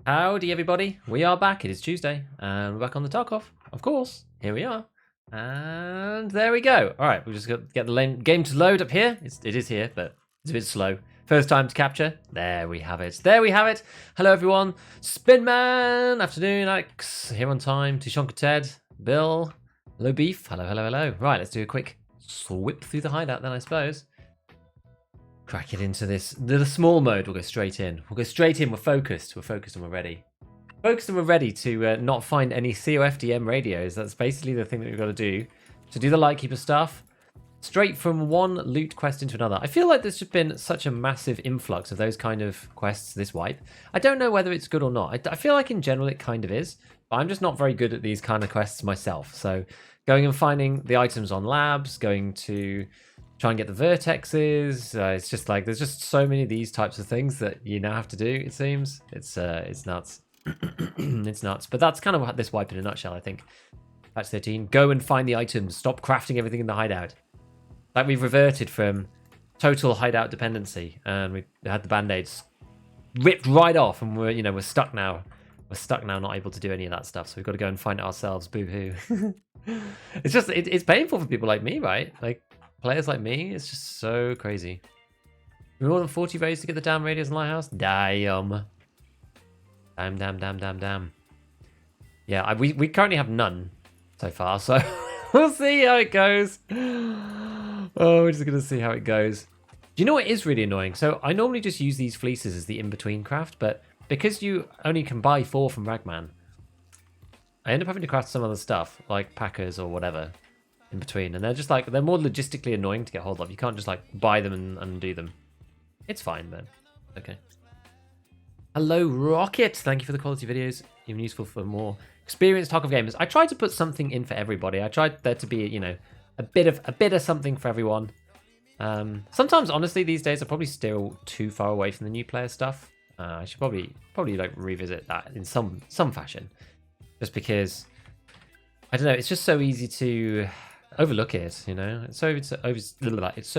Howdy everybody, we are back. It is Tuesday and we're back on the Tarkov, of course. Here we are. And there we go. Alright, we've just got to get the game to load up here. It is here, but it's a bit slow. First time to capture. There we have it. There we have it. Hello everyone. Spinman. Afternoon, Alex. Here on time. Tushonka Ted. Bill. Hello Beef. Hello, hello, hello. Right, let's do a quick whip through the hideout then, I suppose. Crack it into the small mode. We'll go straight in. We'll go straight in. We're focused. We're focused and we're ready. Focused and we're ready to not find any COFDM radios. That's basically the thing that we've got to do. To do the Lightkeeper stuff. Straight from one loot quest into another. I feel like there's just been such a massive influx of those kind of quests this wipe. I don't know whether it's good or not. I feel like in general it kind of is. But I'm just not very good at these kind of quests myself. So going and finding the items on labs. Going to try and get the vertexes. It's just like there's just so many of these types of things that you now have to do. It seems it's nuts. It's nuts. But that's kind of what this wipe in a nutshell. I think. Patch 13. Go and find the items. Stop crafting everything in the hideout. Like we've reverted from total hideout dependency, and we had the band-aids ripped right off, and we're stuck now. We're stuck now, not able to do any of that stuff. So we've got to go and find it ourselves. Boo hoo. It's just it's painful for people like me, right? Like. Players like me, it's just so crazy. More than 40 raids to get the damn radios and lighthouse? Damn. Damn. Yeah, we currently have none so far, so we'll see how it goes. Oh, we're just going to see how it goes. Do you know what is really annoying? So I normally just use these fleeces as the in-between craft, but because you only can buy 4 from Ragman, I end up having to craft some other stuff, like packers or whatever. In between, and they're just like they're more logistically annoying to get hold of. You can't just like buy them and undo them. It's fine then. Okay. Hello Rocket, thank you for the quality videos. Even useful for more experienced Tarkov gamers. I tried to put something in for everybody. I tried there to be a bit of something for everyone. Sometimes honestly these days I'm probably still too far away from the new player stuff. I should probably like revisit that in some fashion, just because I don't know. It's just so easy to overlook it, it's so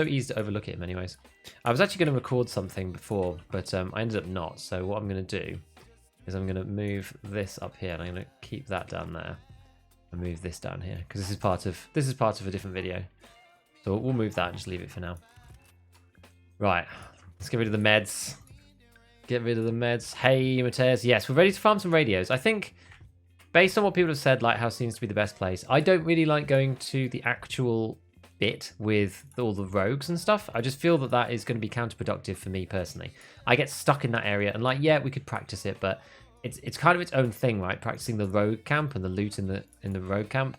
easy to overlook it in many ways. I was actually going to record something before, but I ended up not. So what I'm going to do is I'm going to move this up here, and I'm going to keep that down there, and move this down here because this is part of a different video. So we'll move that and just leave it for now. Right, let's get rid of the meds. Get rid of the meds. Hey, Mateus. Yes, we're ready to farm some radios. I think. Based on what people have said, Lighthouse seems to be the best place. I don't really like going to the actual bit with all the rogues and stuff. I just feel that is going to be counterproductive for me personally. I get stuck in that area, and like, yeah, we could practice it, but it's kind of its own thing, right? Practicing the rogue camp and the loot in the rogue camp.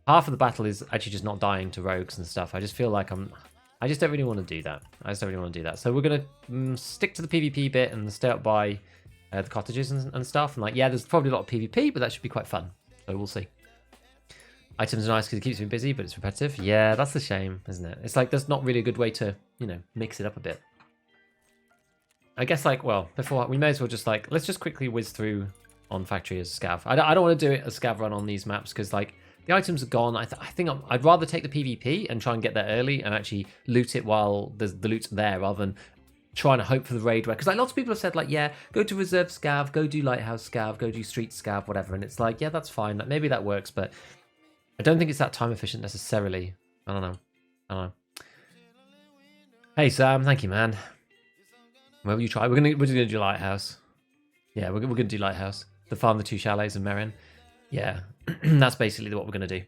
Half of the battle is actually just not dying to rogues and stuff. I just feel like I just don't really want to do that. So we're going to stick to the PvP bit and stay up by the cottages and stuff, and like, yeah, there's probably a lot of PvP, but that should be quite fun. So we'll see. Items are nice because it keeps me busy, but it's repetitive. Yeah, that's the shame, isn't it? It's like there's not really a good way to, mix it up a bit. I guess like, well, before we may as well just like let's just quickly whiz through on factory as scav. I don't want to do it as scav run on these maps because like the items are gone. I think I'd rather take the PvP and try and get there early and actually loot it while the loot's there rather than trying to hope for the raid where, because like lots of people have said like, yeah, go to reserve scav, go do lighthouse scav, go do street scav, whatever, and it's like, yeah, that's fine, like, maybe that works, but I don't think it's that time efficient necessarily. I don't know. Hey Sam, thank you, man. Where will you try? We're gonna do lighthouse. Yeah, we're gonna do lighthouse. The farm, the 2 chalets, and Merin. Yeah, that's basically what we're gonna do.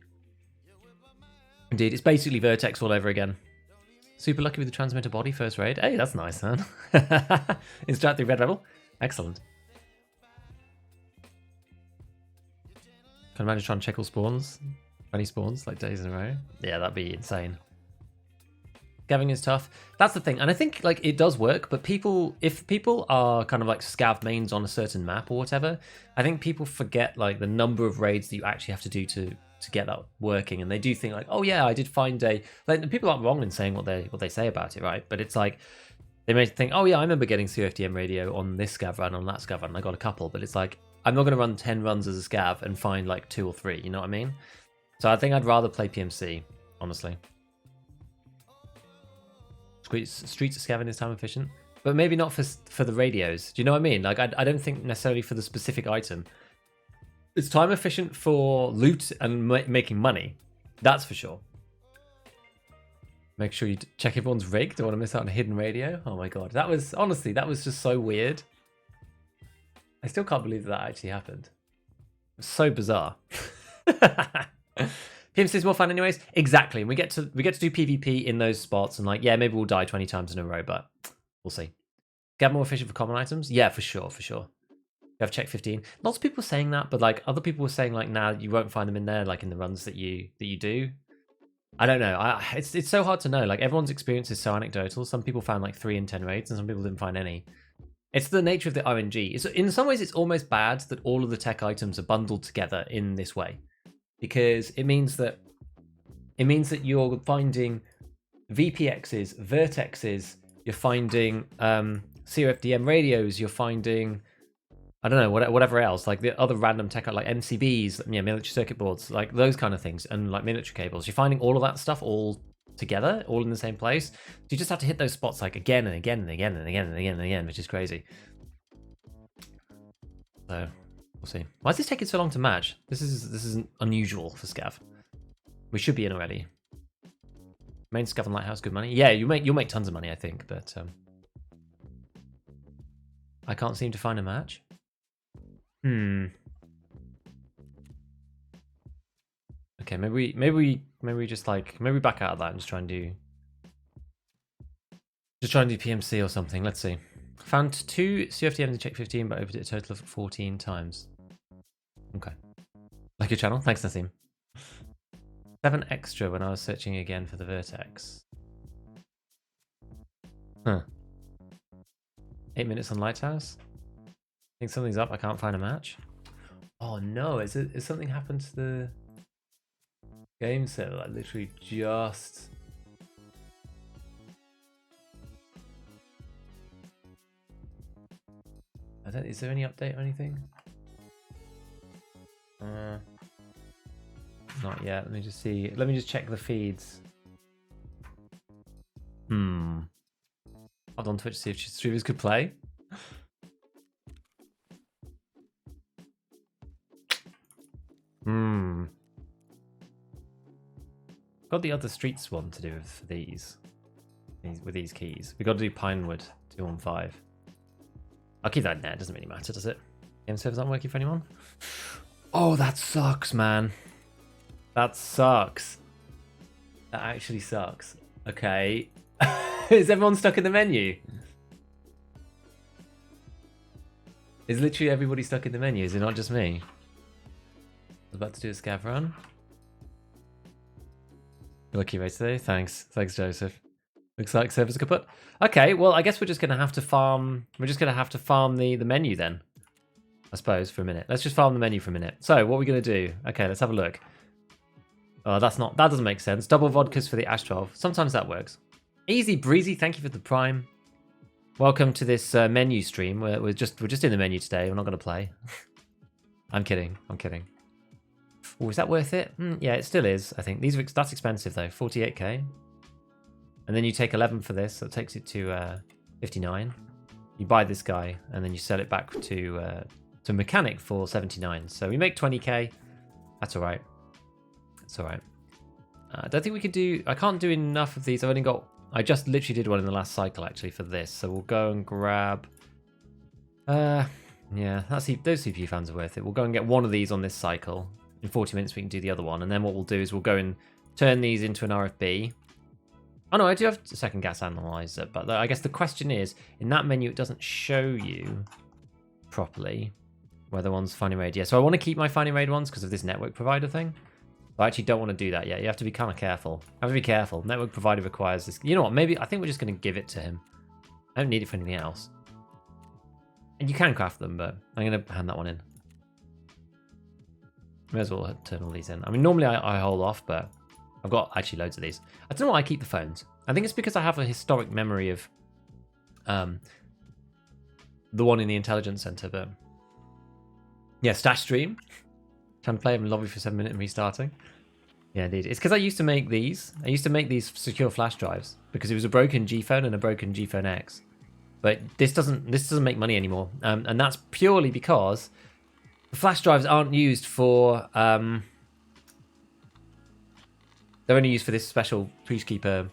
Indeed, it's basically Vertex all over again. Super lucky with the transmitter body first raid. Hey, that's nice, man. Instruct through Red Rebel. Excellent. Can imagine trying to check all spawns. 20 spawns, like days in a row. Yeah, that'd be insane. Scavving is tough. That's the thing. And I think like it does work, but if people are kind of like scav mains on a certain map or whatever, I think people forget like the number of raids that you actually have to do to get that working, and they do think like, oh yeah, I did find a, like, people aren't wrong in saying what they say about it, right? But it's like they may think, oh yeah, I remember getting COFDM radio on this scav run, on that scav run, I got a couple, but it's like I'm not going to run 10 runs as a scav and find like 2 or 3, you know what I mean? So I think I'd rather play PMC, honestly. Streets of scavenging is time efficient. but maybe not for the radios. Do you know what I mean? Like, I don't think necessarily for the specific item. It's time efficient for loot and making money. That's for sure. Make sure you check everyone's rig. Don't want to miss out on a hidden radio. Oh my god. That was, honestly, that was just so weird. I still can't believe that actually happened. It's so bizarre. PMC is more fun anyways. Exactly. We get to do PvP in those spots, and like, yeah, maybe we'll die 20 times in a row, but we'll see. Get more efficient for common items? Yeah, for sure, for sure. You have check 15. Lots of people saying that, but like other people were saying like, nah, you won't find them in there, like in the runs that you do. I don't know. It's so hard to know. Like everyone's experience is so anecdotal. Some people found like 3 in 10 raids, and some people didn't find any. It's the nature of the RNG. It's, in some ways, it's almost bad that all of the tech items are bundled together in this way, because it means that you're finding VPXs, Vertexes, you're finding COFDM radios, you're finding, I don't know, whatever else, like the other random tech, like MCBs, yeah, military circuit boards, like those kind of things, and like military cables. You're finding all of that stuff all together, all in the same place. So you just have to hit those spots like again and again and again and again and again and again, which is crazy. So we'll see. Why is this taking so long to match? This isn't unusual for Scav. We should be in already. Main Scav and Lighthouse, good money. Yeah, you'll make tons of money, I think, but I can't seem to find a match. Okay, maybe we just like back out of that and just try and do PMC or something. Let's see. Found 2 CFDMs in check 15, but opened it a total of 14 times. Okay. Like your channel, thanks Nassim. 7 extra when I was searching again for the vertex. Huh. 8 minutes on Lighthouse. I think something's up. I can't find a match. Oh no! Is something happened to the game server? Like literally just. Is there any update or anything? Not yet. Let me just see. Let me just check the feeds. Hold on Twitch to see if streamers could play. Got the other streets one to do with these keys. We got to do Pinewood 215. I'll keep that in there. It doesn't really matter, does it? Game servers aren't working for anyone. Oh, that sucks, man. That sucks. That actually sucks. Okay. Is everyone stuck in the menu? Is literally everybody stuck in the menu? Is it not just me? I was about to do a scav run. Lucky race today. Thanks, Joseph. Looks like servers are kaput. Okay, well, I guess we're just gonna have to farm. We're just gonna have to farm the menu then, I suppose, for a minute. Let's just farm the menu for a minute. So, what are we gonna do? Okay, let's have a look. Oh, that doesn't make sense. Double vodkas for the Ash 12. Sometimes that works. Easy breezy. Thank you for the prime. Welcome to this menu stream. We're just in the menu today. We're not gonna play. I'm kidding. Oh, is that worth it? Yeah, it still is, I think. That's expensive, though. 48k. And then you take 11 for this, so it takes it to 59. You buy this guy, and then you sell it back to Mechanic for 79. So we make 20k. That's all right. That's all right. I don't think we could do... I can't do enough of these. I've only got... I just literally did one in the last cycle, actually, for this. So we'll go and grab... yeah, those CPU fans are worth it. We'll go and get one of these on this cycle. In 40 minutes we can do the other one, and then what we'll do is we'll go and turn these into an RFB. Oh no, I do have a second gas analyzer, but I guess the question is, in that menu it doesn't show you properly whether one's finding raid. Yeah, so I want to keep my finding raid ones because of this network provider thing. I actually don't want to do that yet. You have to be kind of careful. I have to be careful. Network provider requires this. You know what, maybe I think we're just going to give it to him. I don't need it for anything else. And you can craft them, but I'm going to hand that one in. May as well turn all these in. I mean, normally I hold off, but I've got actually loads of these. I don't know why I keep the phones. I think it's because I have a historic memory of the one in the intelligence center. But yeah, stash stream. Trying to play them in lobby for 7 minutes and restarting. Yeah, indeed. It's because I used to make these. I used to make these secure flash drives because it was a broken G phone and a broken G phone X. But this doesn't make money anymore, and that's purely because the flash drives aren't used for. They're only used for this special Peacekeeper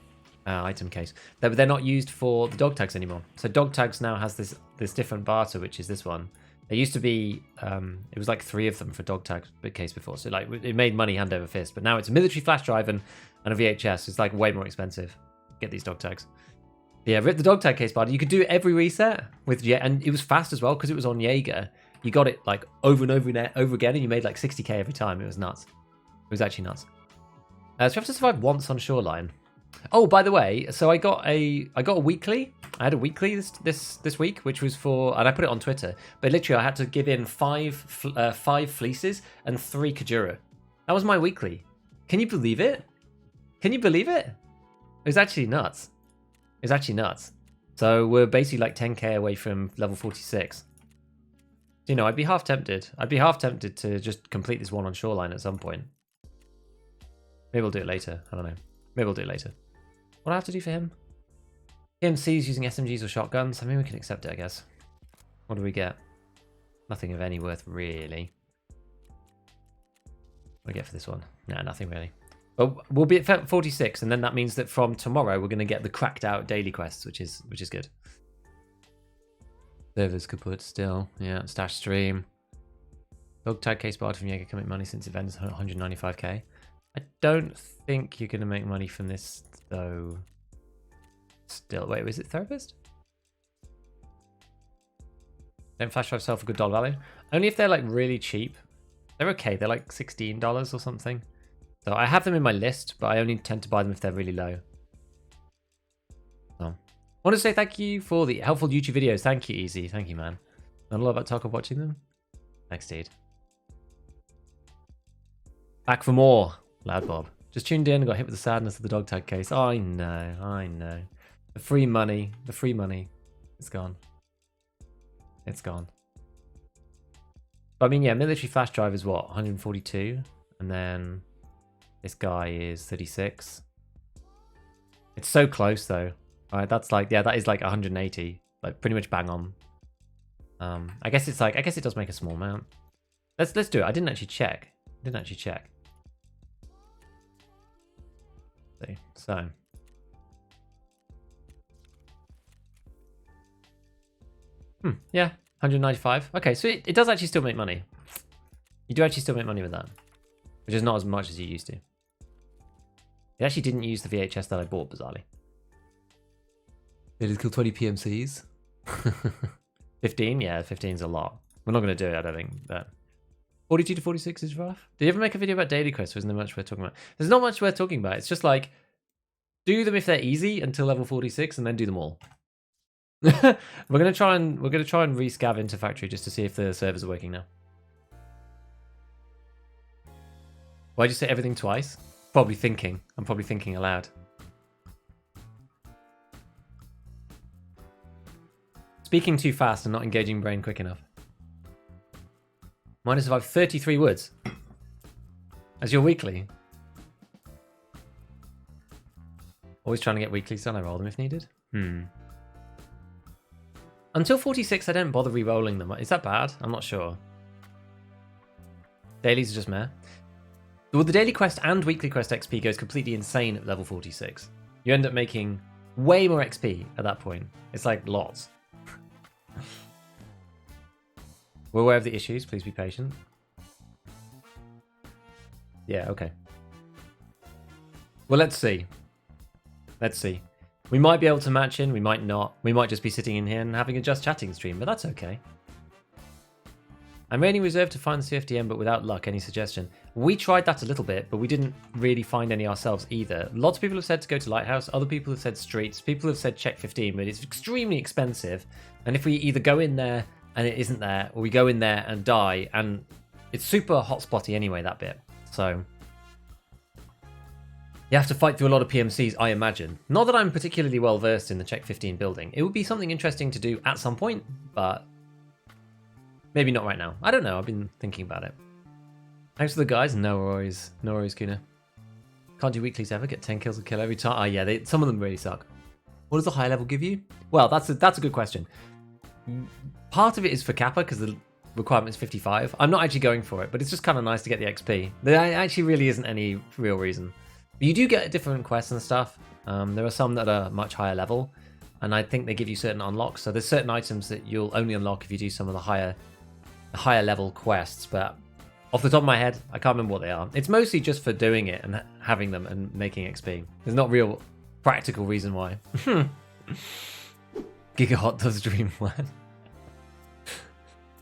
item case. They're not used for the dog tags anymore. So dog tags now has this different barter, which is this one. There used to be it was like 3 of them for dog tag case before, so like it made money hand over fist. But now it's a military flash drive and a VHS. It's like way more expensive. Get these dog tags. Yeah, rip the dog tag case barter. You could do it every reset with and it was fast as well because it was on Jaeger. You got it like over and over again, and you made like 60k every time. It was nuts. It was actually nuts. So we have to survive once on shoreline. Oh, by the way, so I got a weekly. I had a weekly this week, which was for, and I put it on Twitter. But literally, I had to give in 5 fleeces and 3 Kajura. That was my weekly. Can you believe it? Can you believe it? It was actually nuts. It's actually nuts. So we're basically like 10k away from level 46. You know, I'd be half tempted. I'd be half tempted to just complete this one on shoreline at some point. Maybe we'll do it later. I don't know. Maybe we'll do it later. What do I have to do for him? PMCs using SMGs or shotguns. I mean, we can accept it, I guess. What do we get? Nothing of any worth, really. What do we get for this one? Nah, nothing really. But we'll be at 46, and then that means that from tomorrow we're going to get the cracked out daily quests, which is good. Servers kaput still. Yeah, stash stream. Dog tag case barred from Jaeger can make money since events 195k. I don't think you're going to make money from this, though. Still, wait, was it therapist? Don't flash drive sell for good dollar value? Only if they're like really cheap. They're okay. They're like $16 or something. So I have them in my list, but I only tend to buy them if they're really low. So, I want to say thank you for the helpful YouTube videos. Thank you, Easy. Thank you, man. Not a lot about talk of watching them. Thanks, dude. Back for more. Loud Bob. Just tuned in and got hit with the sadness of the dog tag case. Oh, I know. The free money. It's gone. It's gone. But I mean, yeah, military flash drive is what? 142? And then this guy is 36. It's so close though. Alright, that's like, yeah, that is like 180. Like pretty much bang on. I guess it's like, I guess it does make a small amount. Let's do it. I didn't actually check. So yeah, 195. Okay, so it does actually still make money. You do actually still make money with that, which is not as much as you used to. It actually didn't use the VHS that I bought, bizarrely. It did kill 20 PMCs. 15? Yeah, 15 is a lot. We're not going to do it, I don't think. But 42 to 46 is rough. Did you ever make a video about daily quests? Wasn't there much worth talking about? There's not much worth talking about. It's just like, do them if they're easy until level 46, and then do them all. we're gonna try and rescav into factory just to see if the servers are working now. Why'd you say everything twice? Probably thinking. I'm probably thinking aloud. Speaking too fast and not engaging brain quick enough. Mine has survived 33 woods. As your weekly. Always trying to get weeklies done. I roll them if needed. Until 46, I don't bother re-rolling them. Is that bad? I'm not sure. Dailies are just meh. Well, the daily quest and weekly quest XP goes completely insane at level 46. You end up making way more XP at that point. It's like lots. We're aware of the issues. Please be patient. Yeah, okay. Well, let's see. Let's see. We might be able to match in, we might not. We might just be sitting in here and having a just chatting stream, but that's okay. I'm raining reserve to find the COFDM, but without luck. Any suggestion? We tried that a little bit, but we didn't really find any ourselves either. Lots of people have said to go to Lighthouse. Other people have said streets. People have said check 15, but it's extremely expensive. And if we either go in there and it isn't there, or we go in there and die, and it's super hotspotty anyway, that bit. So you have to fight through a lot of PMCs, I imagine. Not that I'm particularly well versed in the check 15 building. It would be something interesting to do at some point, but maybe not right now. I don't know. I've been thinking about it. Thanks for the guys. No worries. No worries, Kuna. Can't do weeklies ever. Get 10 kills a kill every time. Oh, yeah. Some of them really suck. What does the higher level give you? Well, that's a good question. Part of it is for Kappa because the requirement is 55. I'm not actually going for it, but it's just kind of nice to get the XP. There actually really isn't any real reason. But you do get different quests and stuff. There are some that are much higher level, and I think they give you certain unlocks. So there's certain items that you'll only unlock if you do some of the higher level quests. But off the top of my head, I can't remember what they are. It's mostly just for doing it and having them and making XP. There's not real practical reason why. Gigahot does dream one. Can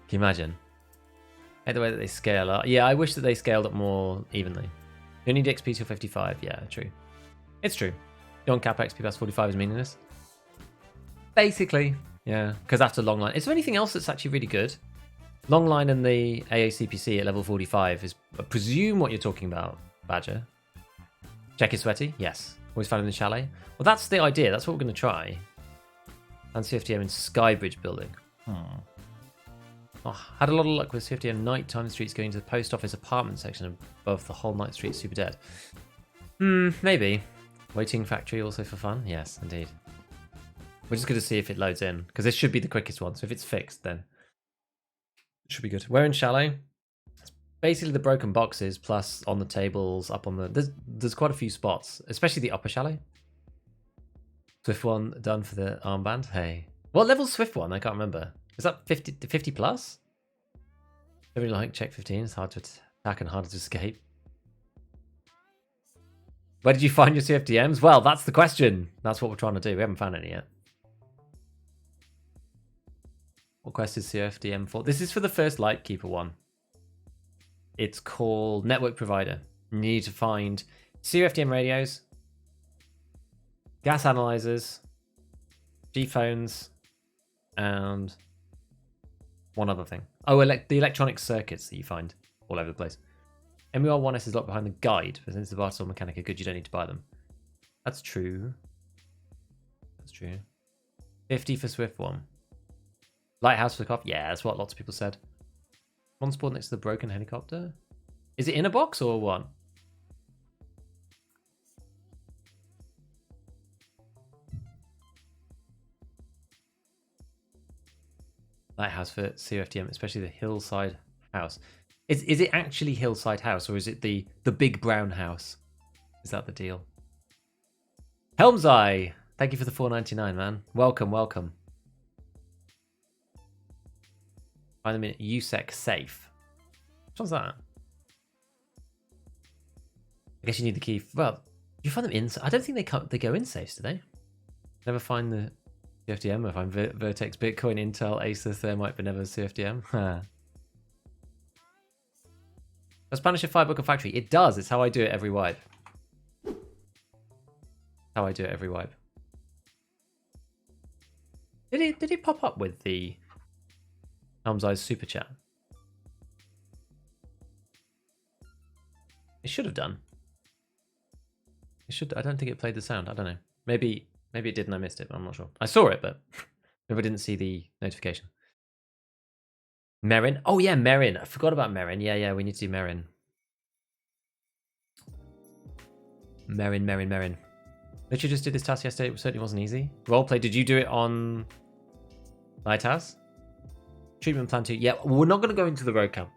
you imagine? Like the way that they scale up. Yeah, I wish that they scaled up more evenly. You need XP till 55. Yeah, true. It's true. Beyond Kappa XP plus 45 is meaningless. Basically, yeah. Because after long line. Is there anything else that's actually really good? Long line and the AACPC at level 45 is, I presume, what you're talking about, Badger. Check is sweaty? Yes. Always found in the chalet? Well, that's the idea. That's what we're going to try. And CFDM in Skybridge building. Oh, had a lot of luck with CFDM nighttime streets going to the post office apartment section above the whole night street super dead. Maybe. Waiting factory also for fun? Yes, indeed. We're just going to see if it loads in, because this should be the quickest one. So if it's fixed, then it should be good. We're in chalet. It's basically the broken boxes plus on the tables, up on the... There's quite a few spots, especially the upper chalet. Swift one done for the armband. Hey. What level's Swift one? I can't remember. Is that 50 plus? Every like check 15. It's hard to attack and harder to escape. Where did you find your CFDMs? Well, that's the question. That's what we're trying to do. We haven't found any yet. What quest is CFDM for? This is for the first Lightkeeper one. It's called Network Provider. You need to find CFDM radios, gas analyzers, G-phones, and one other thing. Oh, the electronic circuits that you find all over the place. MUR1S is locked behind the guide, but since the Bartol mechanic are good, you don't need to buy them. That's true. That's true. 50 for Swift one. Lighthouse for the cop. Yeah, that's what lots of people said. One spawned next to the broken helicopter. Is it in a box or what? Lighthouse for CFDM, especially the hillside house. Is it actually hillside house or is it the big brown house? Is that the deal? Helm's Eye, thank you for the $4.99, man. Welcome, welcome. Find them in USEC safe. Which one's that? I guess you need the key. Well, you find them in. I don't think they go in safes, do they? Never find the CFDM. I find Vertex, Bitcoin, Intel, Asus, Thermite, but never CFDM. Does Spanish a Firebook a factory? It does. It's how I do it every wipe. How I do it every wipe. Did it pop up with the Helm's Eyes super chat? It should have done. It should. I don't think it played the sound. I don't know. Maybe it did and I missed it, but I'm not sure. I saw it, but maybe I didn't see the notification. Merin. Oh yeah, Merin. I forgot about Merin. Yeah, we need to do Merin. Merin. Literally just did this task yesterday. It certainly wasn't easy. Roleplay. Did you do it on Lighthouse? Treatment plan 2. Yeah, we're not going to go into the road camp.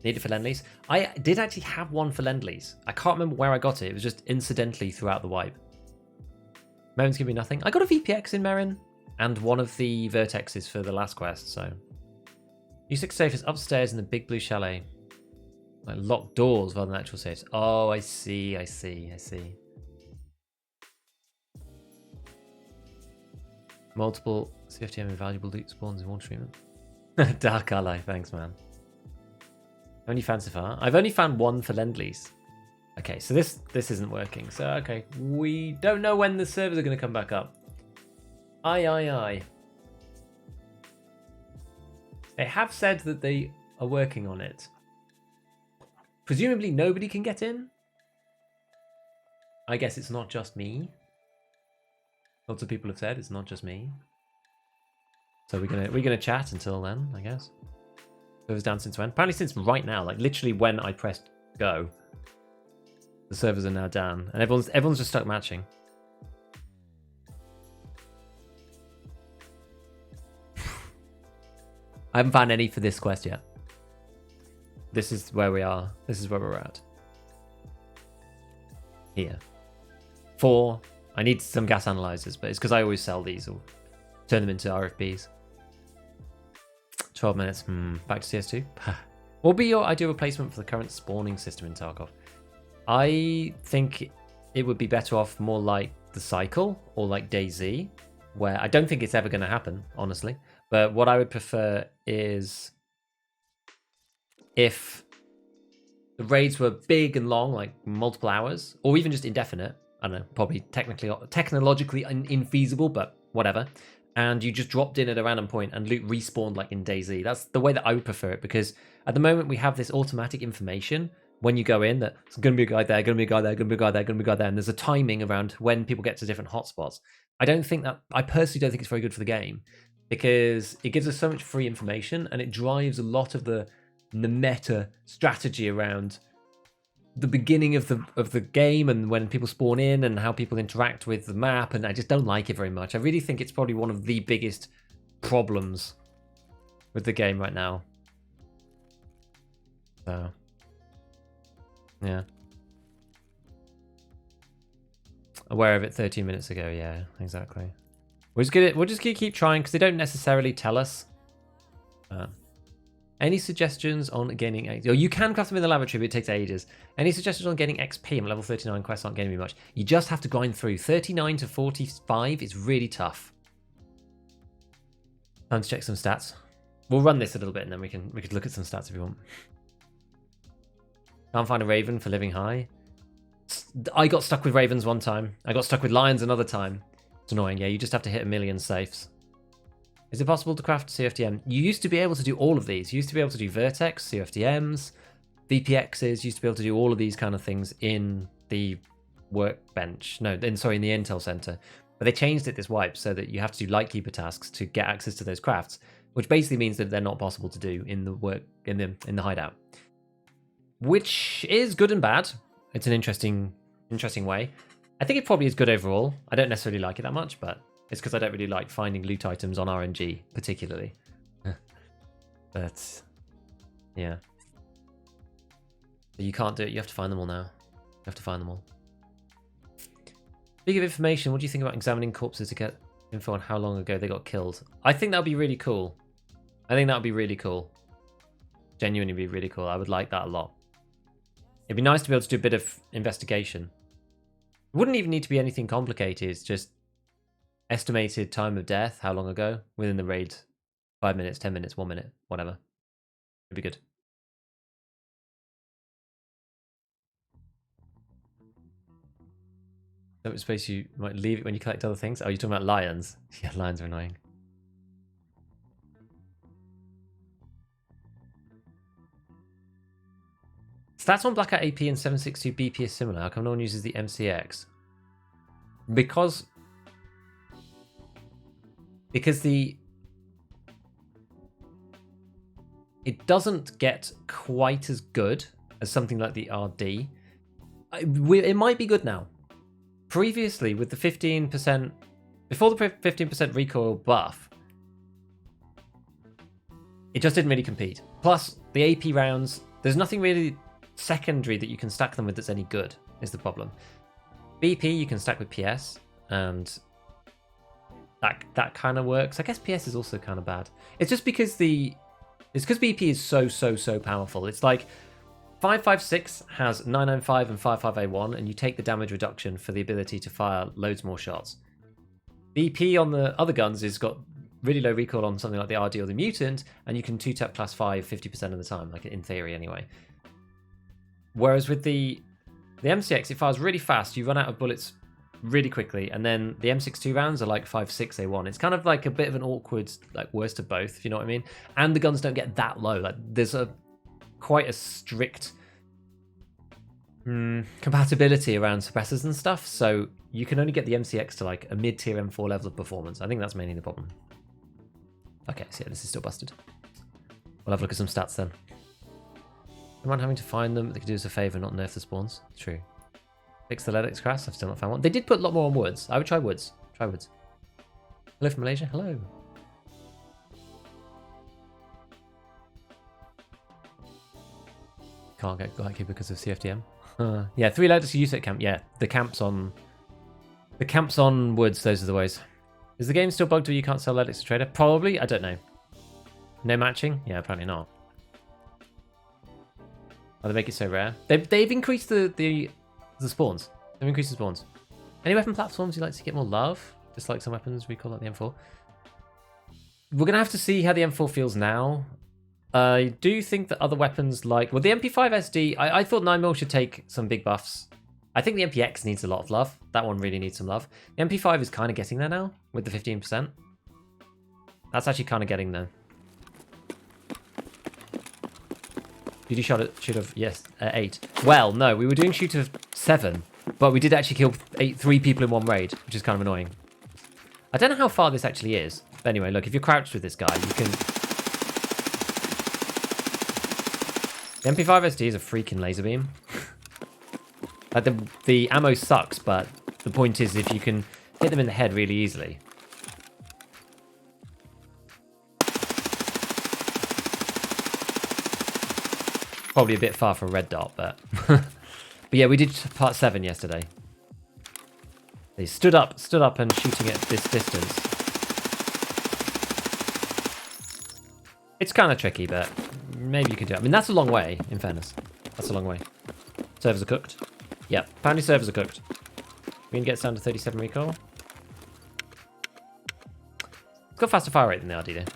Need it for Lend-Lease. I did actually have one for Lend-Lease. I can't remember where I got it. It was just incidentally throughout the wipe. Merin's giving me nothing. I got a VPX in Merin and one of the Vertexes for the last quest, so... U6 safe is upstairs in the big blue chalet. Like locked doors rather than actual safes. Oh, I see. Multiple CFTM invaluable loot spawns in water treatment. Dark Ally, thanks man. Only found so far. I've only found one for Lend-Lease. Okay, so this isn't working. So okay, we don't know when the servers are going to come back up. Aye. They have said that they are working on it. Presumably nobody can get in. I guess it's not just me. Lots of people have said it's not just me. So we're gonna chat until then, I guess. Servers down since when? Apparently since right now, like literally when I pressed go. The servers are now down, and everyone's just stuck matching. I haven't found any for this quest yet. This is where we are. This is where we're at. Here. 4. I need some gas analyzers, but it's because I always sell these or turn them into RFBs. 12 minutes. Back to CS2. What would be your ideal replacement for the current spawning system in Tarkov? I think it would be better off more like the Cycle or like DayZ, where I don't think it's ever going to happen, honestly. But what I would prefer is if the raids were big and long, like multiple hours, or even just indefinite. I don't know, probably technologically infeasible, but whatever. And you just dropped in at a random point and loot respawned like in DayZ. That's the way that I would prefer it, because at the moment we have this automatic information when you go in that there's going to be a guy there, going to be a guy there, going to be a guy there, going to be a guy there, and there's a timing around when people get to different hotspots. I personally don't think it's very good for the game, because it gives us so much free information and it drives a lot of the meta strategy around the beginning of the game and when people spawn in and how people interact with the map, and I just don't like it very much. I really think it's probably one of the biggest problems with the game right now. So, yeah. Aware of it 13 minutes ago, yeah, exactly. We're just gonna keep trying, because they don't necessarily tell us. Any suggestions on gaining XP? Oh, you can craft them in the laboratory, but it takes ages. Any suggestions on getting XP? I'm level 39, quests aren't getting me much. You just have to grind through. 39 to 45 is really tough. Time to check some stats. We'll run this a little bit and then we could look at some stats if you want. Can't find a raven for living high. I got stuck with ravens one time. I got stuck with lions another time. It's annoying, yeah, you just have to hit 1,000,000 safes. Is it possible to craft COFDM? You used to be able to do all of these. You used to be able to do Vertex, COFDMs, VPXs. You used to be able to do all of these kind of things in the workbench. No, in the Intel Center. But they changed it this wipe so that you have to do Lightkeeper tasks to get access to those crafts, which basically means that they're not possible to do in the hideout. Which is good and bad. It's an interesting way. I think it probably is good overall. I don't necessarily like it that much, but it's because I don't really like finding loot items on RNG, particularly. But, yeah. You can't do it. You have to find them all now. You have to find them all. Speaking of information, what do you think about examining corpses to get info on how long ago they got killed? I think that would be really cool. I think that would be really cool. Genuinely be really cool. I would like that a lot. It'd be nice to be able to do a bit of investigation. It wouldn't even need to be anything complicated. It's just estimated time of death, how long ago, within the raid. 5 minutes, 10 minutes, 1 minute, whatever. It'd be good. That space you might leave it when you collect other things. Oh, you're talking about lions? Yeah, lions are annoying. Stats on Blackout AP and 762 BP is similar. How come no one uses the MCX? Because it doesn't get quite as good as something like the RD. It might be good now. Previously, with the 15%, before the 15% recoil buff, it just didn't really compete. Plus, the AP rounds, there's nothing really secondary that you can stack them with that's any good, is the problem. BP you can stack with PS, and that kind of works. I guess PS is also kind of bad. It's just because BP is so powerful. It's like 5.56 has 995 and 5.5A1, and you take the damage reduction for the ability to fire loads more shots. BP on the other guns has got really low recoil on something like the RD or the Mutant, and you can 2-tap class 5 50% of the time, like in theory anyway. Whereas with the MCX, it fires really fast, you run out of bullets really quickly, and then the M62 rounds are like 5.6A1. It's kind of like a bit of an awkward, like, worst of both, if you know what I mean. And the guns don't get that low. Like, there's quite a strict compatibility around suppressors and stuff, so you can only get the MCX to like a mid-tier M4 level of performance. I think that's mainly the problem. Okay, so yeah, this is still busted. We'll have a look at some stats then. Don't mind having to find them. They could do us a favour, not nerf the spawns. True. Fix the Ledix crash. I've still not found one. They did put a lot more on woods. I would try woods. Try woods. Hello from Malaysia. Hello. Can't get Lightkeeper because of CFDM. Yeah, 3 letters to use at camp. Yeah, the camps on woods. Those are the ways. Is the game still bugged where you can't sell Ledex to trader? Probably. I don't know. No matching? Yeah, apparently not. Oh, they make it so rare. They've increased the spawns. They've increased the spawns. Any weapon platforms you'd like to get more love? Just like some weapons we call it the M4. We're going to have to see how the M4 feels now. I do think that other weapons like... Well, the MP5 SD, I thought 9mm should take some big buffs. I think the MPX needs a lot of love. That one really needs some love. The MP5 is kind of getting there now with the 15%. That's actually kind of getting there. Did you shoot of... Yes, 8. Well, no, we were doing shoot of 7. But we did actually kill 3 people in one raid, which is kind of annoying. I don't know how far this actually is. But anyway, look, if you're crouched with this guy, you can... The MP5 SD is a freaking laser beam. Like the ammo sucks, but the point is if you can hit them in the head really easily. Probably a bit far for a red dot, but... but yeah, we did part 7 yesterday. They stood up and shooting at this distance. It's kind of tricky, but maybe you can do it. I mean, that's a long way, in fairness. That's a long way. Servers are cooked. Yep, apparently servers are cooked. We can get down to 37 recoil. It's got faster fire rate than the RD.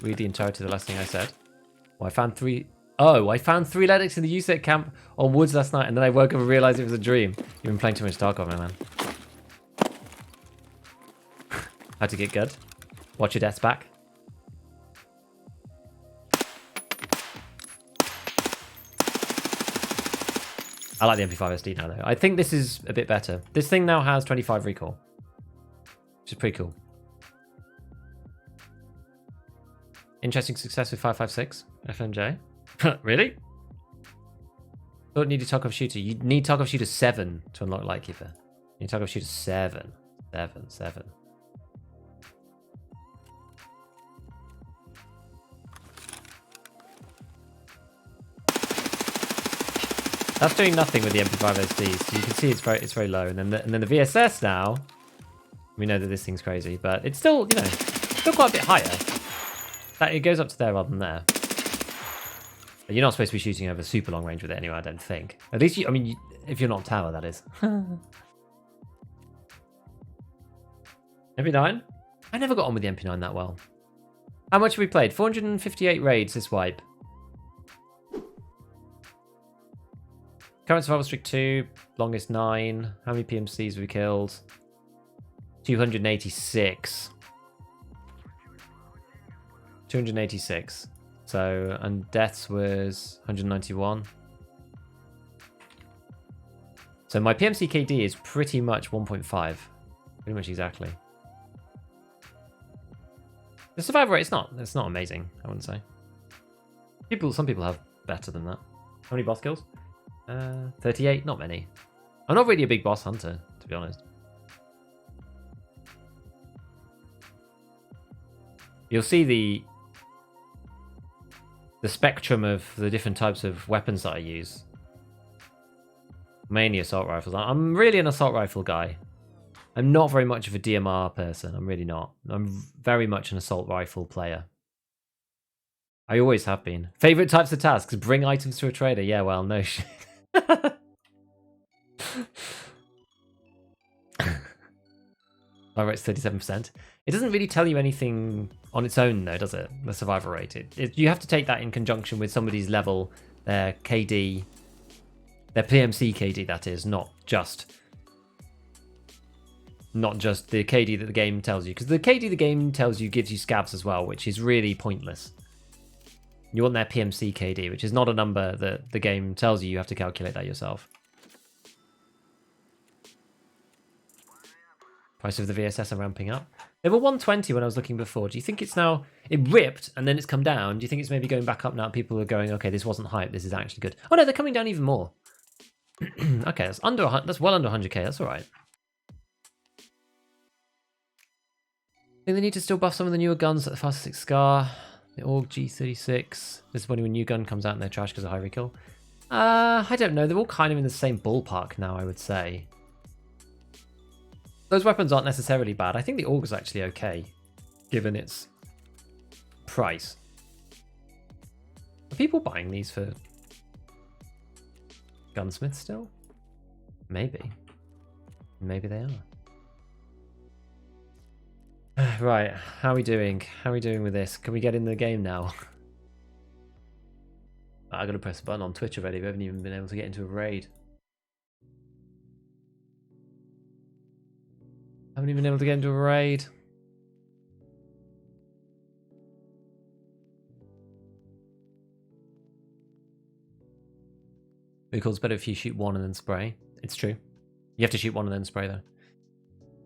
Read the entirety of the last thing I said. Oh, I found 3... Oh, I found 3 Ledex in the USEC camp on woods last night, and then I woke up and realized it was a dream. You've been playing too much Tarkov, my man. How to get good. Watch your deaths back. I like the MP5 SD now, though. I think this is a bit better. This thing now has 25 recoil, which is pretty cool. Interesting success with 5.56 FMJ. Really? Don't need a Tarkov shooter. You need Tarkov shooter 7 to unlock Lightkeeper. You need Tarkov shooter 7. 7. That's doing nothing with the MP5 SD, so you can see it's very low. And then the VSS now, we know that this thing's crazy, but it's still, you know, still quite a bit higher. That it goes up to there rather than there. But you're not supposed to be shooting over super long range with it anyway, I don't think. At least if you're not tower, that is. MP9? I never got on with the MP9 that well. How much have we played? 458 raids this wipe. Current survival streak 2, longest 9. How many PMCs have we killed? 286. 286. So, and deaths was 191. So my PMC KD is pretty much 1.5. Pretty much exactly. The survival rate, it's not amazing, I wouldn't say. Some people have better than that. How many boss kills? 38, not many. I'm not really a big boss hunter, to be honest. You'll see the spectrum of the different types of weapons that I use. Mainly assault rifles. I'm really an assault rifle guy. I'm not very much of a DMR person. I'm really not. I'm very much an assault rifle player. I always have been. Favorite types of tasks? Bring items to a trader. Yeah, well, no shit. Survival rate's 37%. It doesn't really tell you anything on its own, though, does it? The survival rate. You have to take that in conjunction with somebody's level, their KD, their PMC KD. That is not just the KD that the game tells you, because the KD the game tells you gives you scavs as well, which is really pointless. You want their PMC KD, which is not a number that the game tells you. You have to calculate that yourself. Price of the VSS are ramping up. They were 120 when I was looking before. Do you think it's now... It ripped and then it's come down. Do you think it's maybe going back up now? People are going, okay, this wasn't hype. This is actually good. Oh, no, they're coming down even more. Okay, that's well under 100k. That's all right. think they need to still buff some of the newer guns like the Fast 6 Scar, the AUG G36. This is when a new gun comes out and they're trash because of high recoil. I don't know. They're all kind of in the same ballpark now, I would say. Those weapons aren't necessarily bad. I think the AUG is actually okay, given its price. Are people buying these for gunsmiths still? Maybe. Maybe they are. Right, how are we doing? How are we doing with this? Can we get in the game now? I gotta press a button on Twitch already. We haven't even been able to get into a raid. Haven't even been able to get into a raid. Recoil's better if you shoot one and then spray. It's true. You have to shoot one and then spray though.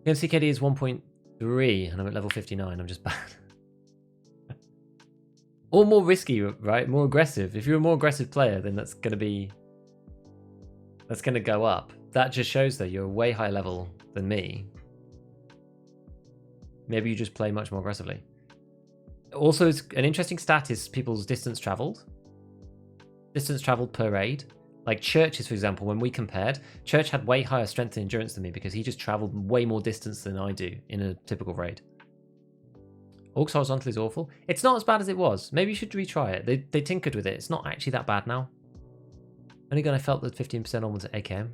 The MCKD is 1.3 and I'm at level 59. I'm just bad. Or more risky, right? More aggressive. If you're a more aggressive player, then that's gonna go up. That just shows that you're a way higher level than me. Maybe you just play much more aggressively. Also, an interesting stat is people's distance traveled. Distance traveled per raid. Like Church's, for example, when we compared, Church had way higher strength and endurance than me because he just traveled way more distance than I do in a typical raid. Orcs horizontal is awful. It's not as bad as it was. Maybe you should retry it. They tinkered with it. It's not actually that bad now. Only gun I felt that 15% on was at AKM.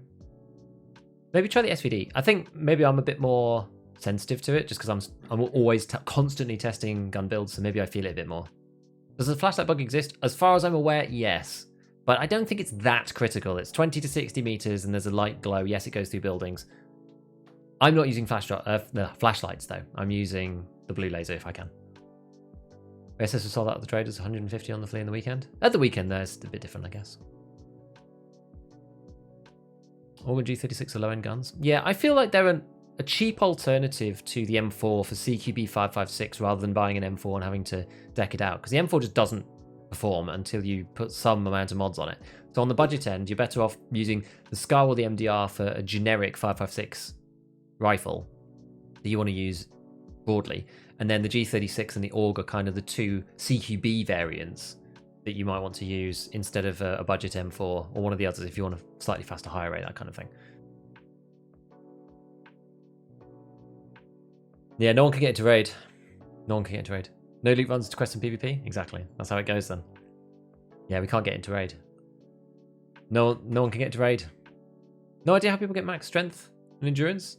Maybe try the SVD. I think maybe I'm a bit more sensitive to it just because I'm always constantly testing gun builds, so maybe I feel it a bit more. Does the flashlight bug exist? As far as I'm aware, yes. But I don't think it's that critical. It's 20 to 60 meters and there's a light glow. Yes, it goes through buildings. I'm not using flashlights though. I'm using the blue laser if I can. SS was sold out of the traders, 150 on the flea in the weekend. At the weekend there, it's a bit different, I guess. Organ G36 are low-end guns. Yeah, I feel like they're a cheap alternative to the M4 for CQB 556 rather than buying an M4 and having to deck it out. Because the M4 just doesn't perform until you put some amount of mods on it. So on the budget end, you're better off using the SCAR or the MDR for a generic 556 rifle that you want to use broadly. And then the G36 and the AUG are kind of the two CQB variants that you might want to use instead of a budget M4 or one of the others if you want a slightly faster, higher rate, that kind of thing. Yeah, no one can get into raid. No one can get into raid. No loot runs to quest and PvP? Exactly. That's how it goes then. Yeah, we can't get into raid. No one can get into raid. No idea how people get max strength and endurance.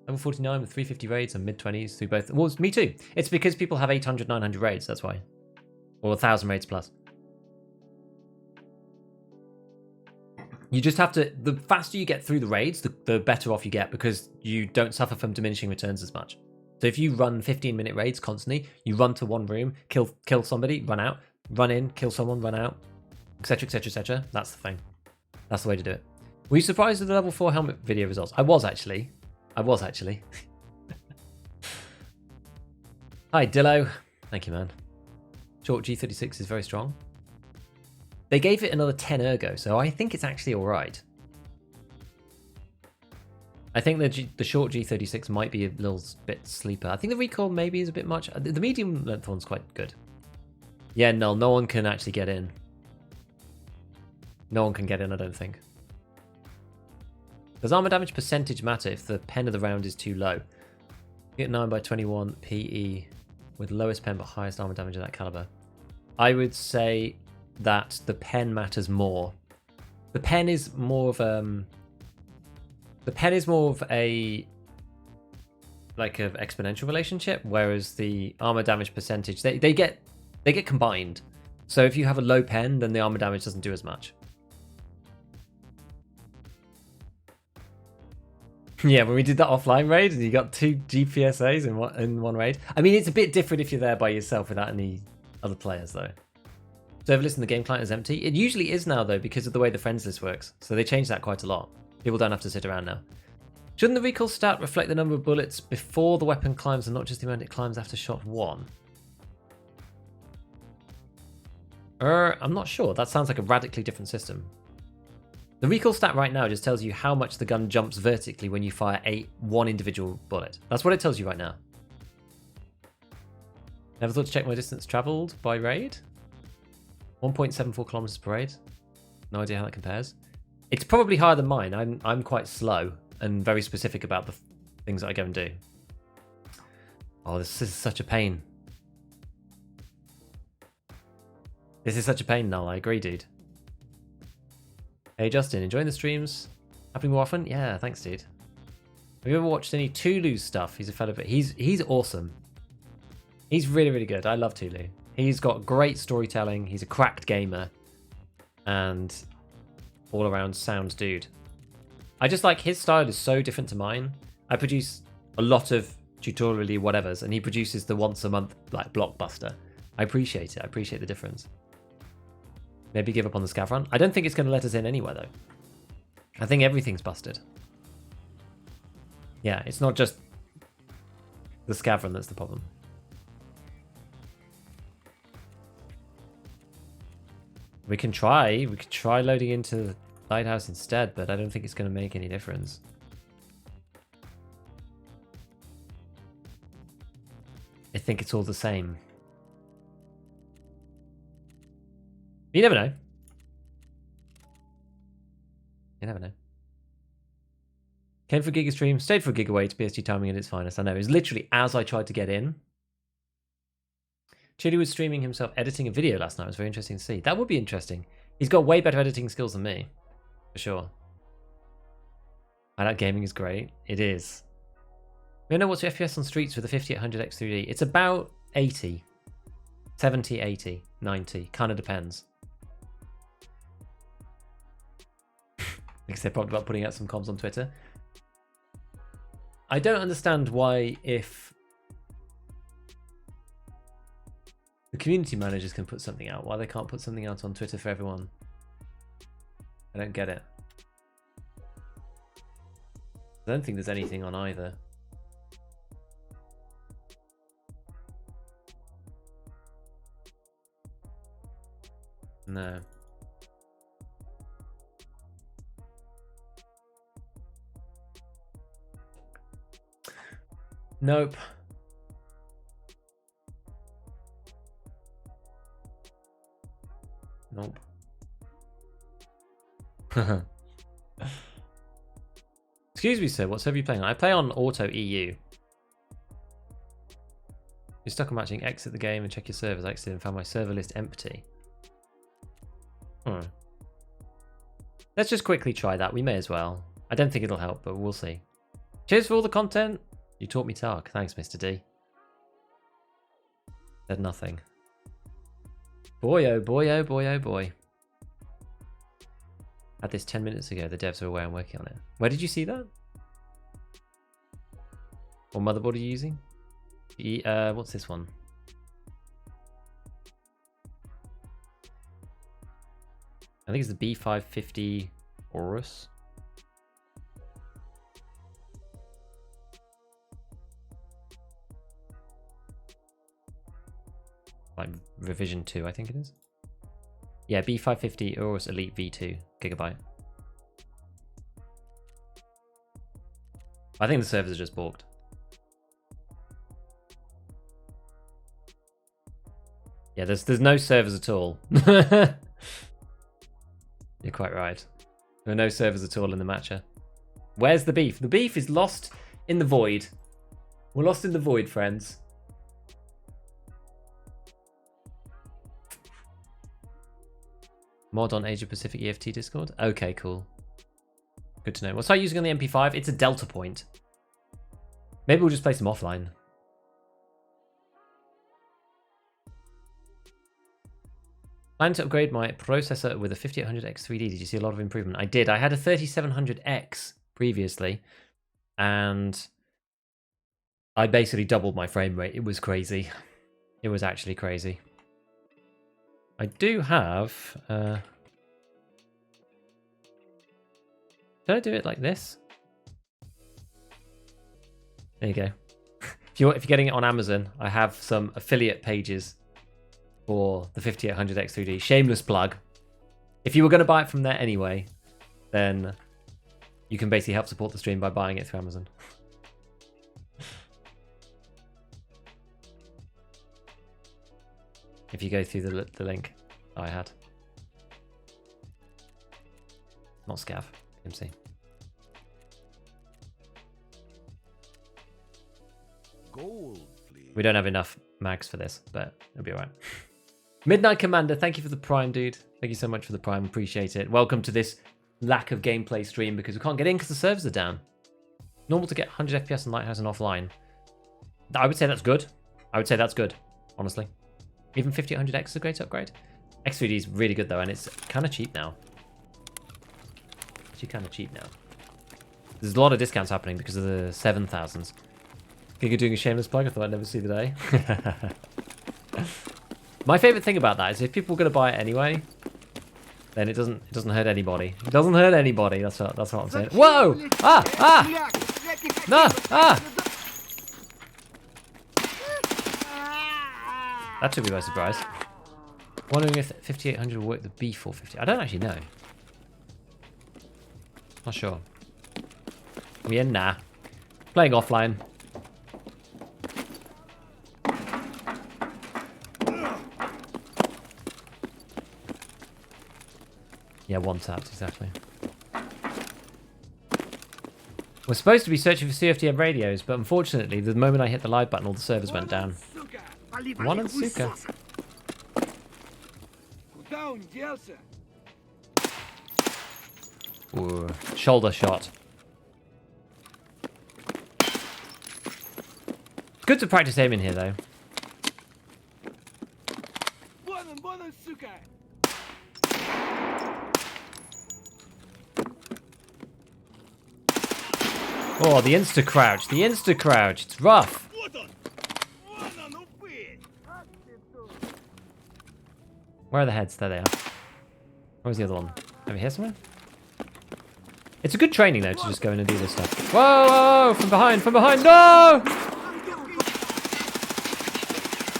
Level 49 with 350 raids and mid-20s through both. Well, me too. It's because people have 800, 900 raids, that's why. Or 1,000 raids plus. You just have to... The faster you get through the raids, the better off you get because you don't suffer from diminishing returns as much. So if you run 15-minute raids constantly, you run to one room, kill somebody, run out, run in, kill someone, run out, etc, etc, etc. That's the thing. That's the way to do it. Were you surprised with the level 4 helmet video results? I was actually. Hi, Dillo. Thank you, man. Short G36 is very strong. They gave it another 10 ergo, so I think it's actually all right. I think the short G36 might be a little bit sleeper. I think the recoil maybe is a bit much. The medium length one's quite good. Yeah, no one can actually get in. No one can get in, I don't think. Does armor damage percentage matter if the pen of the round is too low? Get 9 by 21 PE with lowest pen but highest armor damage of that caliber. I would say that the pen matters more. The pen is more of a like an exponential relationship, whereas the armor damage percentage they get combined. So if you have a low pen, then the armor damage doesn't do as much. Yeah, when we did that offline raid and you got 2 GPSAs in one raid. I mean, it's a bit different if you're there by yourself without any other players, though. Serverless in the game client is empty. It usually is now, though, because of the way the friends list works. So they changed that quite a lot. People don't have to sit around now. Shouldn't the recoil stat reflect the number of bullets before the weapon climbs and not just the amount it climbs after shot 1? I'm not sure. That sounds like a radically different system. The recoil stat right now just tells you how much the gun jumps vertically when you fire one individual bullet. That's what it tells you right now. Never thought to check my distance travelled by raid. 1.74 kilometers per raid. No idea how that compares. It's probably higher than mine. I'm quite slow and very specific about the things that I go and do. Oh, this is such a pain. This is such a pain, Null. I agree, dude. Hey, Justin, enjoying the streams? Happening more often? Yeah, thanks, dude. Have you ever watched any Tulu's stuff? He's a fellow, but he's awesome. He's really, really good. I love Tulu. He's got great storytelling. He's a cracked gamer. And all around sound dude. I just like his style is so different to mine. I produce a lot of tutorially whatevers, and he produces the once a month like blockbuster. I appreciate it. I appreciate the difference. Maybe give up on the scav run. I don't think it's going to let us in anywhere though. I think everything's busted. Yeah, it's not just the scav run that's the problem. We could try loading into the lighthouse instead, but I don't think it's going to make any difference. I think it's all the same. You never know. You never know. Came for Giga stream, stayed for Gigawatt, PSG timing at its finest. I know, it was literally as I tried to get in. Chili was streaming himself editing a video last night. It was very interesting to see. That would be interesting. He's got way better editing skills than me. For sure. Hideout gaming is great. It is. We don't know what's your FPS on streets with the 5800 X3D. It's about 80. 70, 80, 90. Kind of depends. Because they're probably about putting out some comms on Twitter. I don't understand why, if the community managers can put something out, why they can't put something out on Twitter for everyone. I don't get it. I don't think there's anything on either. No. Nope. Nope. Excuse me, sir. What server are you playing on? I play on Auto EU. You're stuck on matching. Exit the game and check your servers. I exited and found my server list empty. Let's just quickly try that. We may as well. I don't think it'll help, but we'll see. Cheers for all the content. You taught me talk. Thanks, Mr. D. Said nothing. Boy, oh boy, oh boy, oh boy. Had this 10 minutes ago. The devs are aware I'm working on it. Where did you see that? What motherboard are you using? What's this one? I think it's the B550 Aorus. Like revision 2, I think it is. Yeah, B550 Aorus Elite V2 gigabyte. I think the servers are just balked. Yeah, there's no servers at all. You're quite right. There are no servers at all in the matcher. Where's the beef? The beef is lost in the void. We're lost in the void, friends. Mod on Asia Pacific EFT Discord? Okay, cool. Good to know. We'll start using on the MP5. It's a delta point. Maybe we'll just play some offline. Plan to upgrade my processor with a 5800X3D. Did you see a lot of improvement? I did. I had a 3700X previously, and I basically doubled my frame rate. It was crazy. It was actually crazy. I do have... Did I do it like this? There you go. If you're getting it on Amazon, I have some affiliate pages for the 5800X3D. Shameless plug. If you were going to buy it from there anyway, then you can basically help support the stream by buying it through Amazon. if you go through the link I had. Not Scav, MC. Gold, please. We don't have enough mags for this, but it'll be alright. Midnight Commander, thank you for the Prime, dude. Thank you so much for the Prime, appreciate it. Welcome to this lack of gameplay stream because we can't get in because the servers are down. Normal to get 100 FPS on Lighthouse and offline. I would say that's good. I would say that's good, honestly. Even 5800X is a great upgrade. X3D is really good though, and it's kind of cheap now. Actually kind of cheap now. There's a lot of discounts happening because of the 7000s. Giga doing a shameless plug, I thought I'd never see the day. My favourite thing about that is if people are going to buy it anyway, then it doesn't hurt anybody. It doesn't hurt anybody, that's what I'm saying. Whoa! Ah! Ah! No! Ah! That took me by surprise. Wondering if 5800 will work the B450. I don't actually know. Not sure. Yeah, nah. Playing offline. Yeah, one tapped, exactly. We're supposed to be searching for COFDM radios, but unfortunately, the moment I hit the live button, all the servers went down. One and Suka. Ooh, shoulder shot. It's good to practice aiming here, though. Oh, the insta crouch. The insta crouch. It's rough. Where are the heads? There they are. Where's the other one? Over here somewhere? It's a good training, though, to just go in and do this stuff. Whoa, whoa, whoa! From behind, from behind! No!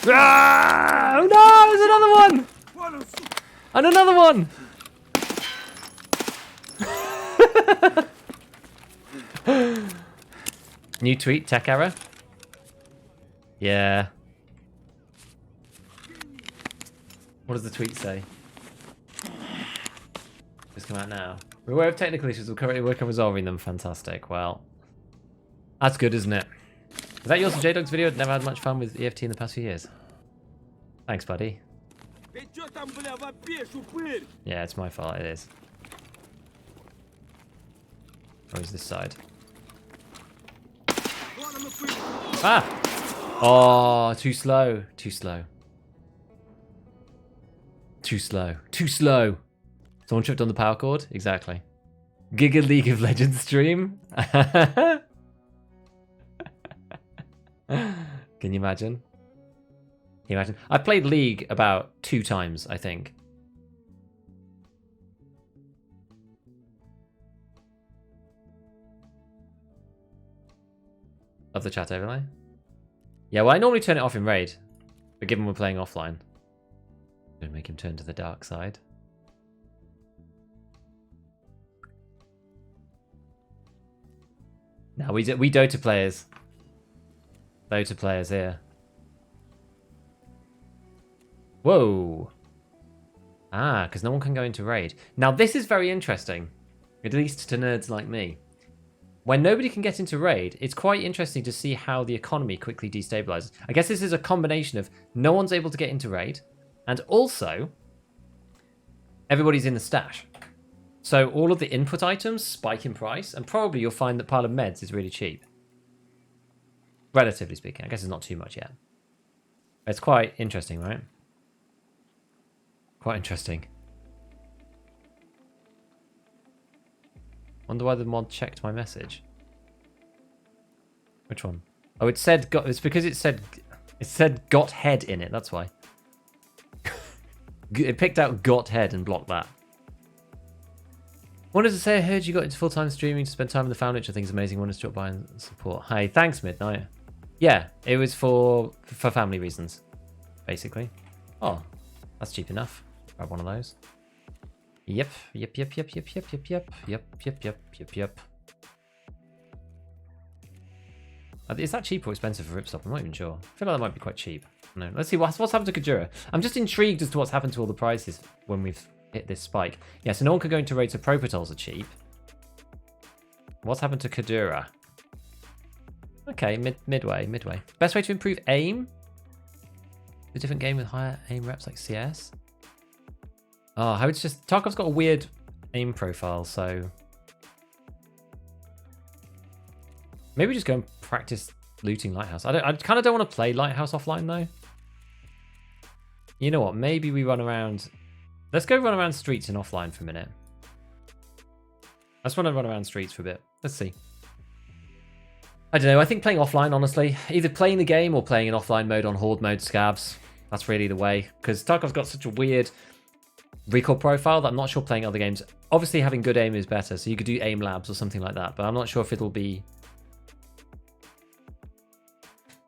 Ah! Oh, no! There's another one! And another one! New tweet, tech error? Yeah. What does the tweet say? Just come out now. We're aware of technical issues. We'll currently work on resolving them. Fantastic. Well, that's good, isn't it? Is that yours and J-Dog's video? I've never had much fun with EFT in the past few years. Thanks, buddy. Yeah, it's my fault. It is. Or is this side? Ah! Oh, too slow. Too slow. Too slow. Too slow. Someone tripped on the power cord? Exactly. Giga League of Legends stream? Can you imagine? Can you imagine? I played League about 2 times, I think. Of the chat overlay? Yeah, well, I normally turn it off in Raid. But given we're playing offline, gonna make him turn to the dark side. No, we Dota players. Dota players here. Whoa. Ah, because no one can go into Raid. Now, this is very interesting. At least to nerds like me. When nobody can get into Raid, it's quite interesting to see how the economy quickly destabilizes. I guess this is a combination of no one's able to get into Raid, and also everybody's in the stash. So all of the input items spike in price, and probably you'll find that pile of meds is really cheap. Relatively speaking. I guess it's not too much yet. It's quite interesting, right? Quite interesting. Wonder why the mod checked my message. Which one? Oh, it said got. It's because it said got head in it. That's why. It picked out got head and blocked that. Wanted to say I heard you got into full-time streaming to spend time with the family, which I think is amazing. Wanted to drop by and support. Hi, thanks, Midnight. Yeah, it was for family reasons, basically. Oh, that's cheap enough. Grab one of those. Yep. Is that cheap or expensive for Ripstop? I'm not even sure. I feel like that might be quite cheap. No, let's see what's happened to Kajura. I'm just intrigued as to what's happened to all the prices when we've hit this spike. Yeah, so no one could go into raids, so Pro Patrols are cheap. What's happened to Kadura? Okay, midway. Best way to improve aim? A different game with higher aim reps like CS? Oh, how it's just... Tarkov's got a weird aim profile, so... Maybe just go and practice looting Lighthouse. I kind of don't want to play Lighthouse offline, though. You know what? Maybe we run around... Let's go run around streets and offline for a minute. Let's run around streets for a bit. Let's see. I don't know. I think playing offline, honestly. Either playing the game or playing in offline mode on Horde mode scavs. That's really the way. Because Tarkov's got such a weird recoil profile that I'm not sure playing other games. Obviously, having good aim is better. So you could do aim labs or something like that. But I'm not sure if it'll be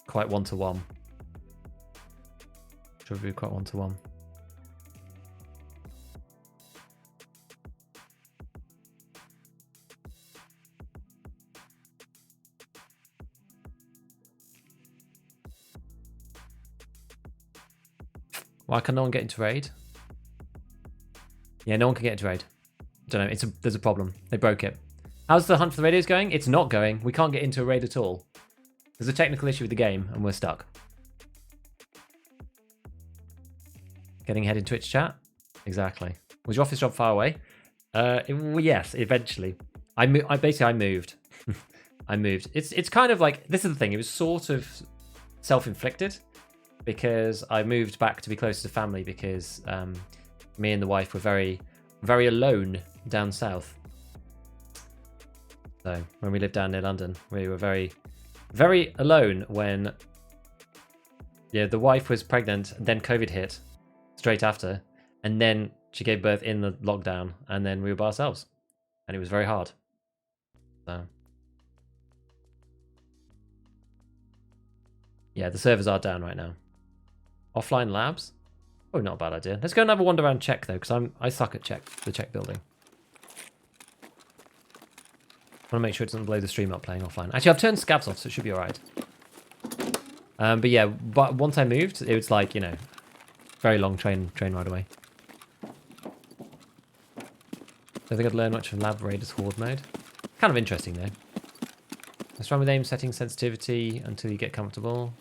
quite one-to-one. Should be quite one-to-one. Why can no one get into raid? Yeah, no one can get into raid. Don't know. There's a problem. They broke it. How's the hunt for the radios going? It's not going. We can't get into a raid at all. There's a technical issue with the game, and we're stuck. Getting ahead in Twitch chat? Exactly. Was your office job far away? Yes, eventually. I moved. I moved. It's kind of like, this is the thing. It was sort of self-inflicted. Because I moved back to be closer to family because me and the wife were very, very alone down south. So when we lived down near London, we were very, very alone when the wife was pregnant, and then COVID hit straight after, and then she gave birth in the lockdown, and then we were by ourselves, and it was very hard. So yeah, the servers are down right now. Offline labs? Oh, not a bad idea. Let's go and have a wander around Czech though, because I suck at the Czech building. I want to make sure it doesn't blow the stream up playing offline. Actually, I've turned scabs off, so it should be alright. But yeah, but once I moved, it was like, very long train ride away. Don't think I'd learn much from Lab Raiders Horde mode. Kind of interesting though. Let's run with aim setting sensitivity until you get comfortable.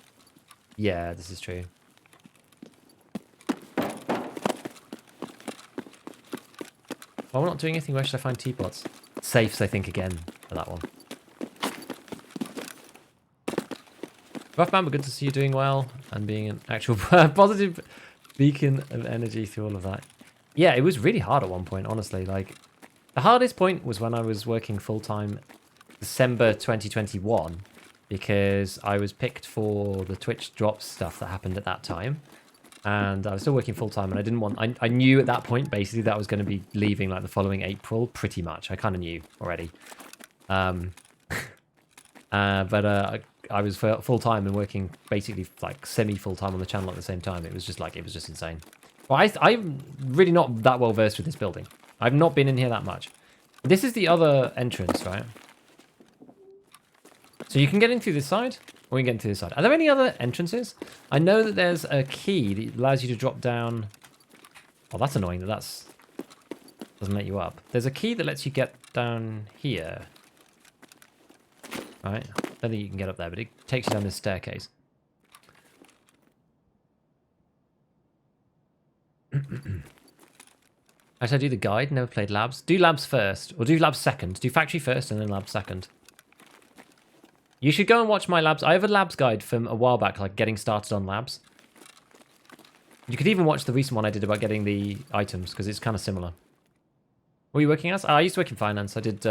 Yeah, this is true. While we're not doing anything, where should I find teapots? Safes, I think, again, for that one. Rough man, but good to see you doing well and being an actual positive beacon of energy through all of that. Yeah, it was really hard at one point, honestly. Like, the hardest point was when I was working full-time December 2021 because I was picked for the Twitch drops stuff that happened at that time. And I was still working full-time, and I didn't want... I knew at that point, basically, that I was going to be leaving, like, the following April, pretty much. I kind of knew already. But I was full-time and working, basically, like, semi-full-time on the channel at the same time. It was just, like, it was just insane. Well, I'm really not that well-versed with this building. I've not been in here that much. This is the other entrance, right? So you can get in through this side, or you can get in through this side. Are there any other entrances? I know that there's a key that allows you to drop down... Oh, that's annoying that doesn't let you up. There's a key that lets you get down here. Right? I don't think you can get up there, but it takes you down this staircase. Actually, I do the guide. Never played labs. Do labs first, or do labs second. Do factory first and then labs second. You should go and watch my labs. I have a labs guide from a while back, like getting started on labs. You could even watch the recent one I did about getting the items, because it's kind of similar. What were you working as? I used to work in finance. I did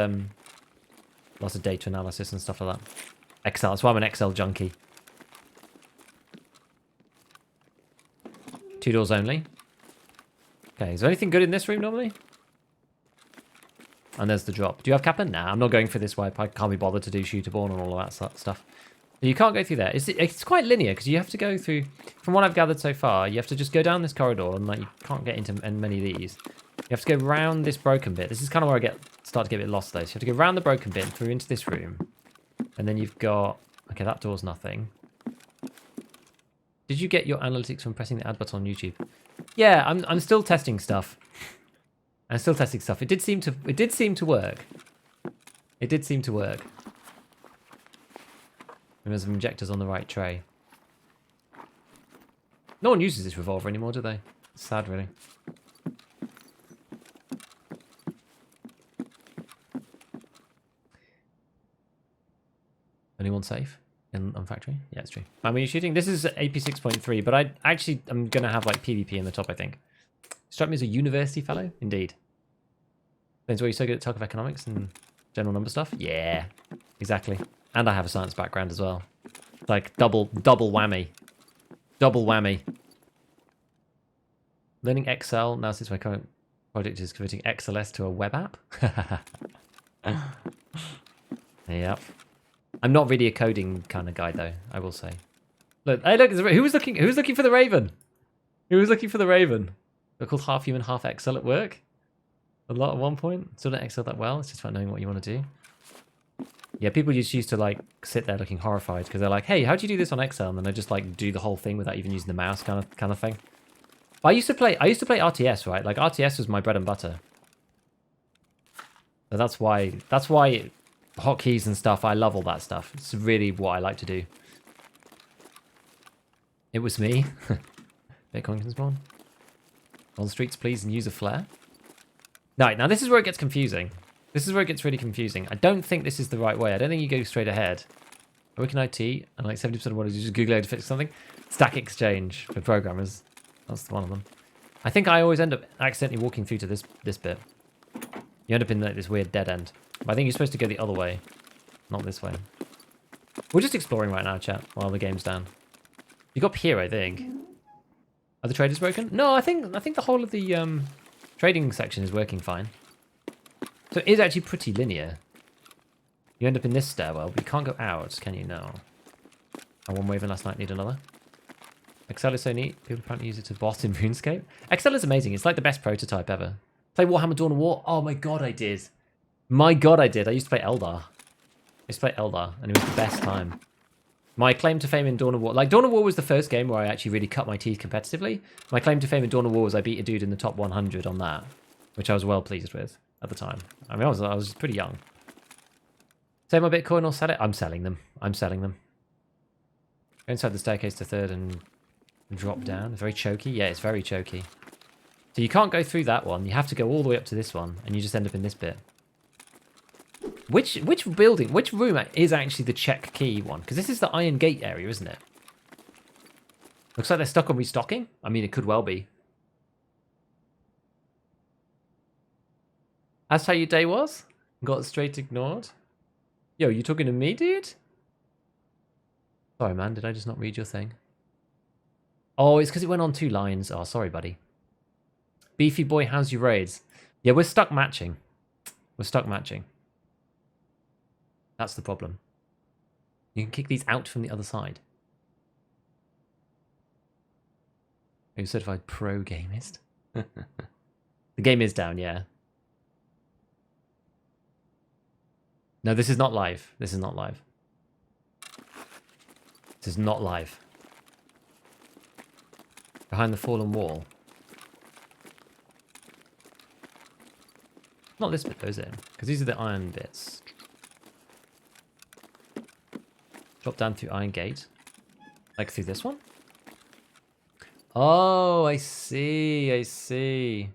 lots of data analysis and stuff like that. Excel. That's why I'm an Excel junkie. 2 doors only. Okay, is there anything good in this room normally? And there's the drop. Do you have Kaplan? Nah, I'm not going for this wipe. I can't be bothered to do shooterborn and all of that stuff. You can't go through there. It's quite linear because you have to go through... From what I've gathered so far, you have to just go down this corridor and like you can't get into many of these. You have to go around this broken bit. This is kind of where I start to get a bit lost though. So you have to go around the broken bit and through into this room. And then you've got Okay, that door's nothing. Did you get your analytics from pressing the add button on YouTube? Yeah, I'm still testing stuff. I'm still testing stuff. It did seem to work. It did seem to work. And there's some injectors on the right tray. No one uses this revolver anymore, do they? It's sad, really. Anyone safe on factory? Yeah, it's true. How many are you shooting? This is AP 6.3, but I'm going to have like PvP in the top, I think. Struck me as a university fellow? Indeed. Depends why you're so good at talk of economics and general number stuff? Yeah, exactly. And I have a science background as well. Like double whammy. Double whammy. Learning Excel now since my current project is converting XLS to a web app. Yep. I'm not really a coding kind of guy though, I will say. Look, hey look, who was looking for the Raven? Who was looking for the Raven? They're called half human, half Excel at work. A lot at one point. Still don't Excel that well. It's just about knowing what you want to do. Yeah, people just used to like sit there looking horrified because they're like, "Hey, how do you do this on Excel?" And then I just like do the whole thing without even using the mouse, kind of thing. But I used to play RTS, right? Like RTS was my bread and butter. So that's why hotkeys and stuff. I love all that stuff. It's really what I like to do. It was me. Bitcoin can spawn on the streets, please, and use a flare. No, now this is where it gets confusing. This is where it gets really confusing. I don't think this is the right way. I don't think you go straight ahead. I work in IT, and like 70% of what is just Google how to fix something. Stack Exchange for programmers. That's one of them. I think I always end up accidentally walking through to this bit. You end up in like, this weird dead end. But I think you're supposed to go the other way, not this way. We're just exploring right now, chat, while the game's down. You got up here, I think. Are the traders broken? No, I think the whole of the trading section is working fine. So it is actually pretty linear. You end up in this stairwell, but you can't go out, can you? No. And one wave in last night, need another. Excel is so neat. People apparently use it to boss in RuneScape. Excel is amazing. It's like the best prototype ever. Play Warhammer Dawn of War? Oh my god, I did. My god, I did. I used to play Eldar. And it was the best time. My claim to fame in Dawn of War... Like, Dawn of War was the first game where I actually really cut my teeth competitively. My claim to fame in Dawn of War was I beat a dude in the top 100 on that, which I was well pleased with at the time. I mean, I was pretty young. Save my Bitcoin or sell it? I'm selling them. I'm selling them. Go inside the staircase to third and drop down. Very choky. Yeah, it's very choky. So you can't go through that one. You have to go all the way up to this one, and you just end up in this bit. Which room is actually the check key one? Because this is the Iron Gate area, isn't it? Looks like they're stuck on restocking. I mean, it could well be. That's how your day was? Got straight ignored? Yo, you talking to me, dude? Sorry, man. Did I just not read your thing? Oh, it's because it went on 2 lines. Oh, sorry, buddy. Beefy boy, how's your raids? Yeah, we're stuck matching. We're stuck matching. That's the problem. You can kick these out from the other side. Are you certified pro gamist? The game is down, yeah. No, this is not live. This is not live. This is not live. Behind the fallen wall. Not this bit though, is it? Because these are the iron bits. Drop down through Iron Gate. Like through this one? Oh, I see. I see.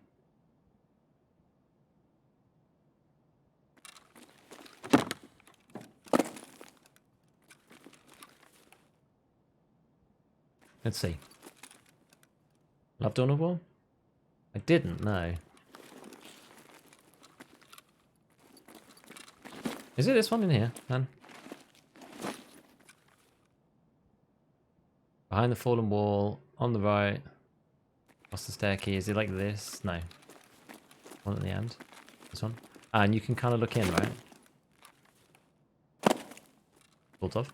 Let's see. Love Dawn of War? I didn't, no. Is it this one in here, man? Behind the fallen wall, on the right. What's the stair key? Is it like this? No. One at the end. This one. And you can kind of look in, right? Sort of.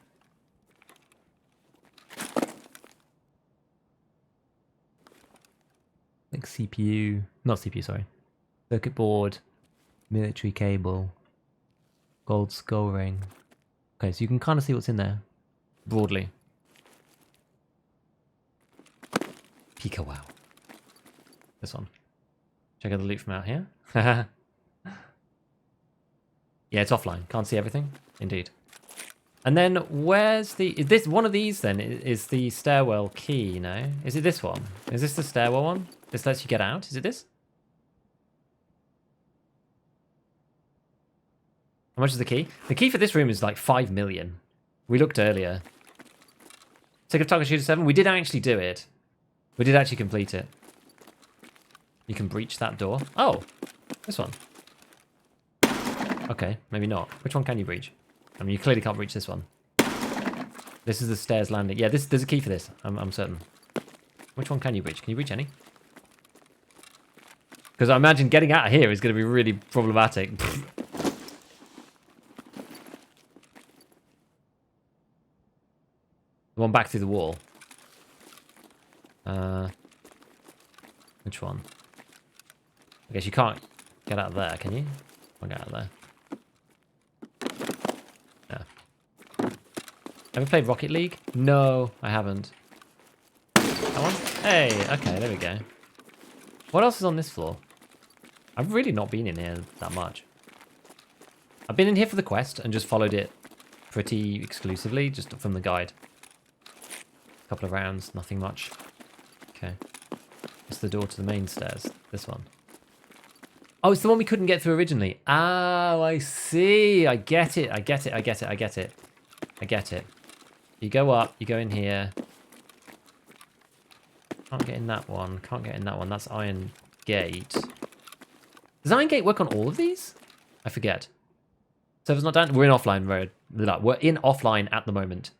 Like CPU. Not CPU, sorry. Circuit board. Military cable. Gold skull ring. Okay, so you can kind of see what's in there. broadly. Pika wow. This one. Check out the loot from out here. Yeah, it's offline. Can't see everything. Indeed. And then where's the... Is this one of these then is the stairwell key, no? Is it this one? Is this the stairwell one? This lets you get out? Is it this? How much is the key? The key for this room is like 5 million. We looked earlier. Sick of Target Shooter 7? We did actually do it. We did actually complete it. You can breach that door. Oh, this one. Okay, maybe not. Which one can you breach? I mean, you clearly can't breach this one. This is the stairs landing. Yeah, there's a key for this. I'm certain. Which one can you breach? Can you breach any? Because I imagine getting out of here is going to be really problematic. The one back through the wall. Which one? I guess you can't get out of there, can you? I'll get out of there. Yeah. Ever played Rocket League? No, I haven't. That one? Hey, okay, there we go. What else is on this floor? I've really not been in here that much. I've been in here for the quest and just followed it pretty exclusively, just from the guide. A couple of rounds, nothing much. Okay. It's the door to the main stairs. This one. Oh, it's the one we couldn't get through originally. Oh, I see. I get it. I get it. I get it. I get it. I get it. You go up. You go in here. Can't get in that one. Can't get in that one. That's Iron Gate. Does Iron Gate work on all of these? I forget. Server's not down. We're in offline mode. We're in offline at the moment.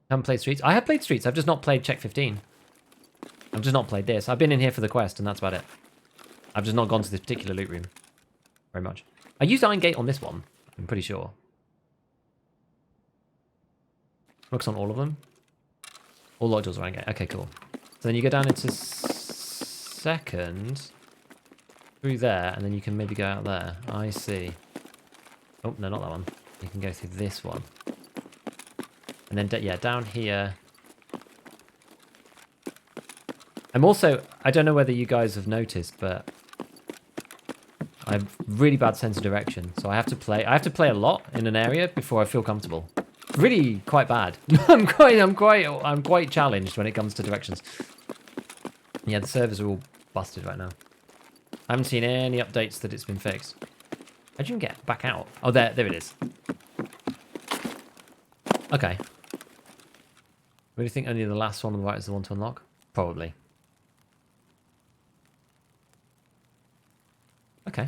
Haven't played Streets. I have played Streets. I've just not played Check 15. I've just not played this. I've been in here for the quest, and that's about it. I've just not gone to this particular loot room very much. I used Iron Gate on this one, I'm pretty sure. Works on all of them. All locked doors are Iron Gate. Okay, cool. So then you go down into second, through there, and then you can maybe go out there. I see. Oh, no, not that one. You can go through this one. And then, yeah, down here. I'm also, I don't know whether you guys have noticed, but I have really bad sense of direction. So I have to play a lot in an area before I feel comfortable. Really quite bad. I'm quite challenged when it comes to directions. Yeah, the servers are all busted right now. I haven't seen any updates that it's been fixed. How do you even get back out? Oh, there it is. Okay. What do you think only the last one on the right is the one to unlock? Probably. Okay.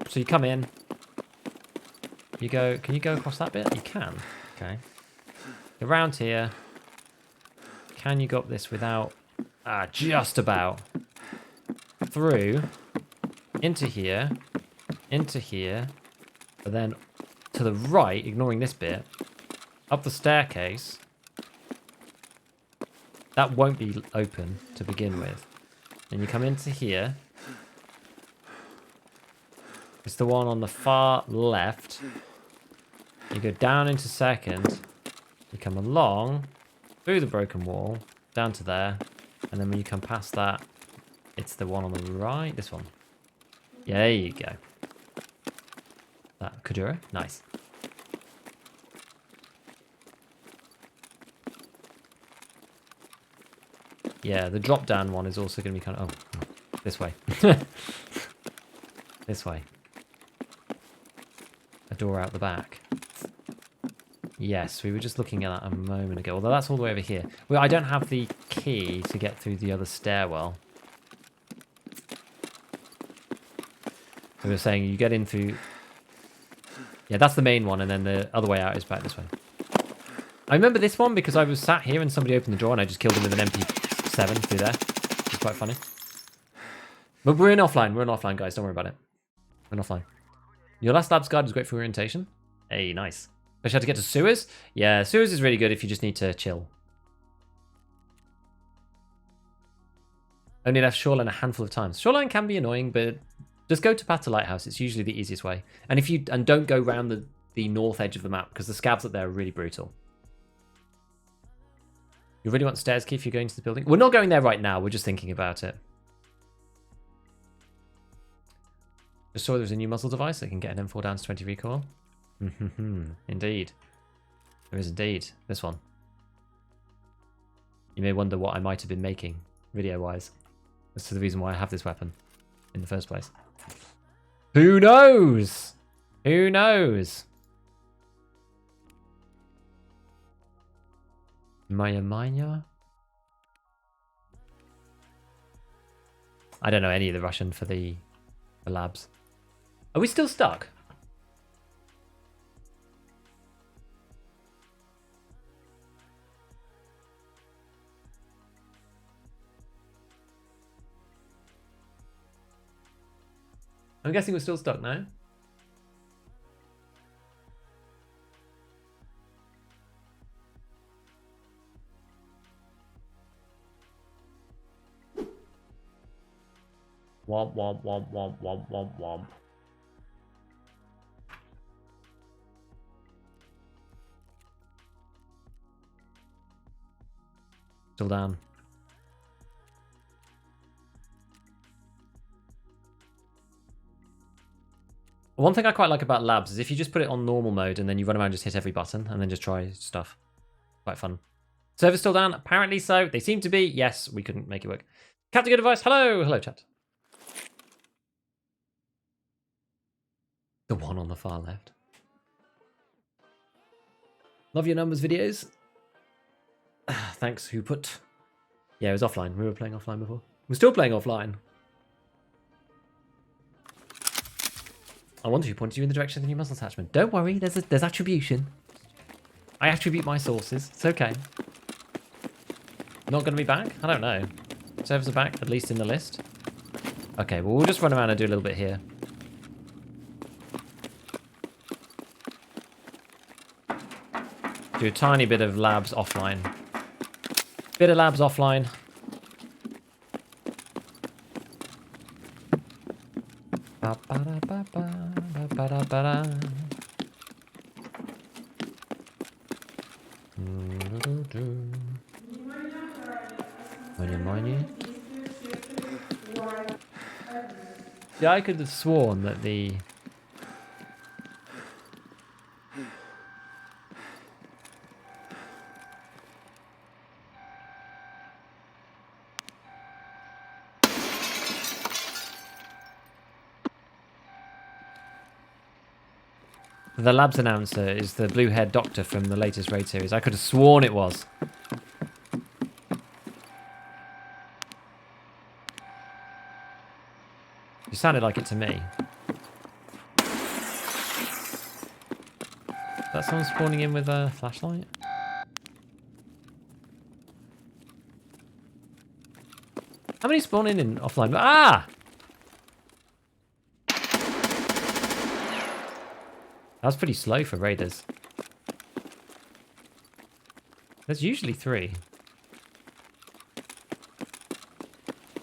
So you come in. You go. Can you go across that bit? You can. Okay. Around here. Can you go up this without... just about. Through. Into here. Into here. But then to the right, ignoring this bit. Up the staircase. That won't be open to begin with. Then you come into here. It's the one on the far left. You go down into second. You come along through the broken wall, down to there. And then when you come past that, it's the one on the right. This one. Yeah, there you go. That Kudura. Nice. Yeah, the drop down one is also going to be kind of... Oh, this way. This way. A door out the back. Yes, we were just looking at that a moment ago. Although that's all the way over here. Well, I don't have the key to get through the other stairwell. So we were saying you get in through... Yeah, that's the main one, and then the other way out is back this way. I remember this one because I was sat here and somebody opened the door and I just killed him with an MP7 through there. It's quite funny. But we're in offline. We're in offline, guys. Don't worry about it. We're in offline. Your last labs guide was great for orientation. Hey, nice. I just had to get to sewers. Yeah, sewers is really good if you just need to chill. Only left shoreline a handful of times. Shoreline can be annoying, but Just go to Pata Lighthouse. It's usually the easiest way. And don't go round the north edge of the map because the scavs up there are really brutal. You really want stairs, Keith? You're going to the building? We're not going there right now. We're just thinking about it. Just saw there was a new muzzle device that can get an M4 down to 20 recoil. Indeed. There is indeed. This one. You may wonder what I might have been making, video-wise. As to the reason why I have this weapon in the first place. Who knows? Who knows? Maya? I don't know any of the Russian for the labs. Are we still stuck? I'm guessing we're still stuck now. Womp, womp, womp, womp, womp, womp, womp. Still down. One thing I quite like about labs is if you just put it on normal mode and then you run around and just hit every button and then just try stuff. Quite fun. Server's still down? Apparently so. They seem to be. Yes, we couldn't make it work. Captain Good Advice. Hello. Hello, chat. The one on the far left. Love your numbers videos. Thanks, who put... Yeah, it was offline. We were playing offline before. We're still playing offline. I wonder who pointed you in the direction of the new muzzle attachment. Don't worry, there's attribution. I attribute my sources. It's okay. Not going to be back? I don't know. Servers are back, at least in the list. Okay, well, we'll just run around and do a little bit here. Do a tiny bit of labs offline. Bit of labs offline. Yeah, I could have sworn that the... The labs announcer is the blue-haired doctor from the latest raid series. I could have sworn it was. You sounded like it to me. Is that someone spawning in with a flashlight? How many spawn in offline? Ah! That was pretty slow for raiders. There's usually 3.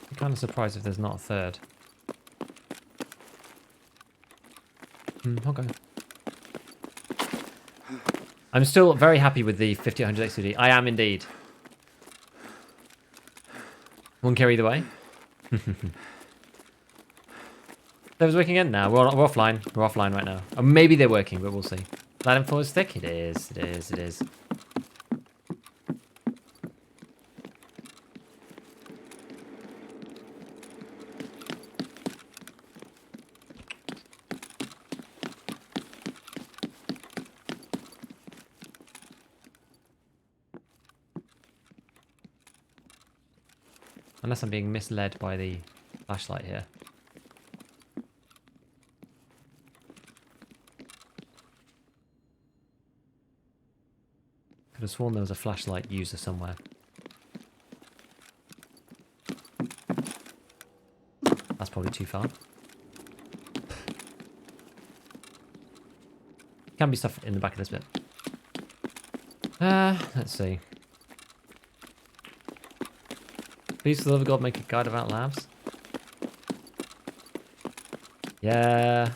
I'm kind of surprised if there's not a 3rd. Okay. I'm still very happy with the 5800 XCD. I am indeed. Won't care either way. Server's working again? Now we're offline. We're offline right now. Or maybe they're working, but we'll see. That M4 is thick? It is. It is. It is. Unless I'm being misled by the flashlight here. Could have sworn there was a flashlight user somewhere. That's probably too far. Can be stuff in the back of this bit. Let's see. Please, for the love of God, make a guide about labs. Yeah.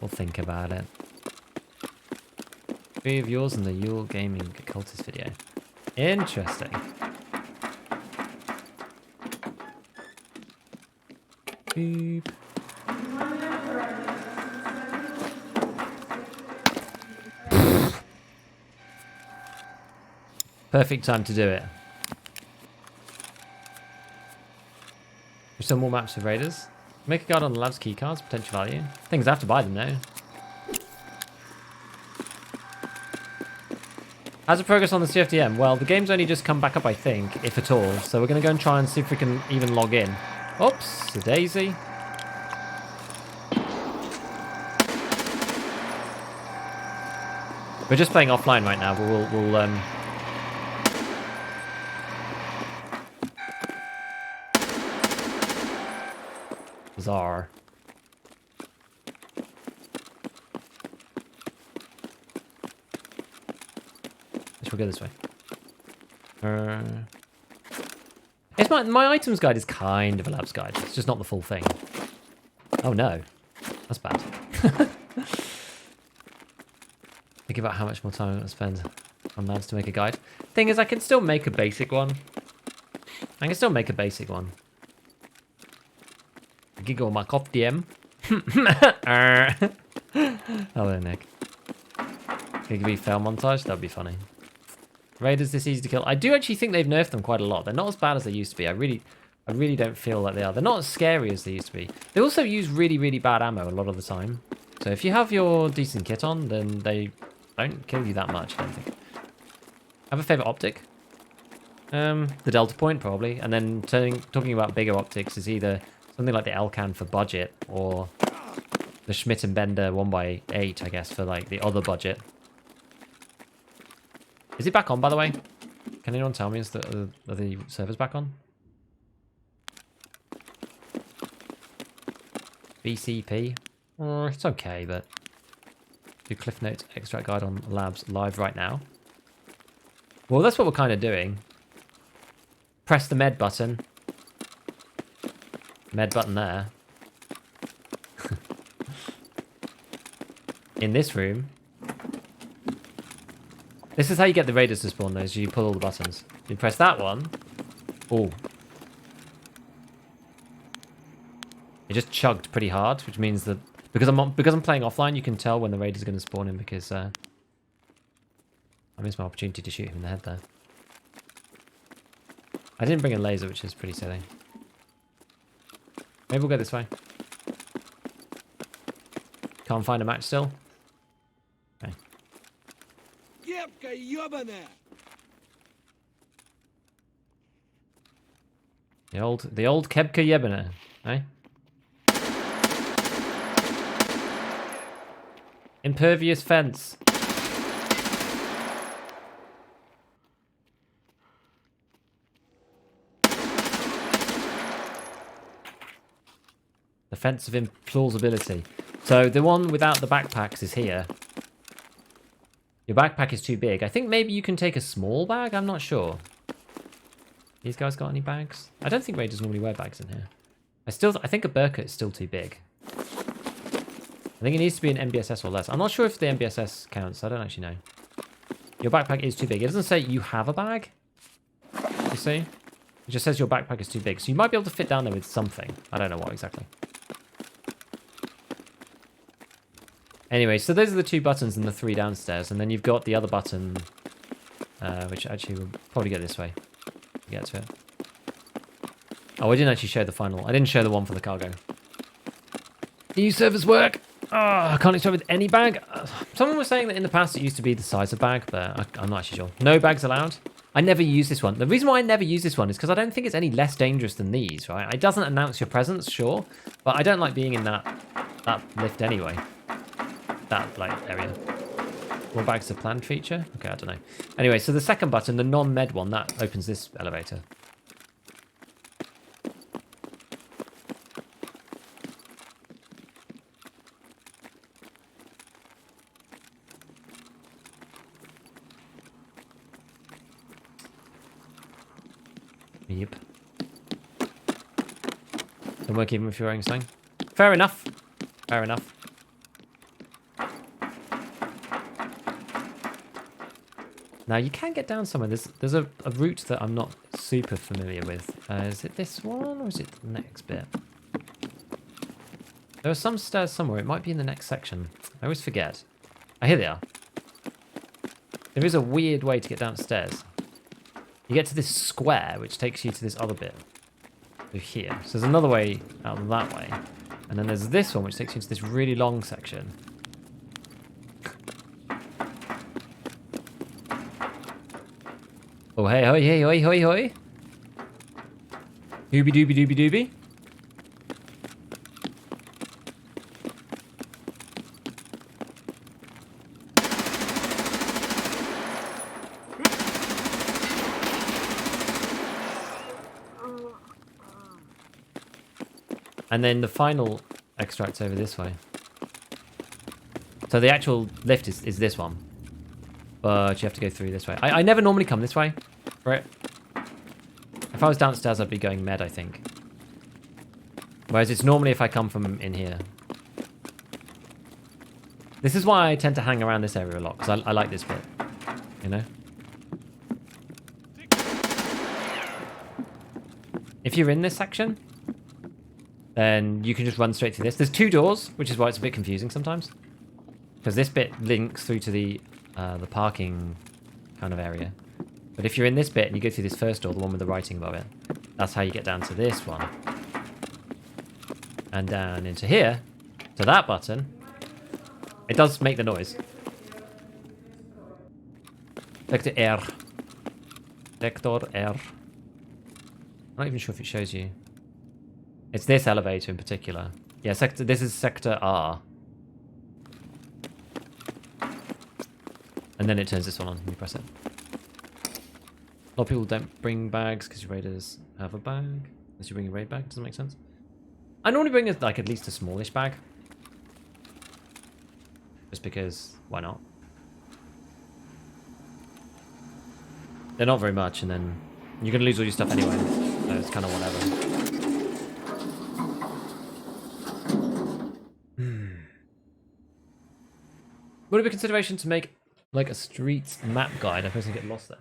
We'll think about it. 3 of yours in the Yule Gaming Cultist video. Interesting. Beep. Perfect time to do it. There's some more maps of raiders. Make a guide on the lab's keycards, potential value. Things I have to buy them now. How's the progress on the COFDM? Well, the game's only just come back up, I think, if at all. So we're going to go and try and see if we can even log in. Oops, a daisy. We're just playing offline right now, but we'll bizarre. We'll go this way. It's my items guide is kind of a lab's guide. It's just not the full thing. Oh no, that's bad. Think about how much more time I'm gonna spend on labs to make a guide. Thing is, I can still make a basic one. Giggle my COFDM. Hello, Nick. Could be fail montage? That'd be funny. Raiders this easy to kill. I do actually think they've nerfed them quite a lot. They're not as bad as they used to be. I really don't feel like they are. They're not as scary as they used to be. They also use really, really bad ammo a lot of the time. So if you have your decent kit on, then they don't kill you that much, I don't think. Have a favourite optic? The Delta Point, probably. And then talking about bigger optics is either something like the Elcan for budget or the Schmidt and Bender 1x8, I guess, for like the other budget. Is it back on, by the way? Can anyone tell me, are the servers back on? BCP? It's okay, but... Do Cliff Notes extract guide on labs live right now. Well, that's what we're kind of doing. Press the med button. Med button there. In this room... This is how you get the raiders to spawn, though, is you pull all the buttons. You press that one. Oh. It just chugged pretty hard, which means that because I'm playing offline, you can tell when the raiders are going to spawn in because I missed my opportunity to shoot him in the head there. I didn't bring a laser, which is pretty silly. Maybe we'll go this way. Can't find a match still. Okay. The old Kebka Yebana, eh? Impervious fence. The fence of implausibility. So the one without the backpacks is here. Your backpack is too big. I think maybe you can take a small bag. I'm not sure. These guys got any bags? I don't think raiders normally wear bags in here. I think a burqa is still too big. I think it needs to be an MBSS or less. I'm not sure if the MBSS counts. I don't actually know. Your backpack is too big. It doesn't say you have a bag. You see? It just says your backpack is too big. So you might be able to fit down there with something. I don't know what exactly. Anyway, so those are the 2 buttons and the 3 downstairs. And then you've got the other button, which actually will probably go this way. Get to it. Oh, I didn't actually show the final. I didn't show the one for the cargo. EU servers work. Oh, I can't extract with any bag. Someone was saying that in the past it used to be the size of bag, but I'm not actually sure. No bags allowed. I never use this one. The reason why I never use this one is because I don't think it's any less dangerous than these, right? It doesn't announce your presence, sure, but I don't like being in that lift anyway. That like area. More bags to planned feature? Okay, I don't know. Anyway, so the second button, the non-med one, that opens this elevator. Don't work even if you're wearing something. Fair enough. Fair enough. Now you can get down somewhere. There's a route that I'm not super familiar with. Is it this one or is it the next bit? There are some stairs somewhere. It might be in the next section. I always forget. Oh, here they are. There is a weird way to get downstairs. You get to this square, which takes you to this other bit. So here. So there's another way out that way. And then there's this one, which takes you to this really long section. Oh, hey, hoi, hey, hoi, hoi, hoi. Doobie doobie doobie doobie. And then the final extract's over this way. So the actual lift is this one. But you have to go through this way. I never normally come this way for it. If I was downstairs, I'd be going med, I think. Whereas it's normally if I come from in here. This is why I tend to hang around this area a lot, because I like this bit. You know? If you're in this section, then you can just run straight through this. There's 2 doors, which is why it's a bit confusing sometimes. Because this bit links through to the parking kind of area. But if you're in this bit and you go through this first door, the one with the writing above it, that's how you get down to this one. And down into here, to that button. It does make the noise. Sector R. Sector R. I'm not even sure if it shows you. It's this elevator in particular. Yeah, this is Sector R. And then it turns this one on when you press it. A lot of people don't bring bags because your raiders have a bag. Unless you bring a raid bag, doesn't make sense. I normally bring like at least a smallish bag. Just because, why not? They're not very much, and then you're going to lose all your stuff anyway. So it's kind of whatever. Would it be a consideration to make like a streets map guide? I personally get lost there.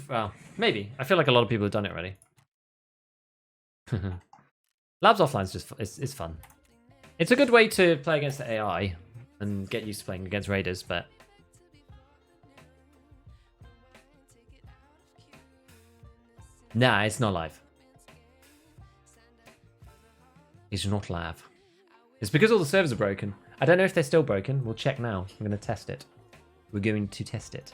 Well, maybe. I feel like a lot of people have done it already. Labs offline is just it's fun. It's a good way to play against the AI and get used to playing against raiders, but nah, it's not live. It's not live. It's because all the servers are broken. I don't know if they're still broken. We'll check now. I'm going to test it. We're going to test it.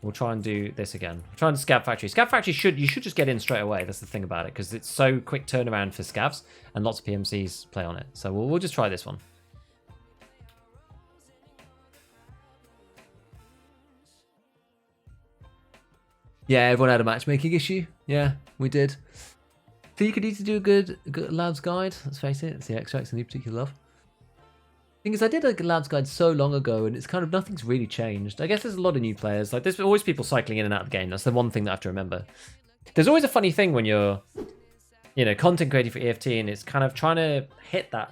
We'll try and do this again. We'll try and Scav Factory. Scav Factory you should just get in straight away. That's the thing about it, because it's so quick turnaround for scavs, and lots of PMCs play on it. So we'll just try this one. Yeah, everyone had a matchmaking issue. Yeah, we did. So you could easily do a good labs guide. Let's face it, it's the extracts I need particular love. Thing is, I did a labs guide so long ago, and it's kind of nothing's really changed. I guess there's a lot of new players. Like there's always people cycling in and out of the game. That's the one thing that I have to remember. There's always a funny thing when you're, content creating for EFT, and it's kind of trying to hit that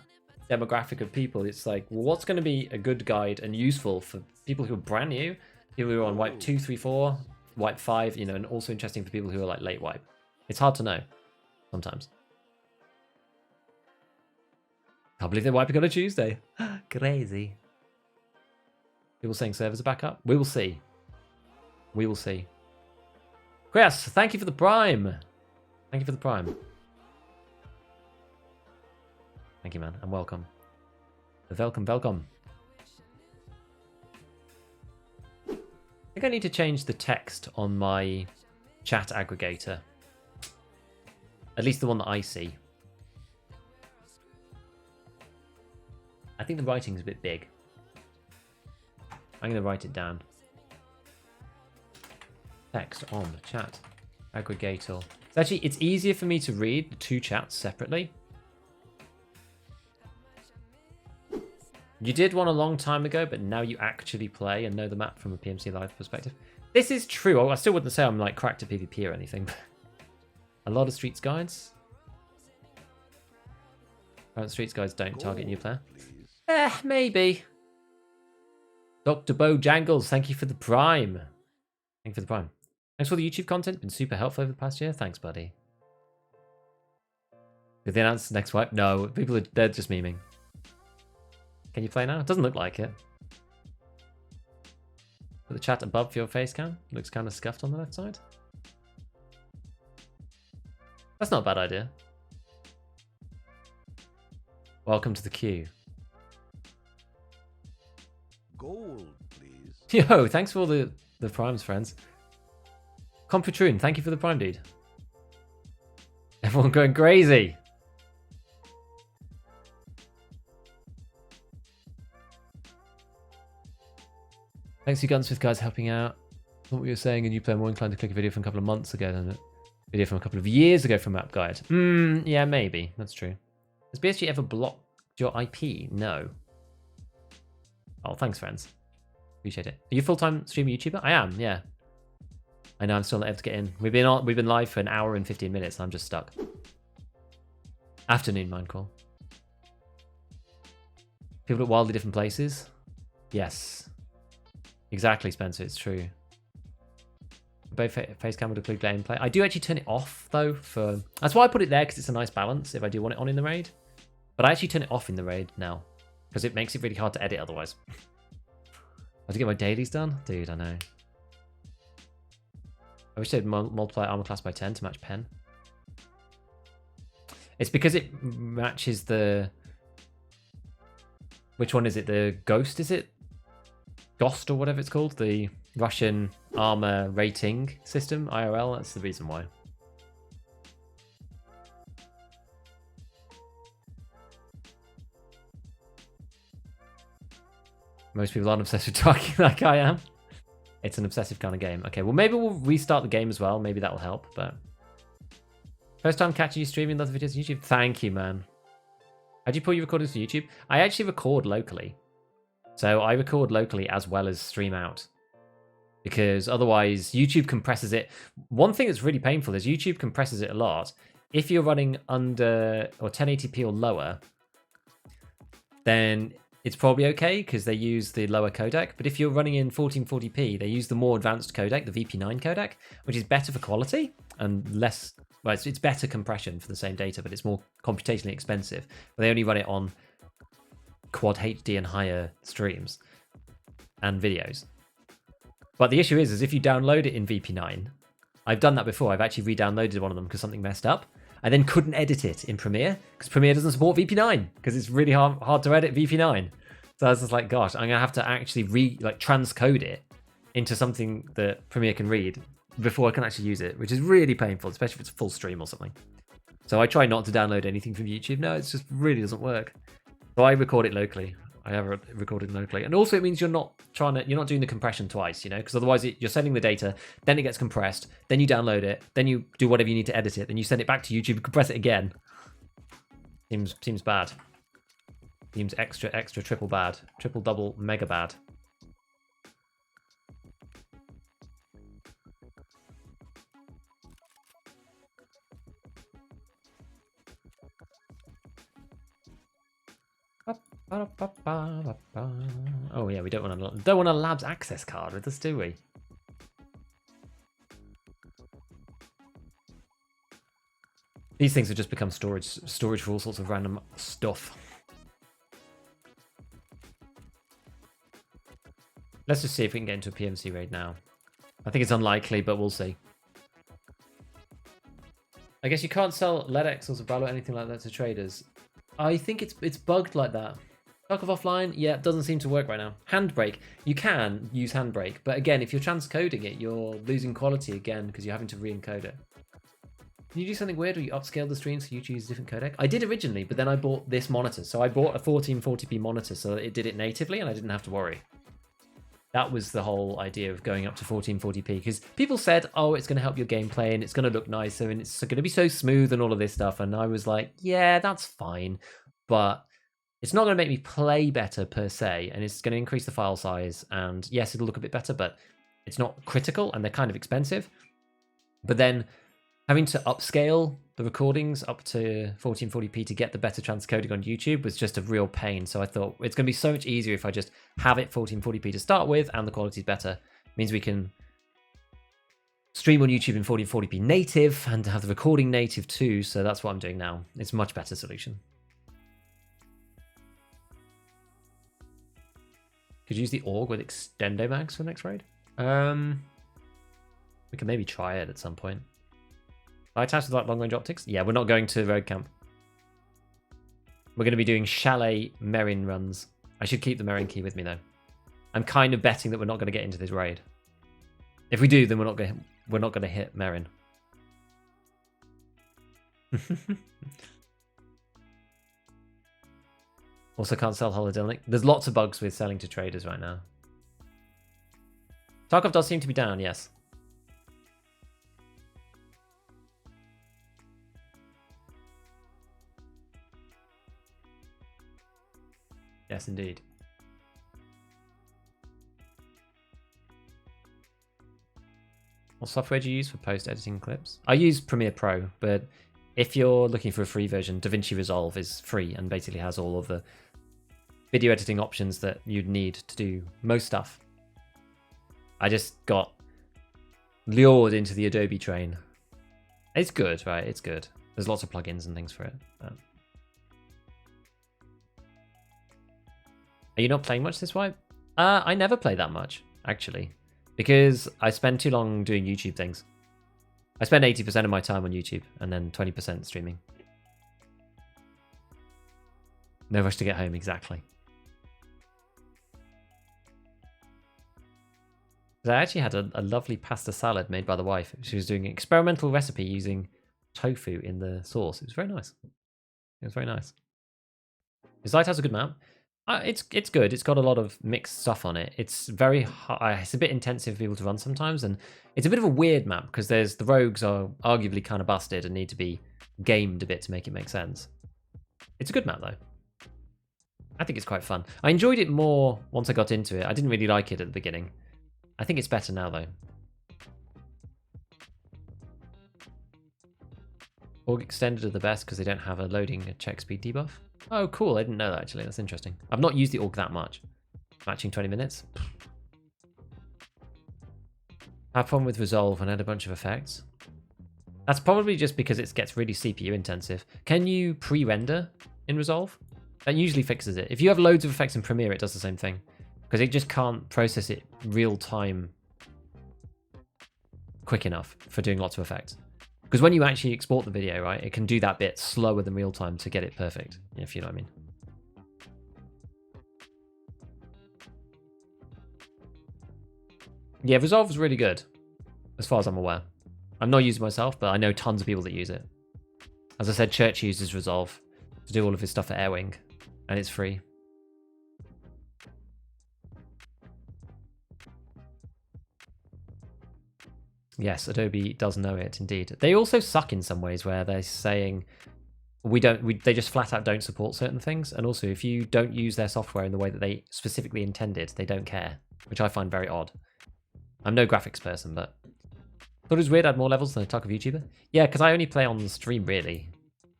demographic of people. It's like, well, what's going to be a good guide and useful for people who are brand new, people who are on wipe 2, 3, 4, wipe 5, and also interesting for people who are like late wipe. It's hard to know sometimes. Can't believe they're wiping on a Tuesday. Crazy. People saying servers are back up. We will see. We will see. Chris, thank you for the prime. Thank you for the prime. Thank you, man, and welcome. Welcome. I think I need to change the text on my chat aggregator. At least the one that I see. I think the writing's a bit big. I'm going to write it down. Text on chat aggregator. It's easier for me to read the 2 chats separately. You did one a long time ago, but now you actually play and know the map from a PMC Live perspective. This is true. I still wouldn't say I'm like cracked at PvP or anything. A lot of streets guides. Current Streets guys don't target new player. Please. Maybe. Dr. Bojangles, thank you for the Prime. Thank you for the Prime. Thanks for the YouTube content. Been super helpful over the past year. Thanks, buddy. Did they announce the next wipe? No, they're just memeing. Can you play now? It doesn't look like it. Put the chat above your face cam. Looks kind of scuffed on the left side. That's not a bad idea. Welcome to the queue. Gold, please. Yo, thanks for all the primes, friends. Computrune, thank you for the prime, dude. Everyone going crazy. Thanks you Gunsmith guys helping out. What you were saying, and you play more inclined to click a video from a couple of months ago than a video from a couple of years ago from Map Guide. Yeah, maybe. That's true. Has BSG ever blocked your IP? No. Oh, thanks, friends. Appreciate it. Are you a full-time streaming YouTuber? I am, yeah. I know I'm still not able to get in. We've been live for an hour and 15 minutes and I'm just stuck. Afternoon mind call. People at wildly different places? Yes. Exactly, Spencer, it's true. Both face cam would include gameplay. I do actually turn it off though for that's why I put it there, because it's a nice balance if I do want it on in the raid. But I actually turn it off in the raid now. Because it makes it really hard to edit otherwise. I have to get my dailies done? Dude, I know. I wish they'd multiply armor class by 10 to match pen. It's because it matches the... Which one is it? The Ghost, is it? Ghost or whatever it's called? The Russian armor rating system, IRL. That's the reason why. Most people aren't obsessed with talking like I am. It's an obsessive kind of game. Okay, well maybe we'll restart the game as well. Maybe that'll help, but... First time catching you streaming other videos on YouTube? Thank you, man. How do you pull your recordings to YouTube? I actually record locally. So I record locally as well as stream out. Because otherwise YouTube compresses it. One thing that's really painful is YouTube compresses it a lot. If you're running under or 1080p or lower, then it's probably okay because they use the lower codec. But if you're running in 1440p, they use the more advanced codec, the VP9 codec, which is better for quality and less... Well, it's better compression for the same data, but it's more computationally expensive. But they only run it on quad HD and higher streams and videos. But the issue is if you download it in VP9, I've done that before. I've actually re-downloaded one of them because something messed up. I then couldn't edit it in Premiere because Premiere doesn't support VP9 because it's really hard to edit VP9. So I was just like, gosh, I'm gonna have to actually transcode it into something that Premiere can read before I can actually use it, which is really painful, especially if it's a full stream or something. So I try not to download anything from YouTube. No, it just really doesn't work. So I record it locally. I have it recorded locally. And also it means you're not doing the compression twice, you know, because otherwise you're sending the data, then it gets compressed, then you download it, then you do whatever you need to edit it, then you send it back to YouTube, compress it again. Seems bad. Seems extra, triple bad. Triple, double, mega bad. Oh yeah, we don't want a labs access card with us, do we? These things have just become storage for all sorts of random stuff. Let's just see if we can get into a PMC raid now. I think it's unlikely, but we'll see. I guess you can't sell LEDX or Zabralo or anything like that to traders. I think it's bugged like that. Dark of offline, yeah, it doesn't seem to work right now. Handbrake, you can use Handbrake, but again, if you're transcoding it, you're losing quality again because you're having to re-encode it. Can you do something weird where you upscale the stream so you choose a different codec? I did originally, but then I bought this monitor. So I bought a 1440p monitor so that it did it natively and I didn't have to worry. That was the whole idea of going up to 1440p because people said, oh, it's going to help your gameplay and it's going to look nicer and it's going to be so smooth and all of this stuff. And I was like, yeah, that's fine. But it's not going to make me play better per se, and it's going to increase the file size. And yes, it'll look a bit better, but it's not critical, and they're kind of expensive. But then having to upscale the recordings up to 1440p to get the better transcoding on YouTube was just a real pain. So I thought it's going to be so much easier if I just have it 1440p to start with and the quality's better. It means we can stream on YouTube in 1440p native and have the recording native too. So that's what I'm doing now. It's a much better solution. Could use the org with Extendomags for the next raid. We can maybe try it at some point. I attached with like long range optics. Yeah, we're not going to road camp. We're going to be doing chalet Merin runs. I should keep the Merin key with me though. I'm kind of betting that we're not going to get into this raid. If we do, then we're not going to hit Merin. Also can't sell Holodilnic. There's lots of bugs with selling to traders right now. Tarkov does seem to be down, yes. Yes, indeed. What software do you use for post-editing clips? I use Premiere Pro, but if you're looking for a free version, DaVinci Resolve is free and basically has all of the video editing options that you'd need to do most stuff. I just got lured into the Adobe train. It's good, right? It's good. There's lots of plugins and things for it. Are you not playing much this wipe? I never play that much, actually, because I spend too long doing YouTube things. I spend 80% of my time on YouTube and then 20% streaming. No rush to get home, exactly. I actually had a lovely pasta salad made by the wife. She was doing an experimental recipe using tofu in the sauce. It was very nice. It was very nice. The site has a good map. It's good. It's got a lot of mixed stuff on it. It's very high. It's a bit intensive for people to run sometimes, and it's a bit of a weird map because the rogues are arguably kind of busted and need to be gamed a bit to make it make sense. It's a good map though. I think it's quite fun. I enjoyed it more once I got into it. I didn't really like it at the beginning. I think it's better now though. Org extended are the best because they don't have a loading check speed debuff. Oh, cool. I didn't know that, actually. That's interesting. I've not used the org that much. Matching 20 minutes. Have fun with Resolve and add a bunch of effects. That's probably just because it gets really CPU intensive. Can you pre-render in Resolve? That usually fixes it. If you have loads of effects in Premiere, it does the same thing. Because it just can't process it real time quick enough for doing lots of effects. Because when you actually export the video, right, it can do that bit slower than real time to get it perfect, if you know what I mean. Yeah, Resolve is really good, as far as I'm aware. I'm not using it myself, but I know tons of people that use it. As I said, Church uses Resolve to do all of his stuff at Airwing, and it's free. Yes, Adobe does know it, indeed. They also suck in some ways where they're saying they just flat out don't support certain things. And also, if you don't use their software in the way that they specifically intended, they don't care, which I find very odd. I'm no graphics person, but thought it was weird I had more levels than a Tarkov YouTuber. Yeah, because I only play on the stream, really.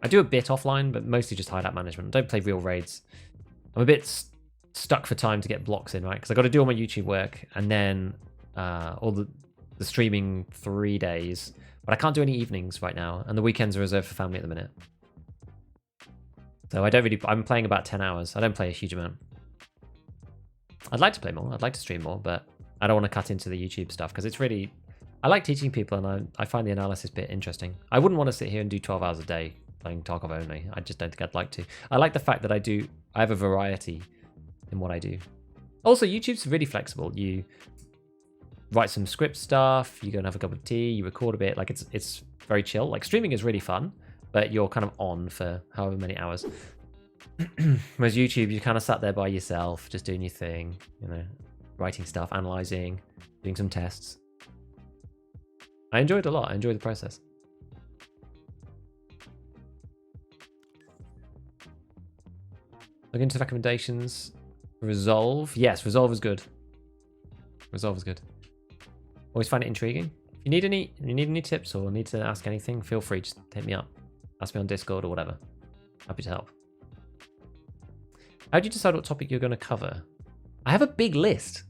I do a bit offline, but mostly just hideout management. I don't play real raids. I'm a bit stuck for time to get blocks in, right? Because I got to do all my YouTube work and then all the streaming 3 days, but I can't do any evenings right now, and the weekends are reserved for family at the minute. So I'm playing about 10 hours. I don't play a huge amount. I'd like to play more. I'd like to stream more, but I don't want to cut into the YouTube stuff because it's really, I like teaching people and I find the analysis bit interesting. I wouldn't want to sit here and do 12 hours a day playing Tarkov only. I just don't think I'd like to. I like the fact that I have a variety in what I do. Also, YouTube's really flexible. You write some script stuff, you go and have a cup of tea, you record a bit, like it's very chill. Like streaming is really fun, but you're kind of on for however many hours. Whereas YouTube, you kind of sat there by yourself, just doing your thing, you know, writing stuff, analyzing, doing some tests. I enjoyed it a lot. I enjoyed the process. Look into recommendations. Resolve. Yes, Resolve is good. Resolve is good. Always find it intriguing. If you need any tips or need to ask anything, feel free, just hit me up. Ask me on Discord or whatever. Happy to help. How do you decide what topic you're going to cover? I have a big list,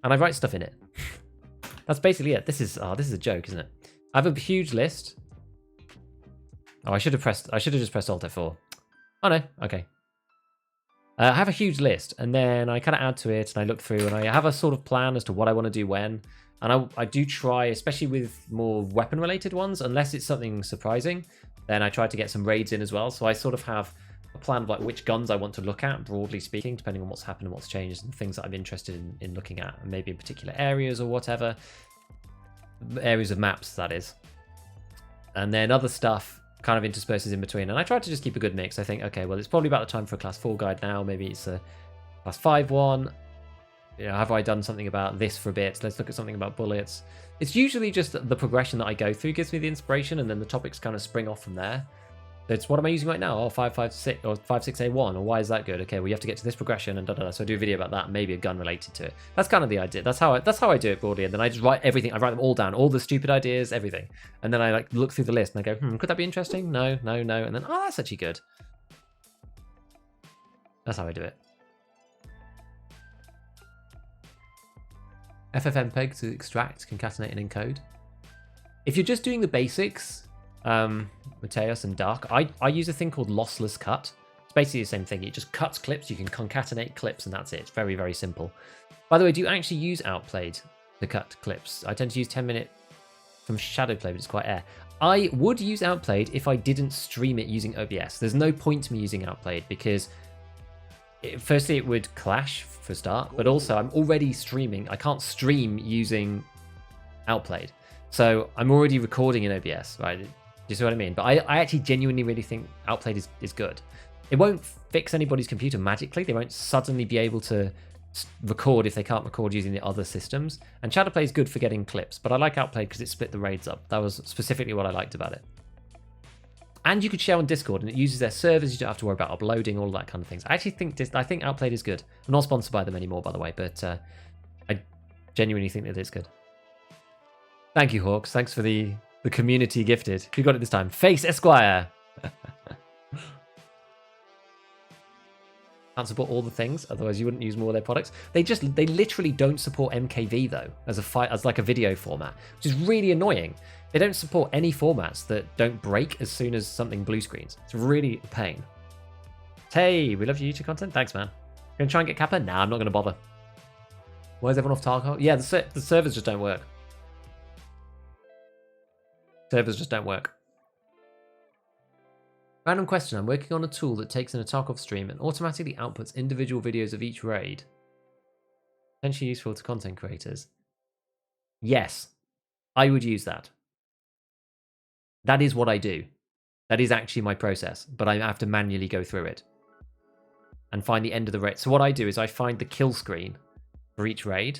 and I write stuff in it. That's basically it. This is a joke, isn't it? I have a huge list. Oh, I should have just pressed Alt F4. Oh no, okay. I have a huge list, and then I kind of add to it, and I look through, and I have a sort of plan as to what I want to do when. And I do try, especially with more weapon-related ones, unless it's something surprising, then I try to get some raids in as well. So I sort of have a plan of like which guns I want to look at, broadly speaking, depending on what's happened and what's changed, and things that I'm interested in looking at, and maybe in particular areas or whatever. Areas of maps, that is. And then other stuff kind of intersperses in between, and I try to just keep a good mix. I think, okay, well, it's probably about the time for a class 4 guide now. Maybe it's a class 5 one. You know, have I done something about this for a bit? Let's look at something about bullets. It's usually just the progression that I go through gives me the inspiration, and then the topics kind of spring off from there. So it's what am I using right now? Oh, 556 or 56A1, or why is that good? Okay, well, you have to get to this progression and da da da. So I do a video about that, maybe a gun related to it. That's kind of the idea. That's how I do it broadly, and then I just write everything. I write them all down, all the stupid ideas, everything, and then I like look through the list and I go, could that be interesting? No, no, no, and then that's actually good. That's how I do it. FFmpeg to extract, concatenate, and encode. If you're just doing the basics, Mateus and Dark, I use a thing called lossless cut. It's basically the same thing. It just cuts clips. You can concatenate clips, and that's it. It's very, very simple. By the way, do you actually use Outplayed to cut clips? I tend to use 10-minute from Shadowplay, but it's quite air. I would use Outplayed if I didn't stream it using OBS. There's no point to me using Outplayed because firstly, it would clash for a start, but also I'm already streaming. I can't stream using Outplayed. So I'm already recording in OBS, right? Do you see what I mean? But I actually genuinely really think Outplayed is good. It won't fix anybody's computer magically. They won't suddenly be able to record if they can't record using the other systems. And Shadowplay is good for getting clips, but I like Outplayed because it split the raids up. That was specifically what I liked about it. And you could share on Discord, and it uses their servers. You don't have to worry about uploading, all that kind of things. I actually think Outplayed is good. I'm not sponsored by them anymore, by the way, but I genuinely think that it's good. Thank you, Hawks. Thanks for the community gifted. Who got it this time? Face Esquire. Can't support all the things, otherwise you wouldn't use more of their products. They literally don't support MKV though as like a video format, which is really annoying. They don't support any formats that don't break as soon as something blue screens. It's really a pain. Hey, we love your YouTube content. Thanks, man. Gonna try and get Kappa? Nah, I'm not gonna bother. Why is everyone off Tarkov? Yeah, the servers just don't work. Servers just don't work. Random question. I'm working on a tool that takes in a Tarkov stream and automatically outputs individual videos of each raid. Potentially useful to content creators. Yes, I would use that. That is what I do. That is actually my process, but I have to manually go through it and find the end of the raid. So what I do is I find the kill screen for each raid.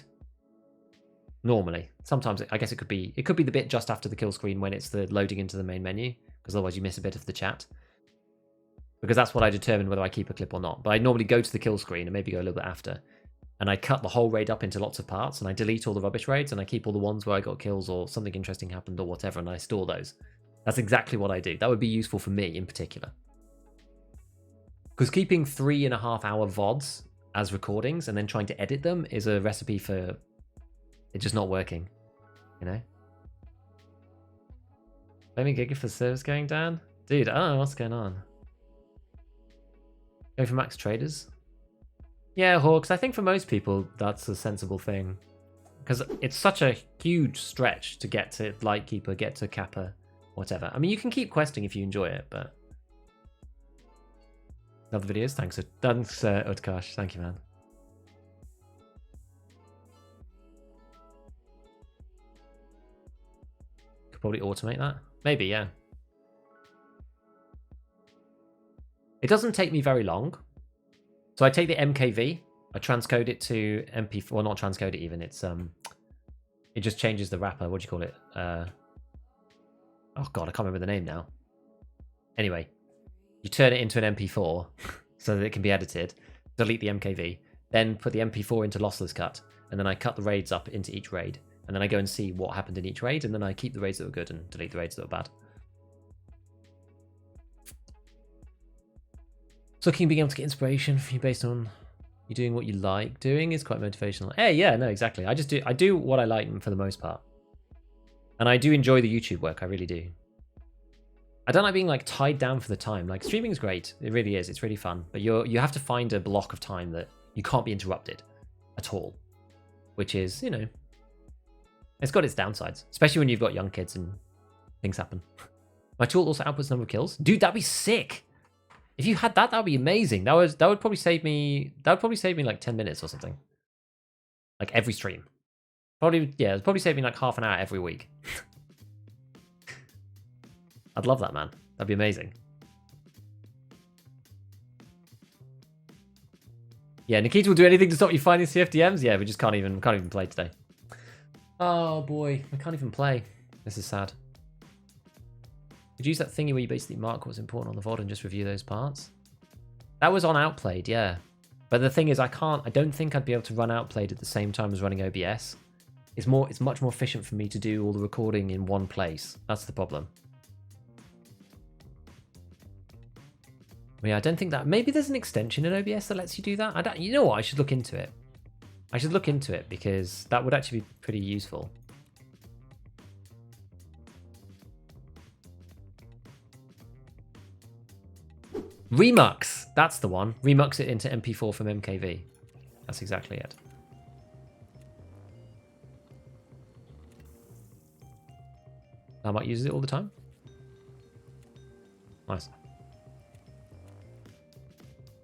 Normally, sometimes I guess it could be the bit just after the kill screen when it's the loading into the main menu, because otherwise you miss a bit of the chat. Because that's what I determine whether I keep a clip or not. But I normally go to the kill screen and maybe go a little bit after, and I cut the whole raid up into lots of parts, and I delete all the rubbish raids, and I keep all the ones where I got kills or something interesting happened or whatever, and I store those. That's exactly what I do. That would be useful for me in particular. Because keeping 3.5-hour VODs as recordings and then trying to edit them is a recipe for it just not working, you know? Blaming Giga for servers going down? Dude, I don't know what's going on. Go for max traders? Yeah, Hawks, I think for most people that's a sensible thing. Because it's such a huge stretch to get to Lightkeeper, get to Kappa, whatever. I mean, you can keep questing if you enjoy it, but... Love the videos? Thanks, Utkarsh. Thank you, man. Could probably automate that. Maybe, yeah. It doesn't take me very long. So I take the MKV, I transcode it to MP4, well, not transcode it even, it's it just changes the wrapper. What do you call it? Oh god, I can't remember the name now. Anyway, you turn it into an MP4 so that it can be edited, delete the MKV, then put the MP4 into lossless cut, and then I cut the raids up into each raid, and then I go and see what happened in each raid, and then I keep the raids that were good and delete the raids that were bad. looking being able to get inspiration from you based on you doing what you like doing is quite motivational. Hey, yeah, no, exactly. I do what I like for the most part. And I do enjoy the YouTube work, I really do. I don't like being like tied down for the time. Like streaming is great. It really is. It's really fun. But you have to find a block of time that you can't be interrupted at all. Which is, you know, it's got its downsides. Especially when you've got young kids and things happen. My tool also outputs number of kills. Dude, that'd be sick. If you had that, that would be amazing. That would probably save me like 10 minutes or something. Like every stream. Probably, yeah, it'd probably save me like half an hour every week. I'd love that, man. That'd be amazing. Yeah, Nikita will do anything to stop you finding CFDMs. Yeah, we just can't even play today. Oh boy, I can't even play. This is sad. Could you use that thingy where you basically mark what's important on the VOD and just review those parts? That was on Outplayed, yeah. But the thing is, I don't think I'd be able to run Outplayed at the same time as running OBS. It's much more efficient for me to do all the recording in one place. That's the problem. Yeah, I don't think that... Maybe there's an extension in OBS that lets you do that. You know what? I should look into it. I should look into it because that would actually be pretty useful. Remux! That's the one. Remux it into MP4 from MKV. That's exactly it. I might use it all the time. Nice.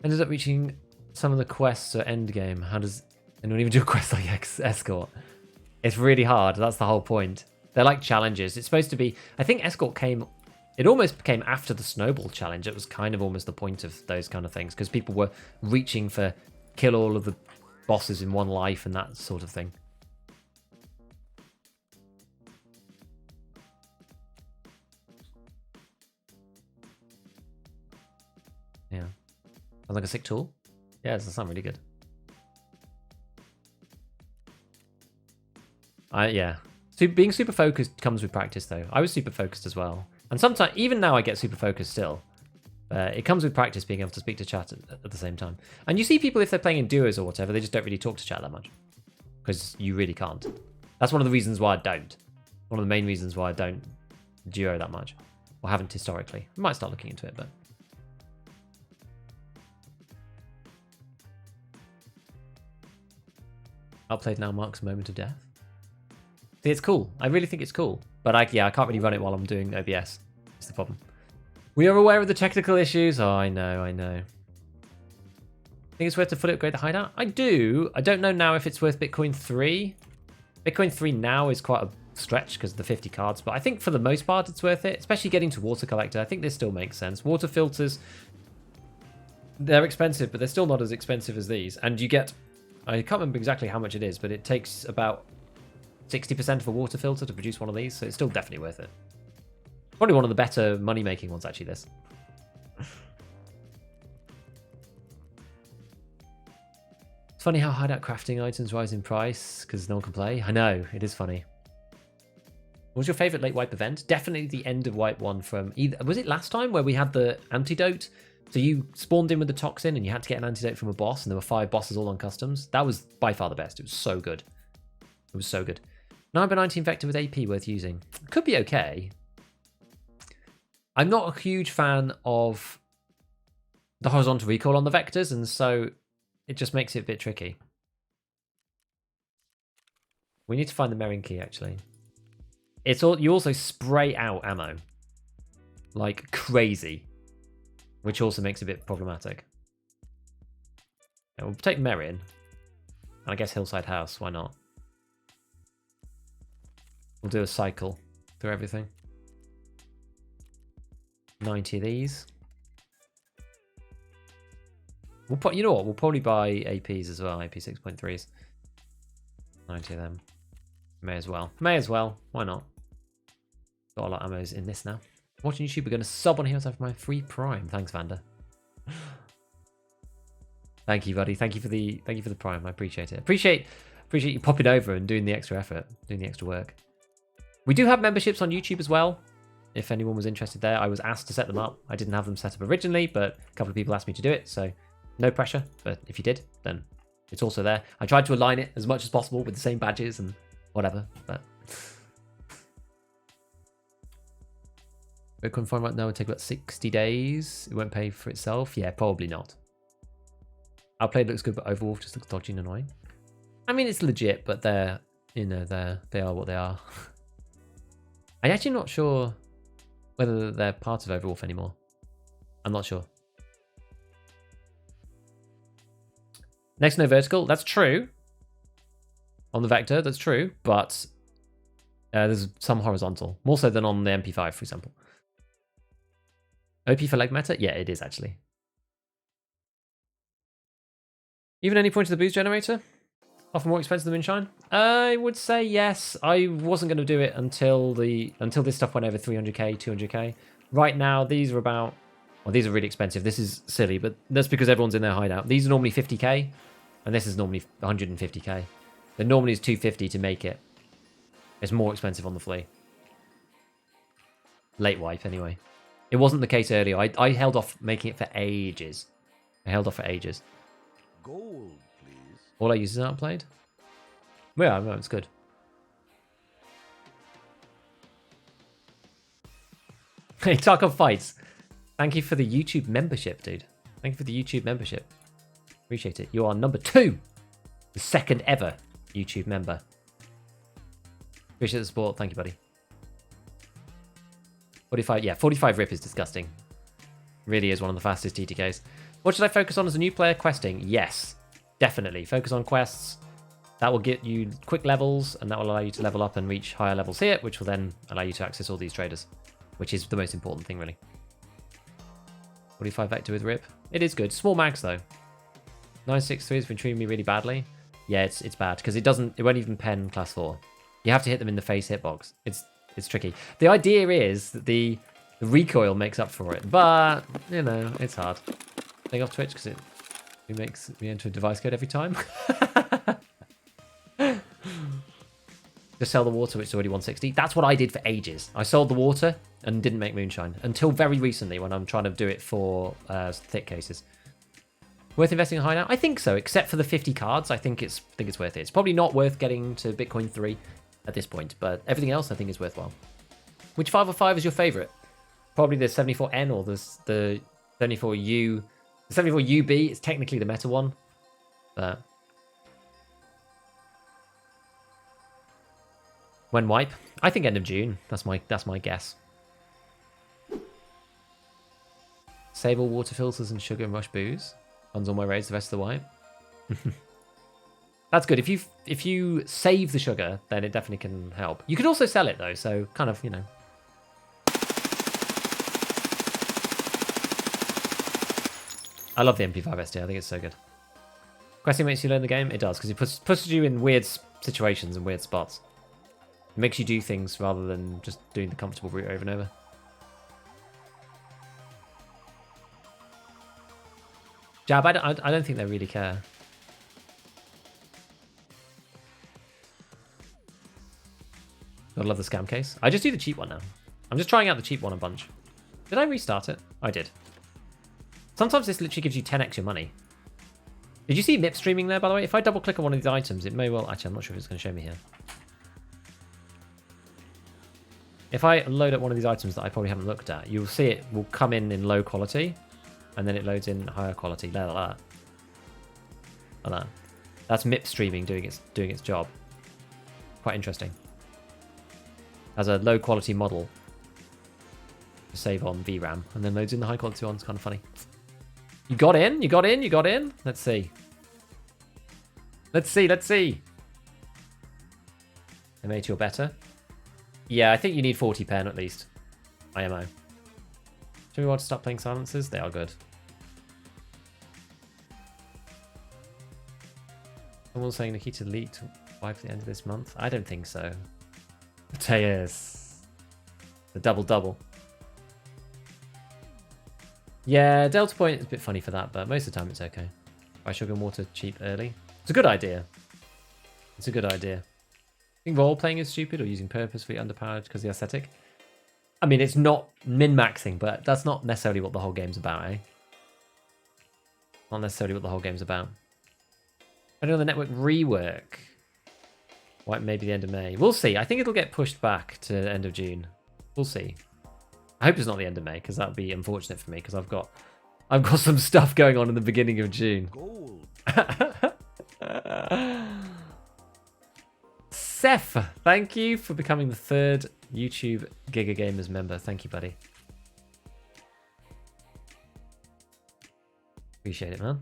Ended up reaching some of the quests or end game. How does anyone even do a quest like Escort? It's really hard. That's the whole point. They're like challenges. It's supposed to be... I think Escort came... It almost came after the Snowball challenge. It was kind of almost the point of those kind of things because people were reaching for kill all of the bosses in one life and that sort of thing. Yeah. Sounds like a sick tool. Yeah, it sounds really good. Yeah. Being super focused comes with practice though. I was super focused as well. And sometimes, even now I get super focused still. It comes with practice being able to speak to chat at the same time. And you see people, if they're playing in duos or whatever, they just don't really talk to chat that much. Because you really can't. That's one of the reasons why I don't. One of the main reasons why I don't duo that much. Or haven't historically. I might start looking into it, but... Outplayed now marks a moment of death. See, it's cool. I really think it's cool. But I can't really run it while I'm doing OBS. That's the problem. We are aware of the technical issues. Oh, I know. Think it's worth to fully upgrade the hideout? I do. I don't know now if it's worth Bitcoin 3. Bitcoin 3 now is quite a stretch because of the 50 cards. But I think for the most part it's worth it. Especially getting to water collector. I think this still makes sense. Water filters, they're expensive, but they're still not as expensive as these. And you get... I can't remember exactly how much it is, but it takes about 60% of a water filter to produce one of these, so it's still definitely worth it. Probably one of the better money-making ones, actually, this. It's funny how hideout crafting items rise in price, because no one can play. I know, it is funny. What was your favourite late wipe event? Definitely the end of wipe one from... Was it last time where we had the antidote? So you spawned in with the toxin and you had to get an antidote from a boss, and there were 5 bosses all on customs. That was by far the best. It was so good. It was so good. Number 19 Vector with AP worth using. Could be okay. I'm not a huge fan of the horizontal recoil on the Vectors, and so it just makes it a bit tricky. We need to find the Merrin key, actually. You also spray out ammo. Like crazy. Which also makes it a bit problematic. Yeah, we'll take Merrin. And I guess Hillside House, why not? We'll do a cycle through everything. 90 of these. You know what? We'll probably buy APs as well. AP 6.3s. 90 of them. May as well. Why not? Got a lot of ammos in this now. Watching YouTube, we're going to sub on here for my free Prime. Thanks, Vander. Thank you, buddy. Thank you for the Prime. I appreciate it. Appreciate you popping over and doing the extra effort, doing the extra work. We do have memberships on YouTube as well. if anyone was interested there. I was asked to set them up. I didn't have them set up originally, but a couple of people asked me to do it, so no pressure. But if you did, then it's also there. I tried to align it as much as possible with the same badges and whatever, but Bitcoin farm right now would take about 60 days. It won't pay for itself. Yeah, probably not. Our play looks good, but Overwolf just looks dodgy and annoying. I mean, it's legit, but they're, you know, they are what they are. I'm actually not sure whether they're part of Overwolf anymore. I'm not sure. Next, no vertical. That's true. On the vector, that's true, but there's some horizontal. More so than on the MP5, for example. OP for leg meta? Yeah, it is actually. Even any point to the boost generator? Offer more expensive than Moonshine? I would say yes. I wasn't going to do it until this stuff went over 300k, 200k. Right now, these are about... Well, these are really expensive. This is silly, but that's because everyone's in their hideout. These are normally 50k, and this is normally 150k. The normally is 250 to make it. It's more expensive on the flea. Late wipe, anyway. It wasn't the case earlier. I held off making it for ages. I held off for ages. Gold, please. All I use is outplayed. Yeah, no, it's good. Hey, Tarkov Fights. Thank you for the YouTube membership, dude. Thank you for the YouTube membership. Appreciate it. You are number 2. The second ever YouTube member. Appreciate the support. Thank you, buddy. 45, yeah, 45 rip is disgusting. Really is one of the fastest TTKs. What should I focus on as a new player? Questing. Yes, definitely. Focus on quests. That will get you quick levels, and that will allow you to level up and reach higher levels here, which will then allow you to access all these traders, which is the most important thing, really. 45 vector with rip. It is good. Small mags, though. 963 has been treating me really badly. Yeah, it's bad, because it won't even pen class 4. You have to hit them in the face hitbox. It's tricky. The idea is that the recoil makes up for it, but, you know, it's hard. Take off Twitch because it makes me enter a device code every time. Just sell the water, which is already 160. That's what I did for ages. I sold the water and didn't make Moonshine until very recently when I'm trying to do it for thick cases. Worth investing in hideout? I think so, except for the 50 cards. I think it's worth it. It's probably not worth getting to Bitcoin 3 at this point, but everything else I think is worthwhile. Which 505 is your favorite? Probably the 74N or the 74U. The 74UB is technically the meta one, but when wipe? I think end of June. That's my guess. Sable water filters and sugar and rush booze. Funds on my raids the rest of the wipe. That's good. If you save the sugar, then it definitely can help. You could also sell it though, so kind of, you know. I love the MP5 SD. I think it's so good. Questing makes you learn the game. It does, because it pushes you in weird situations and weird spots. It makes you do things rather than just doing the comfortable route over and over. Jab, I don't think they really care. I love the scam case. I just do the cheap one now. I'm just trying out the cheap one a bunch. Did I restart it? I did. Sometimes this literally gives you 10x your money. Did you see MIP streaming there, by the way? If I double click on one of these items, it may well... Actually, I'm not sure if it's going to show me here. If I load up one of these items that I probably haven't looked at, you'll see it will come in low quality, and then it loads in higher quality, like that. Like that. That's MIP streaming doing its job. Quite interesting. As a low quality model to save on VRAM, and then loads in the high quality ones. Kind of funny. You got in? You got in? You got in? Let's see. Let's see. Let's see. M8 or better. Yeah, I think you need 40 pen at least. IMO. Do we want to stop playing silences? They are good. Someone's saying Nikita leaked by the end of this month. I don't think so. Mateus. The double-double. Yeah, Delta Point is a bit funny for that, but most of the time it's okay. Buy sugar and water cheap early. It's a good idea. It's a good idea. I think role playing is stupid or using purposefully underpowered because of the aesthetic. I mean, it's not min-maxing, but that's not necessarily what the whole game's about, eh? Not necessarily what the whole game's about. Depending on the network rework. Like maybe the end of May. We'll see. I think it'll get pushed back to the end of June. We'll see. I hope it's not the end of May, because that would be unfortunate for me, because I've got some stuff going on in the beginning of June. Gold. Seth, thank you for becoming the 3rd YouTube Giga Gamers member. Thank you, buddy. Appreciate it, man.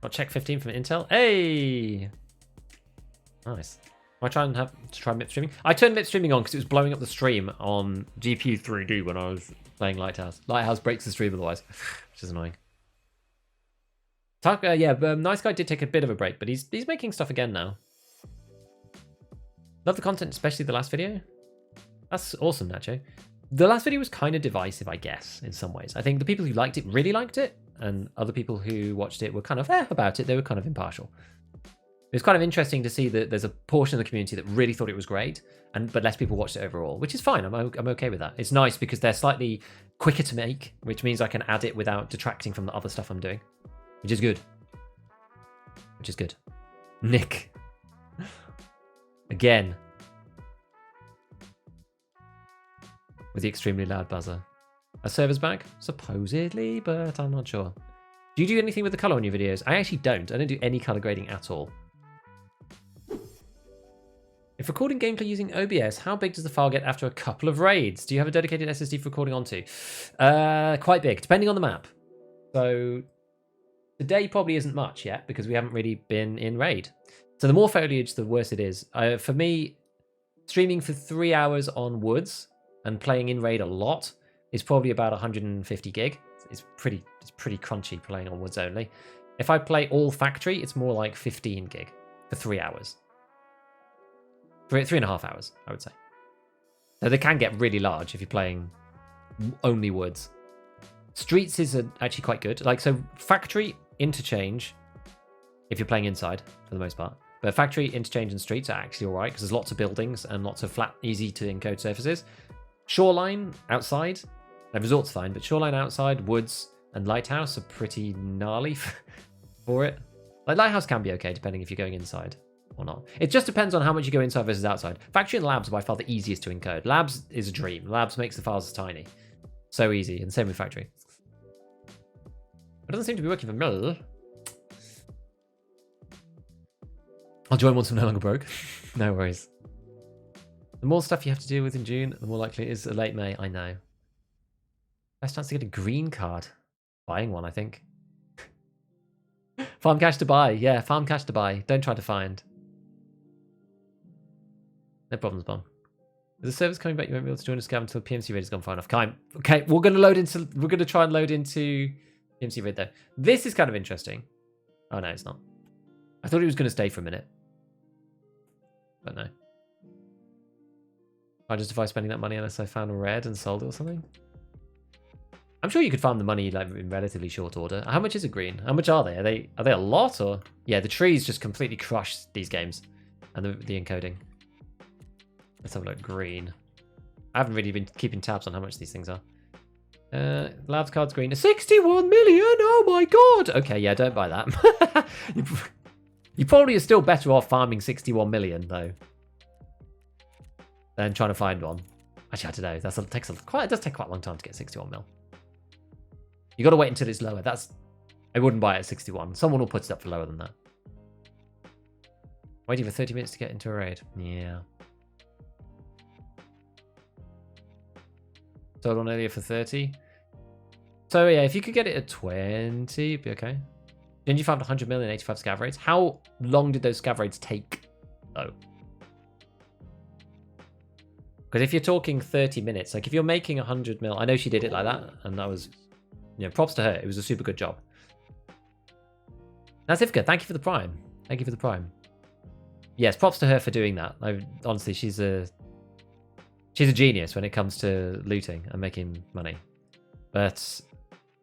Got check 15 from Intel. Hey! Nice. I try MIP streaming. I turned MIP streaming on because it was blowing up the stream on GPU 3D when I was playing Lighthouse. Lighthouse breaks the stream otherwise, which is annoying. Nice Guy did take a bit of a break, but he's making stuff again now. Love the content, especially the last video. That's awesome, Nacho. The last video was kind of divisive, I guess, in some ways. I think the people who liked it really liked it, and other people who watched it were kind of about it. They were kind of impartial. It was kind of interesting to see that there's a portion of the community that really thought it was great, but less people watched it overall, which is fine. I'm okay with that. It's nice because they're slightly quicker to make, which means I can add it without detracting from the other stuff I'm doing, which is good. Which is good. Nick. Again. With the extremely loud buzzer. A server's back? Supposedly, but I'm not sure. Do you do anything with the color on your videos? I actually don't. I don't do any color grading at all. If recording gameplay using OBS, how big does the file get after a couple of raids? Do you have a dedicated SSD for recording onto? Quite big, depending on the map. So today probably isn't much yet because we haven't really been in raid. So the more foliage, the worse it is. For me, streaming for 3 hours on Woods and playing in raid a lot is probably about 150 gig. It's pretty crunchy playing on Woods only. If I play all factory, it's more like 15 gig for 3 hours. 3.5 hours, I would say. So they can get really large if you're playing only Woods. Streets is actually quite good. Like, so factory, interchange, if you're playing inside, for the most part. But factory, interchange, and streets are actually alright, because there's lots of buildings and lots of flat, easy to encode surfaces. Shoreline, outside, resort's fine, but shoreline outside, Woods, and Lighthouse are pretty gnarly for it. Like, Lighthouse can be okay, depending if you're going inside or not. It just depends on how much you go inside versus outside. Factory and labs are by far the easiest to encode. Labs is a dream. Labs makes the files tiny. So easy, and same with factory. It doesn't seem to be working for me. I'll join once I'm no longer broke. No worries. The more stuff you have to deal with in June, the more likely it is a late May. I know. Best chance to get a green card. Buying one, I think. Farm cash to buy. Yeah, farm cash to buy. Don't try to find. No problems, Bomb. Is the service coming back? You won't be able to join us until PMC raid has gone far enough. Okay, we're gonna try and load into PMC raid though. This is kind of interesting. Oh no, it's not. I thought it was gonna stay for a minute. But no. I justify spending that money unless I found a red and sold it or something. I'm sure you could farm the money like in relatively short order. How much is a green? How much are they? Are they a lot or? Yeah, the trees just completely crush these games, and the encoding. Let's have a look. Green. I haven't really been keeping tabs on how much these things are. Labs cards green. 61 million. Oh my god. Okay, yeah, don't buy that. You probably are still better off farming 61 million though, than trying to find one. Actually, I don't know. It does take quite a long time to get 61 mil. You got to wait until it's lower. I wouldn't buy it at 61. Someone will put it up for lower than that. Waiting for 30 minutes to get into a raid. Yeah. Sold on earlier for 30. So yeah, if you could get it at 20, it'd be okay. Then you found 100 million 85 scav raids. How long did those scav raids take though? Because if you're talking 30 minutes, like if you're making 100 mil, I know she did it like that, and that was, props to her. It was a super good job. That's Ivka. Thank you for the prime. Thank you for the prime. Yes, props to her for doing that. Honestly, she's a genius when it comes to looting and making money. But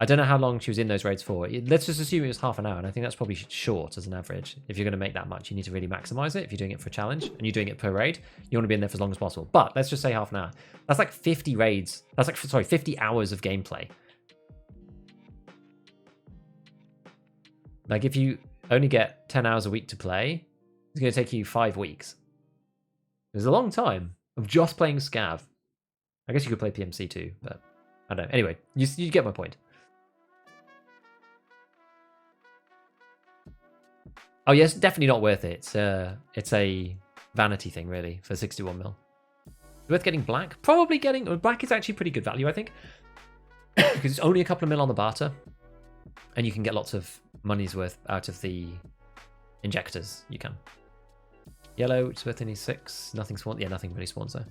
I don't know how long she was in those raids for. Let's just assume it was half an hour, and I think that's probably short as an average. If you're going to make that much, you need to really maximize it. If you're doing it for a challenge and you're doing it per raid, you want to be in there for as long as possible. But let's just say half an hour. That's like 50 raids. That's like, sorry, 50 hours of gameplay. Like if you only get 10 hours a week to play, it's going to take you 5 weeks. It's a long time of just playing Scav. I guess you could play PMC too, but I don't know. Anyway, you get my point. Oh yes, definitely not worth it. It's a vanity thing really for 61 mil. Worth getting black? Probably getting black is actually pretty good value, I think, because it's only a couple of mil on the barter, and you can get lots of money's worth out of the injectors. You can. Yellow, which is worth only 6. Nothing spawns. Yeah, nothing really spawns there.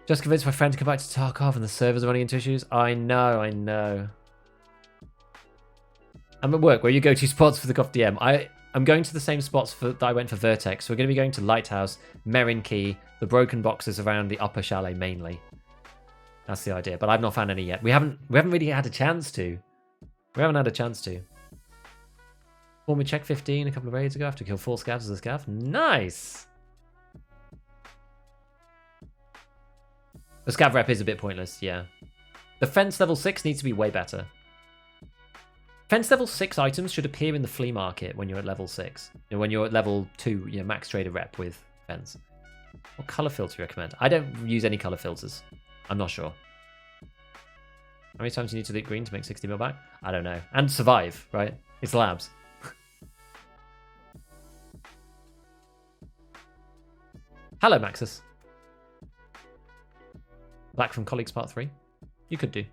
Just convinced my friend to come back to Tarkov and the servers are running into issues. I know. I'm at work. Where you go to spots for the COFDM? I'm going to the same spots that I went for Vertex. So we're going to be going to Lighthouse, Merin Key, the broken boxes around the upper chalet mainly. That's the idea. But I've not found any yet. We haven't really had a chance to. We haven't had a chance to. When we check 15 a couple of raids ago after kill 4 scavs as a scav. Nice. The scav rep is a bit pointless, yeah. The fence level 6 needs to be way better. Fence level 6 items should appear in the flea market when you're at level 6. You know, when you're at level 2, you know, max trader rep with fence. What colour filter do you recommend? I don't use any colour filters. I'm not sure. How many times do you need to loot green to make 60 mil back? I don't know. And survive, right? It's labs. Hello, Maxis. Black from Colleagues Part 3. You could do.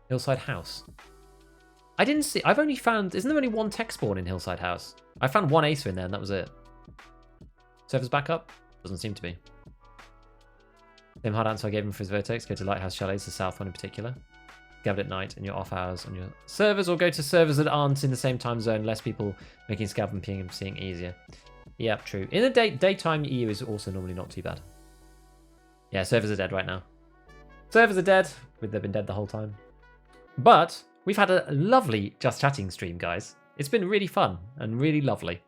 Hillside House. I didn't see... I've only found... Isn't there only one tech spawn in Hillside House? I found one Acer in there and that was it. Servers back up? Doesn't seem to be. Same hard answer I gave him for his Vertex. Go to Lighthouse Chalets, the south one in particular. Scav at night and your off hours on your servers, or go to servers that aren't in the same time zone. Less people making scav and PMCing easier. Yep, true. In the daytime, EU is also normally not too bad. Yeah, servers are dead right now. Servers are dead. They've been dead the whole time. But we've had a lovely Just Chatting stream, guys. It's been really fun and really lovely.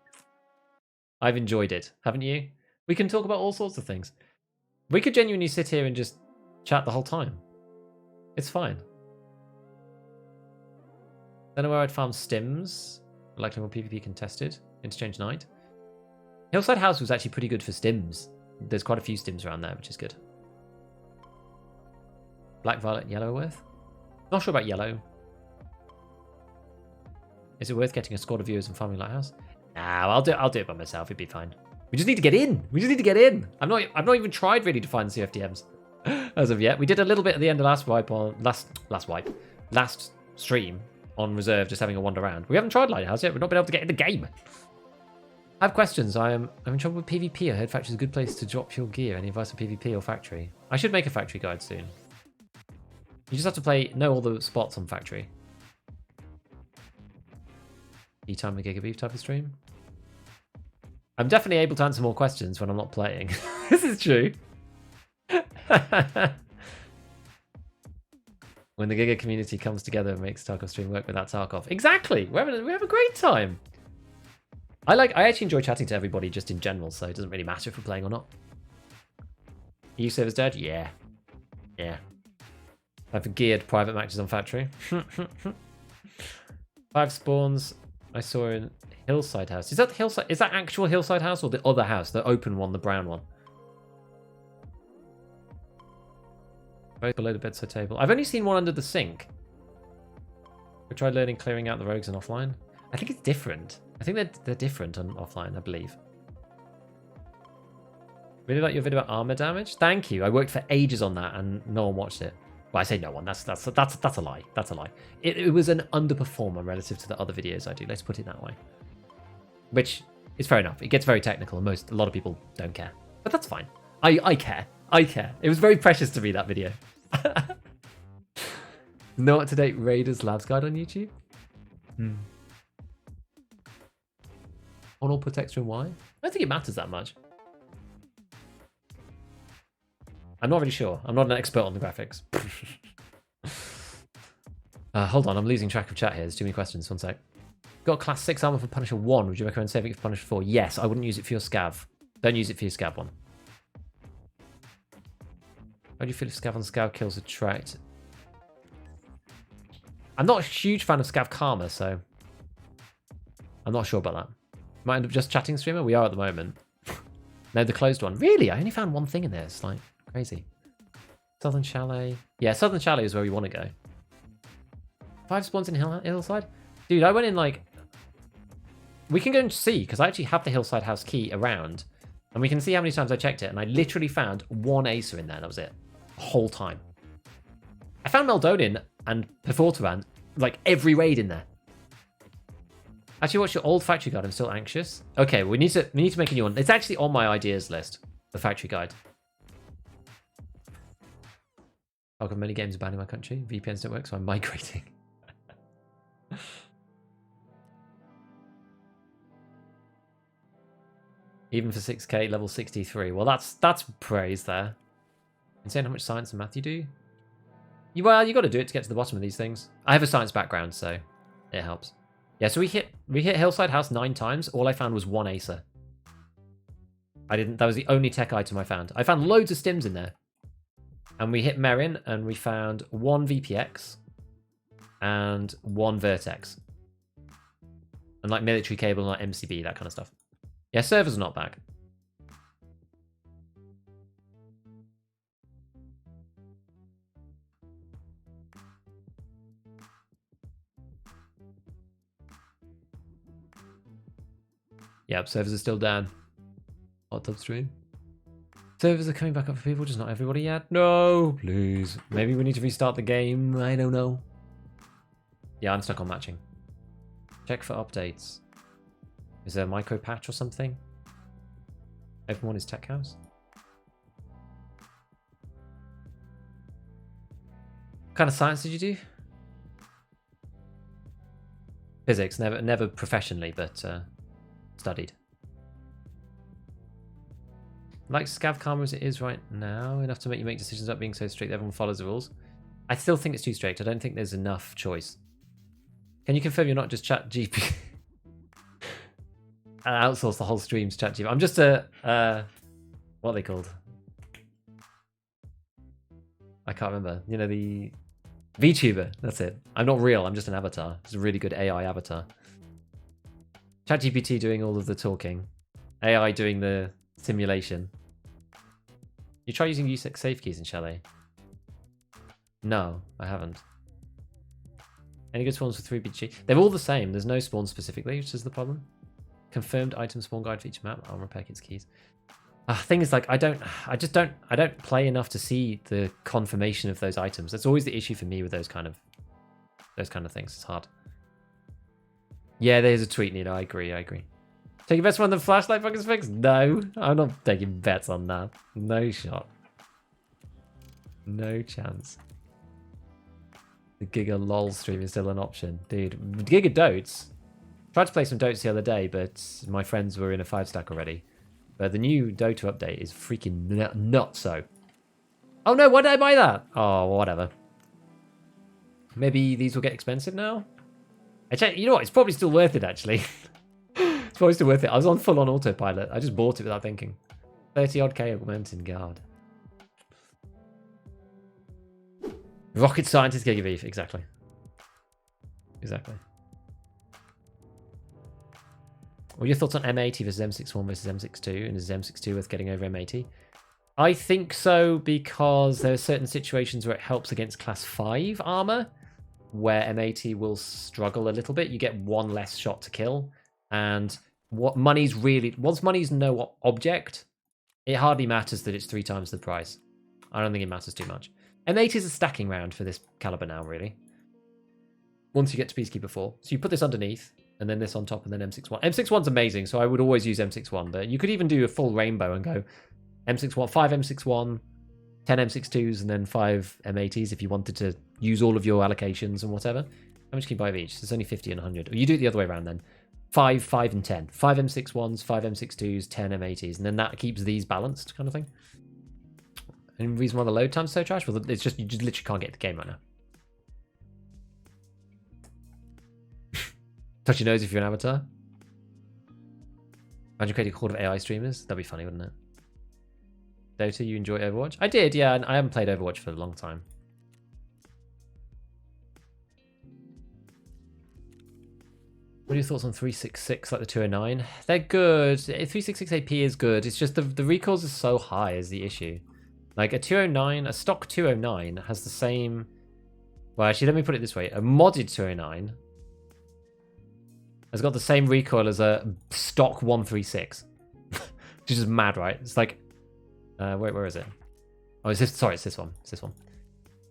I've enjoyed it, haven't you? We can talk about all sorts of things. We could genuinely sit here and just chat the whole time. It's fine. Don't know where I'd farm stims. Likely more PvP contested. Interchange night. Hillside House was actually pretty good for stims. There's quite a few stims around there, which is good. Black, violet, yellow worth? Not sure about yellow. Is it worth getting a squad of viewers and farming Lighthouse? No, I'll do it by myself. It'd be fine. We just need to get in. We just need to get in. I've not even tried really to find CFDMs as of yet. We did a little bit at the end of last stream on reserve, just having a wander around. We haven't tried Lighthouse yet. We've not been able to get in the game. I have questions. I'm in trouble with PvP. I heard factory is a good place to drop your gear. Any advice for PvP or factory? I should make a factory guide soon. You just have to know all the spots on factory. E-time a gigabeef type of stream. I'm definitely able to answer more questions when I'm not playing. This is true. When the Giga community comes together and makes Tarkov stream work without Tarkov. Exactly. We have a great time. I actually enjoy chatting to everybody just in general, so it doesn't really matter if we're playing or not. EU server's dead? Yeah. Yeah. I've geared private matches on factory. 5 spawns I saw in Hillside House. Is that Hillside? Is that actual Hillside House or the other house, the open one, the brown one? Both below the bedside table. I've only seen one under the sink. We tried learning clearing out the rogues and offline. I think it's different. I think they're different on offline, I believe. Really like your video about armor damage. Thank you. I worked for ages on that and no one watched it. Well, I say no one. That's a lie. That's a lie. It was an underperformer relative to the other videos I do. Let's put it that way. Which is fair enough. It gets very technical and a lot of people don't care. But that's fine. I care. I care. It was very precious to me, that video. No up-to-date Raiders Labs guide on YouTube? On all protector and why? I don't think it matters that much. I'm not really sure. I'm not an expert on the graphics. Hold on, I'm losing track of chat here. There's too many questions. One sec. Got class 6 armor for Punisher 1. Would you recommend saving it for Punisher 4? Yes, I wouldn't use it for your scav. Don't use it for your scav one. How do you feel if scav on scav kills attract? I'm not a huge fan of scav karma, so I'm not sure about that. Might end up just chatting streamer. We are at the moment. No, the closed one. Really? I only found one thing in there. It's like crazy. Southern Chalet. Yeah, Southern Chalet is where we want to go. 5 spawns in Hillside? Dude, I went in like... We can go and see, because I actually have the Hillside House key around. And we can see how many times I checked it. And I literally found one Acer in there. That was it. The whole time. I found Meldonin and Perforterand, like every raid in there. Actually, what's your old factory guide? I'm still anxious. Okay, we need to make a new one. It's actually on my ideas list, the factory guide. I've got many games banned in my country. VPNs don't work, so I'm migrating. Even for 6k, level 63. Well, that's praise there. Insane how much science and math you do. Well, you got to do it to get to the bottom of these things. I have a science background, so it helps. Yeah, so we hit Hillside House 9 times. All I found was one Acer. That was the only tech item I found. I found loads of stims in there. And we hit Merin, and we found one VPX and one Vertex. And like military cable and like MCB, that kind of stuff. Yeah, servers are not back. Yep, servers are still down. Hot tub stream. Servers are coming back up for people, just not everybody yet. No, please. Maybe we need to restart the game. I don't know. Yeah, I'm stuck on matching. Check for updates. Is there a micro patch or something? Everyone is Tech House. What kind of science did you do? Physics, never professionally, but studied. Like scav karma as it is right now, enough to make you make decisions about being so strict that everyone follows the rules. I still think it's too strict. I don't think there's enough choice. Can you confirm you're not just chat GP? Outsource the whole stream to chat GP. I'm just a what are they called? I can't remember. You know, the VTuber. That's it. I'm not real. I'm just an avatar. It's a really good AI avatar. ChatGPT doing all of the talking. AI doing the simulation. You try using USEC safe keys in Chalet? No, I haven't. Any good spawns for 3BG? They're all the same. There's no spawn specifically, which is the problem. Confirmed item spawn guide for each map. Armor repair kits keys. Thing is, like, I don't play enough to see the confirmation of those items. That's always the issue for me with those kind of things. It's hard. Yeah, there's a tweet, Nino. I agree. Take a best one than flashlight fucking fix? No, I'm not taking bets on that. No shot. No chance. The Giga LOL stream is still an option. Dude, Giga Dotes. Tried to play some Dotes the other day, but my friends were in a 5-stack already. But the new Dota update is freaking not so. Oh no, why did I buy that? Oh, whatever. Maybe these will get expensive now? You know what, it's probably still worth it actually. It's probably still worth it. I was on full-on autopilot. I just bought it without thinking. 30 odd K augmenting guard. Rocket scientist Giga Beef, exactly. Exactly. What are your thoughts on M80 versus M61 versus M62? And is M62 worth getting over M80? I think so because there are certain situations where it helps against class 5 armor, where M80 will struggle a little bit. You get one less shot to kill. And once money's no object, it hardly matters that it's 3 times the price. I don't think it matters too much. M80 is a stacking round for this caliber now, really. Once you get to Peacekeeper 4. So you put this underneath, and then this on top, and then M61. M61's amazing, so I would always use M61, but you could even do a full rainbow and go M61, 5 M61, 10 M62s, and then 5 M80s if you wanted to use all of your allocations and whatever. How much can you buy of each? There's only 50 and 100. Or you do it the other way around then. 5, 5, and 10. 5 M61s, 5 M62s, 10 M80s, and then that keeps these balanced kind of thing. Any reason why the load time's so trash? Well, it's just, you just literally can't get the game right now. Touch your nose if you're an avatar. Imagine creating a horde of AI streamers. That'd be funny, wouldn't it? Dota, you enjoy Overwatch? I did, yeah. I haven't played Overwatch for a long time. What are your thoughts on 366 like the 209? They're good. 366 AP is good. It's just the recalls are so high is the issue. Like a 209, a stock 209 has the same... Well, actually, let me put it this way. A modded 209 has got the same recoil as a stock 136. Which is just mad, right? It's like... where is it? Oh, it's this, sorry, it's this one. It's this one.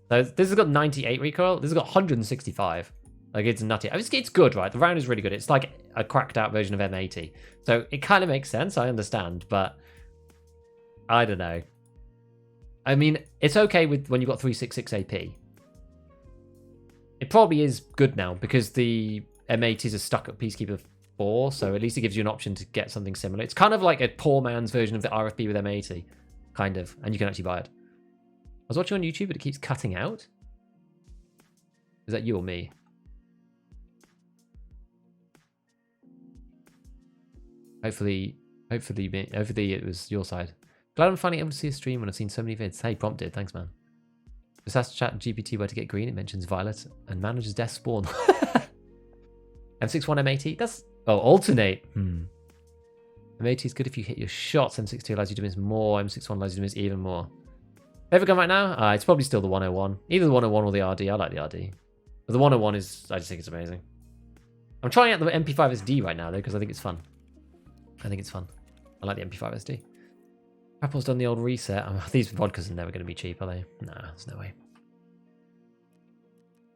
So this has got 98 recoil. This has got 165. Like, it's nutty. It's good, right? The round is really good. It's like a cracked out version of M80. So it kind of makes sense. I understand, but I don't know. I mean, it's okay with when you've got 366 AP. It probably is good now because the M80s are stuck at Peacekeeper 4, so at least it gives you an option to get something similar. It's kind of like a poor man's version of the RFB with M80, kind of, and you can actually buy it. I was watching on YouTube, but it keeps cutting out. Is that you or me? Hopefully it was your side. Glad I'm finally able to see a stream when I've seen so many vids. Hey, prompted. Thanks, man. Just asked chat GPT where to get green. It mentions Violet and manages death spawn. M61 M80. That's... Oh, alternate. M80 is good if you hit your shots. M62 allows you to miss more. M61 allows you to miss even more. Favorite gun right now? It's probably still the 101. Either the 101 or the RD. I like the RD. But the 101 is... I just think it's amazing. I'm trying out the MP5 SD right now, though, because I think it's fun. I think it's fun. I like the MP5 SD. Apple's done the old reset. These vodkas are never going to be cheap, are they? Nah, there's no way.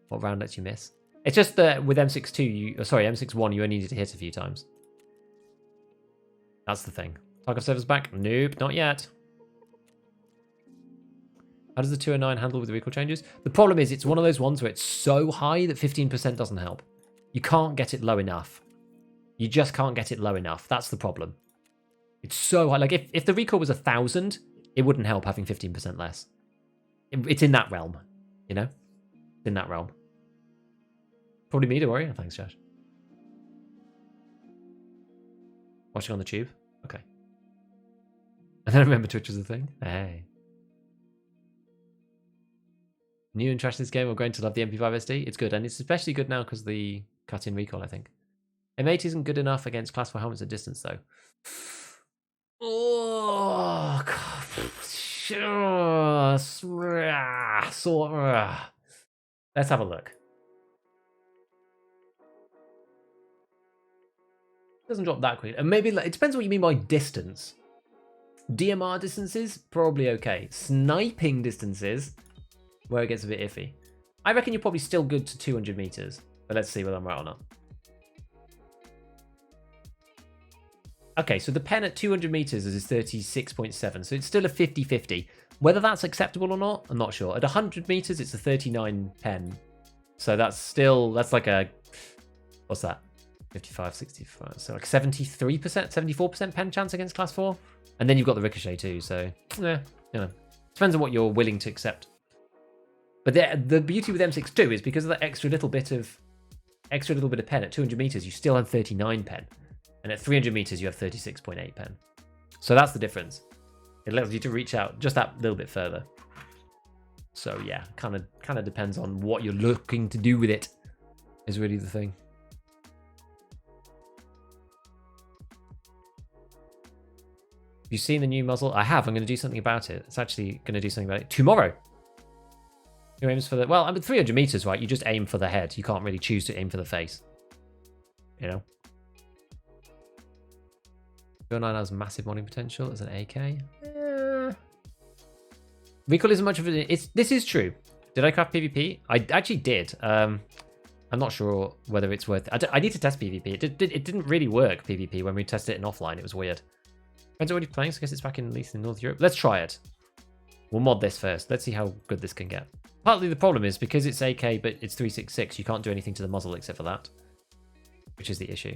What round lets you miss? It's just that with M62, M61, you only need to hit a few times. That's the thing. Tarkov servers back? Nope, not yet. How does the 209 handle with the recoil changes? The problem is it's one of those ones where it's so high that 15% doesn't help. You can't get it low enough. You just can't get it low enough. That's the problem. It's so high. Like, if the recoil was 1,000, it wouldn't help having 15% less. It's in that realm, you know? It's in that realm. Probably me, don't worry. Thanks, Josh. Watching on the tube? Okay. And then I remember Twitch was a thing. Hey. New and trash this game. We're going to love the MP5 SD. It's good, and it's especially good now because the cut-in recoil, I think. M8 isn't good enough against Class 4 helmets at distance, though. Oh, God. Let's have a look. It doesn't drop that quick. And maybe it depends what you mean by distance. DMR distances, probably okay. Sniping distances, where it gets a bit iffy. I reckon you're probably still good to 200 meters. But let's see whether I'm right or not. Okay, so the pen at 200 meters is 36.7, so it's still a 50-50. Whether that's acceptable or not, I'm not sure. At 100 meters, it's a 39 pen. So that's like a, what's that? 55, 65, so like 73%, 74% pen chance against Class 4. And then you've got the ricochet too, so, yeah, you know. Depends on what you're willing to accept. But the beauty with M62 is because of that extra little bit of pen at 200 meters, you still have 39 pen. And at 300 meters, you have 36.8 pen. So that's the difference. It allows you to reach out just that little bit further. So yeah, kind of depends on what you're looking to do with it, is really the thing. Have you seen the new muzzle? I have. I'm going to do something about it. It's actually going to do something about it tomorrow. Who aims for the... Well, I mean, 300 meters, right? You just aim for the head. You can't really choose to aim for the face. You know? 209 has massive modding potential as an AK. Recoil isn't much of it. This is true. Did I craft PvP? I actually did. I'm not sure whether it's worth... I need to test PvP. It didn't really work, PvP, when we tested it in offline. It was weird. Friends already playing, so I guess it's back in, at least in North Europe. Let's try it. We'll mod this first. Let's see how good this can get. Partly the problem is because it's AK, but it's 366, you can't do anything to the muzzle except for that, which is the issue.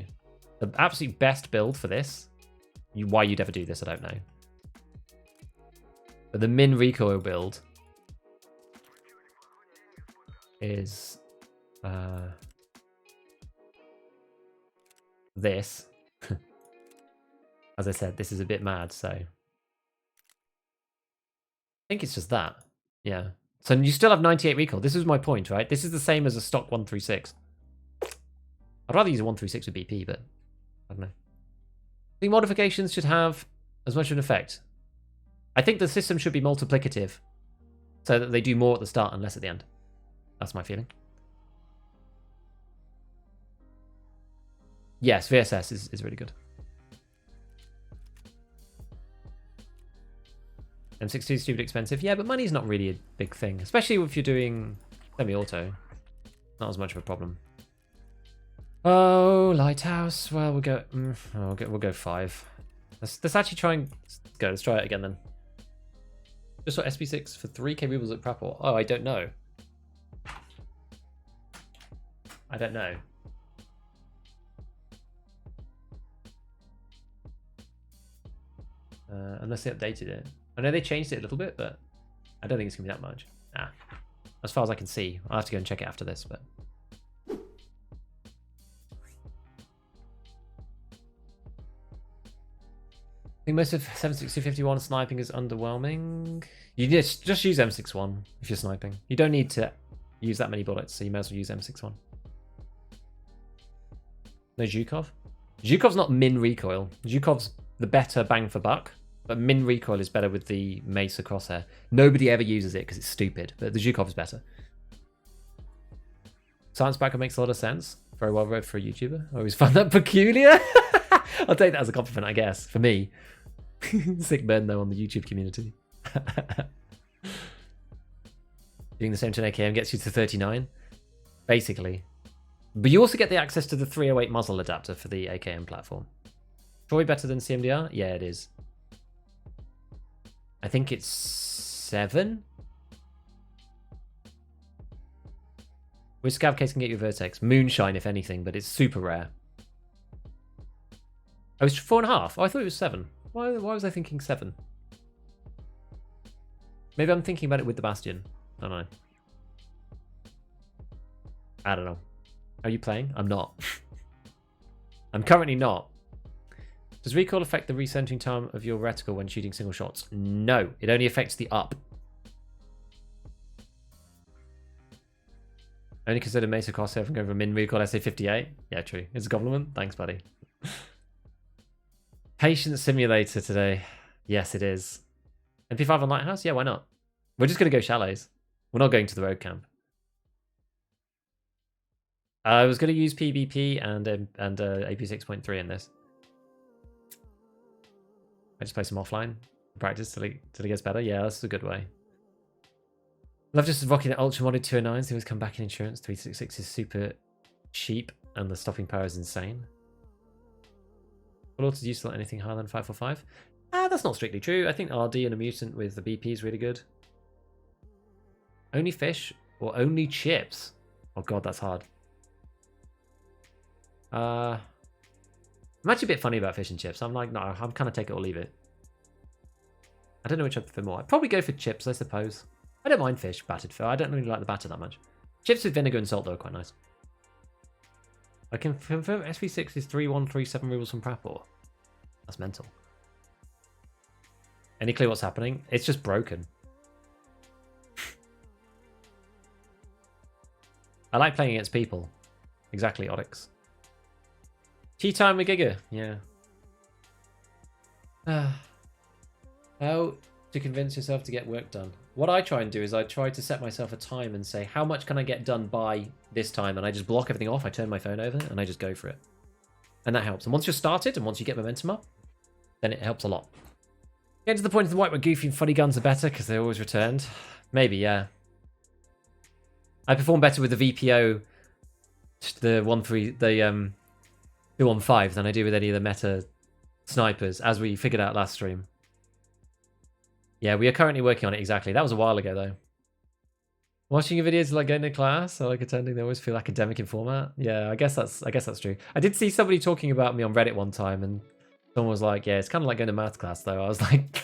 The absolute best build for this, why you'd ever do this, I don't know. But the min recoil build is this. As I said, this is a bit mad, so I think it's just that. Yeah. So you still have 98 recoil. This is my point, right? This is the same as a stock 136. I'd rather use a 136 with BP, but I don't know. I think modifications should have as much of an effect. I think the system should be multiplicative so that they do more at the start and less at the end. That's my feeling. Yes, VSS is really good. M62 is stupid expensive. Yeah, but money's not really a big thing, especially if you're doing semi-auto. Not as much of a problem. Oh, Lighthouse. Well, we'll go 5. Let's actually try and go. Let's try it again then. Just saw SP6 for 3k rubles at Prapor. Oh, I don't know. I don't know. Unless they updated it. I know they changed it a little bit, but I don't think it's going to be that much. Nah. As far as I can see. I'll have to go and check it after this, but... I think most of 76251 sniping is underwhelming. You just use M61 if you're sniping. You don't need to use that many bullets, so you may as well use M61. No Zhukov? Zhukov's not min recoil. Zhukov's the better bang for buck, but min recoil is better with the Mesa crosshair. Nobody ever uses it because it's stupid, but the Zhukov is better. Science backer makes a lot of sense. Very well wrote for a YouTuber. I always find that peculiar. I'll take that as a compliment, I guess, for me. Sick burn, though, on the YouTube community. Doing the same to an AKM gets you to 39, basically. But you also get the access to the 308 muzzle adapter for the AKM platform. Troy better than CMDR? Yeah, it is. I think it's 7. Which scav case can get you a Vertex? Moonshine, if anything, but it's super rare. Oh, it's 4.5. Oh, I thought it was 7. Why was I thinking 7? Maybe I'm thinking about it with the Bastion. I don't know. I don't know. Are you playing? I'm not. I'm currently not. Does recoil affect the recentering time of your reticle when shooting single shots? No, it only affects the up. Only consider Mesa crosshair from going from min recoil SA58. Yeah, true. It's a compliment. Thanks, buddy. Patient simulator today. Yes, it is. MP5 on Lighthouse? Yeah, why not? We're just going to go shallows. We're not going to the road camp. I was going to use PvP and AP 6.3 in this. I just play some offline practice till it gets better. Yeah, that's a good way. Love just rocking the ultra modded 209s. They always come back in insurance. 366 is super cheap and the stopping power is insane. Full auto is useful at anything higher than 545. That's not strictly true. I think RD and a mutant with the BP is really good. Only fish or only chips? Oh god, that's hard. I'm actually a bit funny about fish and chips. I'm like, no, I'm kind of take it or leave it. I don't know which I prefer more. I'd probably go for chips, I suppose. I don't mind fish battered for. I don't really like the batter that much. Chips with vinegar and salt, though, are quite nice. I can confirm SV6 is 3137 rubles from Prapor. That's mental. Any clue what's happening? It's just broken. I like playing against people. Exactly, Oryx. Tea time with Giga. Yeah. How to convince yourself to get work done? What I try and do is I try to set myself a time and say, how much can I get done by this time? And I just block everything off. I turn my phone over and I just go for it. And that helps. And once you're started and once you get momentum up, then it helps a lot. Getting to the point of the white where goofy and funny guns are better because they're always returned. Maybe, yeah. I perform better with the VPO, the 215 than I do with any of the meta snipers, as we figured out last stream. Yeah, we are currently working on it exactly. That was a while ago, though. Watching your videos like going to class or like attending, they always feel academic in format. Yeah, I guess that's true. I did see somebody talking about me on Reddit one time, and someone was like, "Yeah, it's kind of like going to math class, though." I was like,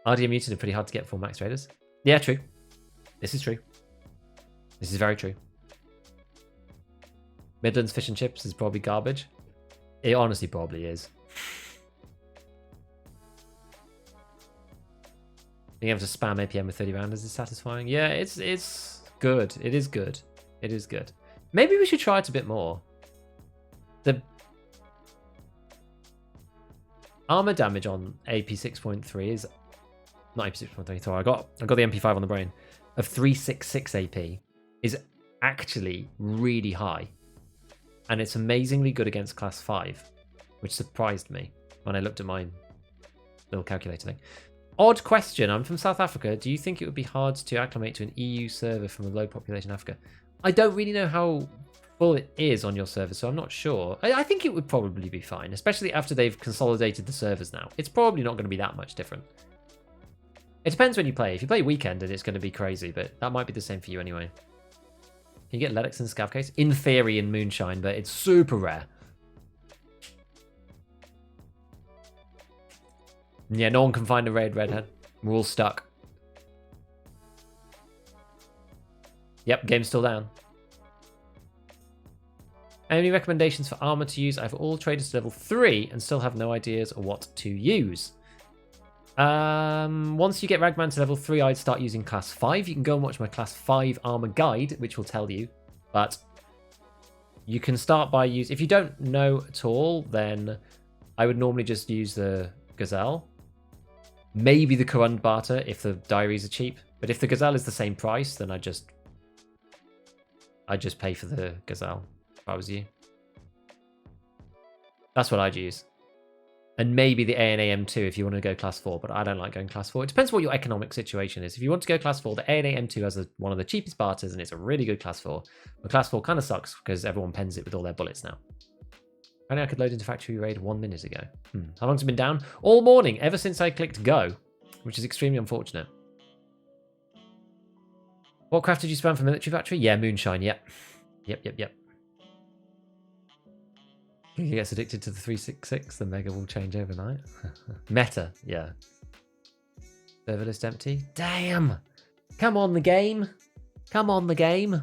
RDM muted are pretty hard to get for max traders. Yeah, true. This is true. This is very true. Midlands fish and chips is probably garbage. It honestly probably is. Being able to spam APM with 30 rounders is satisfying. Yeah, it's good. It is good. It is good. Maybe we should try it a bit more. The armor damage on AP 6.3 is not AP 6.3. Sorry, I got the MP5 on the brain of 366 AP is actually really high, and it's amazingly good against class 5, which surprised me when I looked at my little calculator thing. Odd question. I'm from South Africa. Do you think it would be hard to acclimate to an EU server from a low population Africa? I don't really know how full it is on your server, so I'm not sure. I think it would probably be fine, especially after they've consolidated the servers now. It's probably not going to be that much different. It depends when you play. If you play weekend, then it's going to be crazy, but that might be the same for you anyway. Can you get Lennox in Scav case? In theory in Moonshine, but it's super rare. Yeah, no one can find a redhead. We're all stuck. Yep, game's still down. Any recommendations for armor to use? I have all traders to level 3 and still have no ideas of what to use. Once you get Ragman to level 3, I'd start using class 5. You can go and watch my class 5 armor guide, which will tell you. But you can start by using... If you don't know at all, then I would normally just use the Gazelle. Maybe the Corund Barter if the diaries are cheap. But if the Gazelle is the same price, then I'd just pay for the Gazelle if I was you. That's what I'd use. And maybe the A and AM2 if you want to go class 4, but I don't like going class 4. It depends what your economic situation is. If you want to go class 4, the A and AM2 has one of the cheapest barters, and it's a really good class 4. But class 4 kind of sucks because everyone pens it with all their bullets now. Apparently I could load into Factory Raid 1 minute ago. How long's it been down? All morning, ever since I clicked go, which is extremely unfortunate. What craft did you spam for Military Factory? Yeah, Moonshine, yep. Yep. He gets addicted to the 366, the Mega will change overnight. Meta, yeah. Server list empty. Damn! Come on, the game. Come on, the game.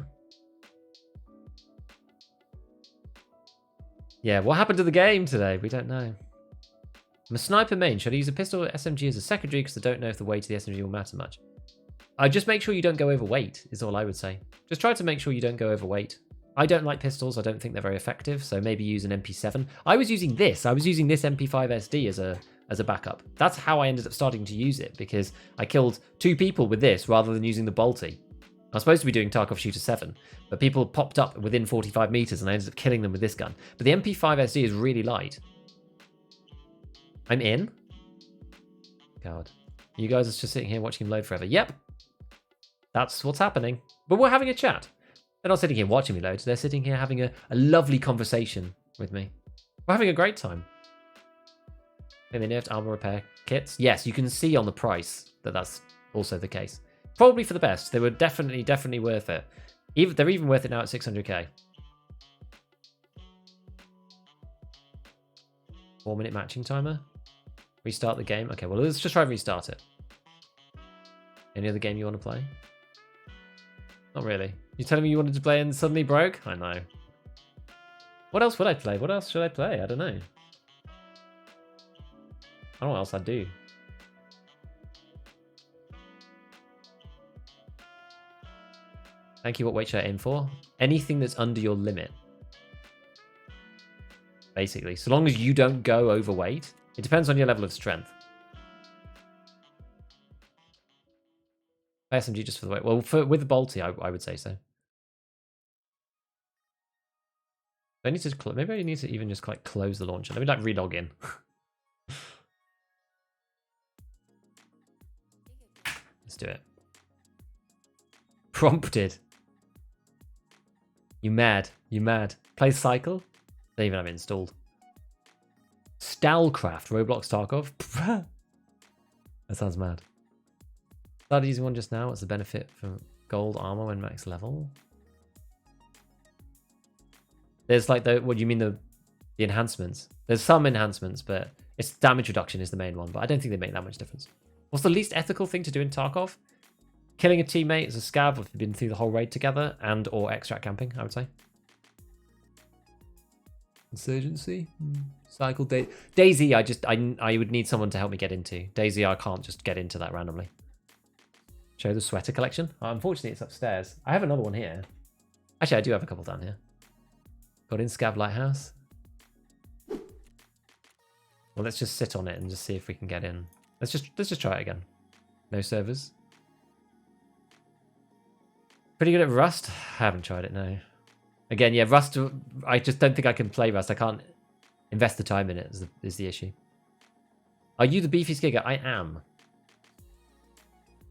Yeah, what happened to the game today? We don't know. I'm a sniper main. Should I use a pistol or SMG as a secondary? Because I don't know if the weight of the SMG will matter much. I just make sure you don't go overweight, is all I would say. Just try to make sure you don't go overweight. I don't like pistols. I don't think they're very effective, so maybe use an MP7. I was using this. I was using this MP5 SD as a backup. That's how I ended up starting to use it, because I killed 2 people with this rather than using the bolty. I was supposed to be doing Tarkov Shooter 7, but people popped up within 45 meters and I ended up killing them with this gun. But the MP5 SD is really light. I'm in. God. You guys are just sitting here watching him load forever. Yep. That's what's happening. But we're having a chat. They're not sitting here watching me load. They're sitting here having a lovely conversation with me. We're having a great time. And they nerfed armor repair kits. Yes, you can see on the price that that's also the case. Probably for the best. They were definitely worth it. They're even worth it now at 600k. 4-minute matching timer. Restart the game. Okay, well, let's just try and restart it. Any other game you want to play? Not really. You telling me you wanted to play and suddenly broke? I know. What else would I play? What else should I play? I don't know. I don't know what else I'd do. Thank you. What weight should I aim for? Anything that's under your limit. Basically. So long as you don't go overweight. It depends on your level of strength. SMG just for the weight. Well, with the bolty, I would say so. I need to maybe I need to even just like close the launcher. Let me like re-log in. Let's do it. Prompted. You mad? You mad? Play Cycle? They even have it installed. Stalcraft, Roblox Tarkov. That sounds mad. Started using one just now. What's the benefit for gold armor when max level? There's like what do you mean the enhancements? There's some enhancements, but it's damage reduction is the main one. But I don't think they make that much difference. What's the least ethical thing to do in Tarkov? Killing a teammate as a scav if you've been through the whole raid together, and or extract camping, I would say. Insurgency? Cycle Daisy, I would need someone to help me get into. Daisy, I can't just get into that randomly. Show the sweater collection. Unfortunately, it's upstairs. I have another one here. Actually, I do have a couple down here. Got in Scav Lighthouse. Well, let's just sit on it and just see if we can get in. Let's just try it again. No servers. Pretty good at Rust? I haven't tried it, no. Again, yeah, Rust, I just don't think I can play Rust. I can't invest the time in it is the issue. Are you the beefiest giga? I am.